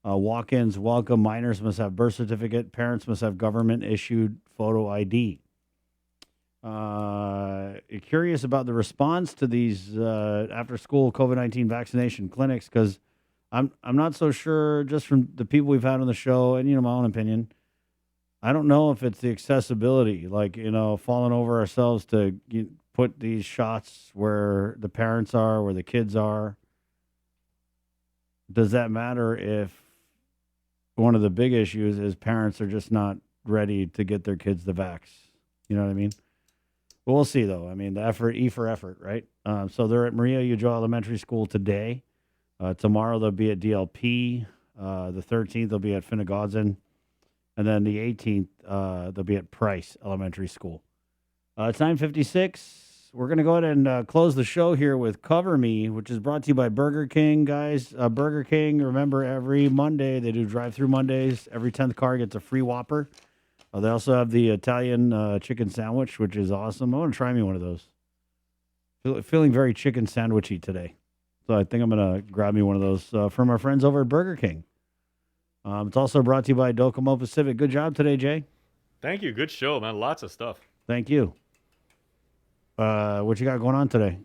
Walk-ins welcome. Minors must have birth certificate. Parents must have government-issued photo ID. Curious about the response to these after-school COVID-19 vaccination clinics because I'm not so sure, just from the people we've had on the show and, my own opinion, I don't know if it's the accessibility, falling over ourselves to put these shots where the parents are, where the kids are. Does that matter if one of the big issues is parents are just not ready to get their kids the vax? You know what I mean? But we'll see, though. I mean, the effort, E for effort, right? So they're at Maria Ulloa Elementary School today. Tomorrow they'll be at DLP. The 13th they'll be at Finnegodzin. And then the 18th they'll be at Price Elementary School. It's 9:56. We're going to go ahead and close the show here with Cover Me, which is brought to you by Burger King, guys. Burger King, remember, every Monday they do drive-through Mondays. Every 10th car gets a free Whopper. They also have the Italian chicken sandwich, which is awesome. I want to try me one of those. Feeling very chicken sandwichy today. So I think I'm going to grab me one of those from our friends over at Burger King. It's also brought to you by Docomo Pacific. Good job today, Jay. Thank you. Good show, man. Lots of stuff. Thank you. What you got going on today?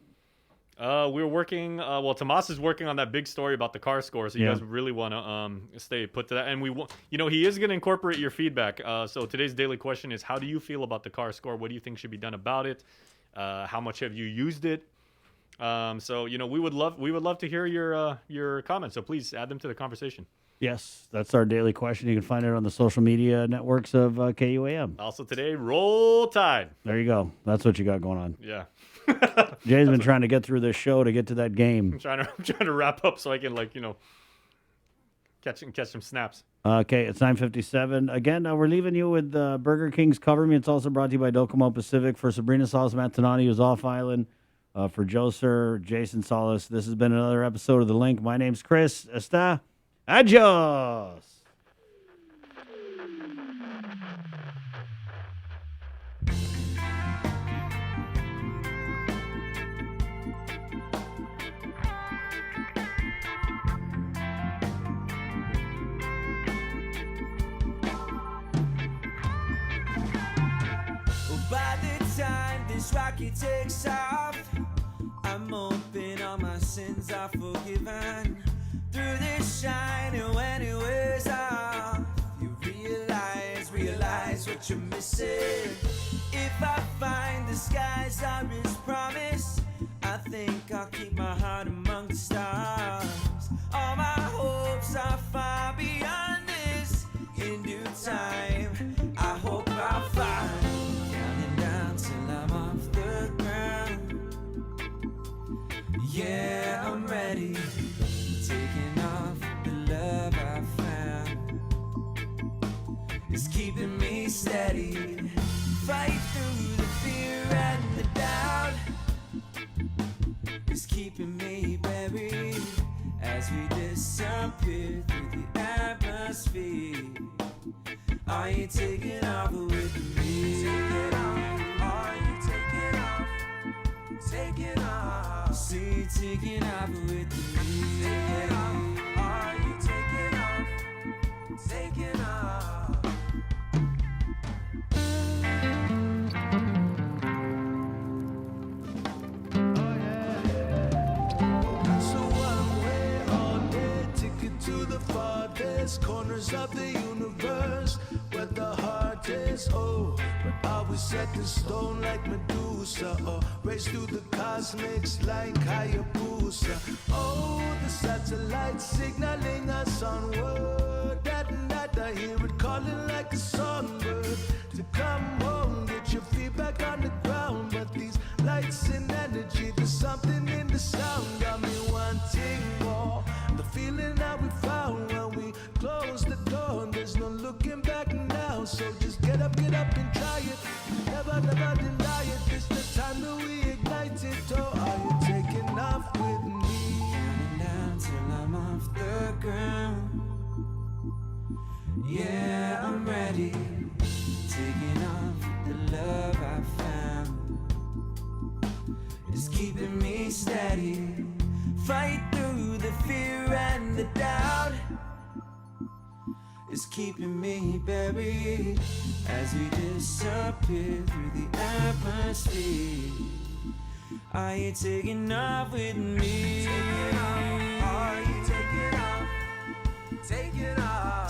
We're working. Tomas is working on that big story about the car score, so you guys really want to stay put to that. And he is going to incorporate your feedback. So today's daily question is: how do you feel about the car score? What do you think should be done about it? How much have you used it? So we would love to hear your comments. So please add them to the conversation. Yes, that's our daily question. You can find it on the social media networks of KUAM. Also today, Roll Tide. There you go. That's what you got going on. Yeah. Jay's been trying to get through this show to get to that game. I'm trying to wrap up so I can catch some snaps. Okay, it's 9:57. Again, we're leaving you with Burger King's Cover Me. It's also brought to you by Docomo Pacific. For Sabrina Salas Mantanani, who's off island. For Joe Sir, Jason Salas, this has been another episode of The Link. My name's Chris. Esta. Adios. By the time this rocket takes off, I'm hoping all my sins are forgiven. Through this shine, and when it wears off, you realize what you're missing. If I find the skies are his promise, I think I'll keep my heart among the stars. All my hopes are far beyond this. In due time, I hope I'll find. Counting down till I'm off the ground. Yeah, I'm ready. Taking off the love I found. It's keeping me steady. Fight through the fear and the doubt. It's keeping me buried as we disappear through the atmosphere. Are you taking off with me? Taking off. Are you taking off? Taking off. See you taking off with me. Taking off. Are you taking off? Taking off. So one way all day, ticket to the farthest corners of the universe, where the heart is, but are we set in stone like Medusa, or race through the cosmics like Hayabusa? Oh, the satellites signaling us onward. At night I hear it calling like a songbird to come home, get your feet back on the ground. But these lights and energy, there's something in the sound, got me wanting more. The feeling that we found when we close the door, and there's no looking back now. So just get up and try it. Never deny it. It's the time that we ignite it. Oh, are you taking off with me? Counting down till I'm off the ground. Yeah, I'm ready. Taking off the love I found. It's keeping me steady. Fight through the fear and the doubt. It's keeping me buried as we disappear through the atmosphere. Are you taking off with me? Are you taking off? Taking off.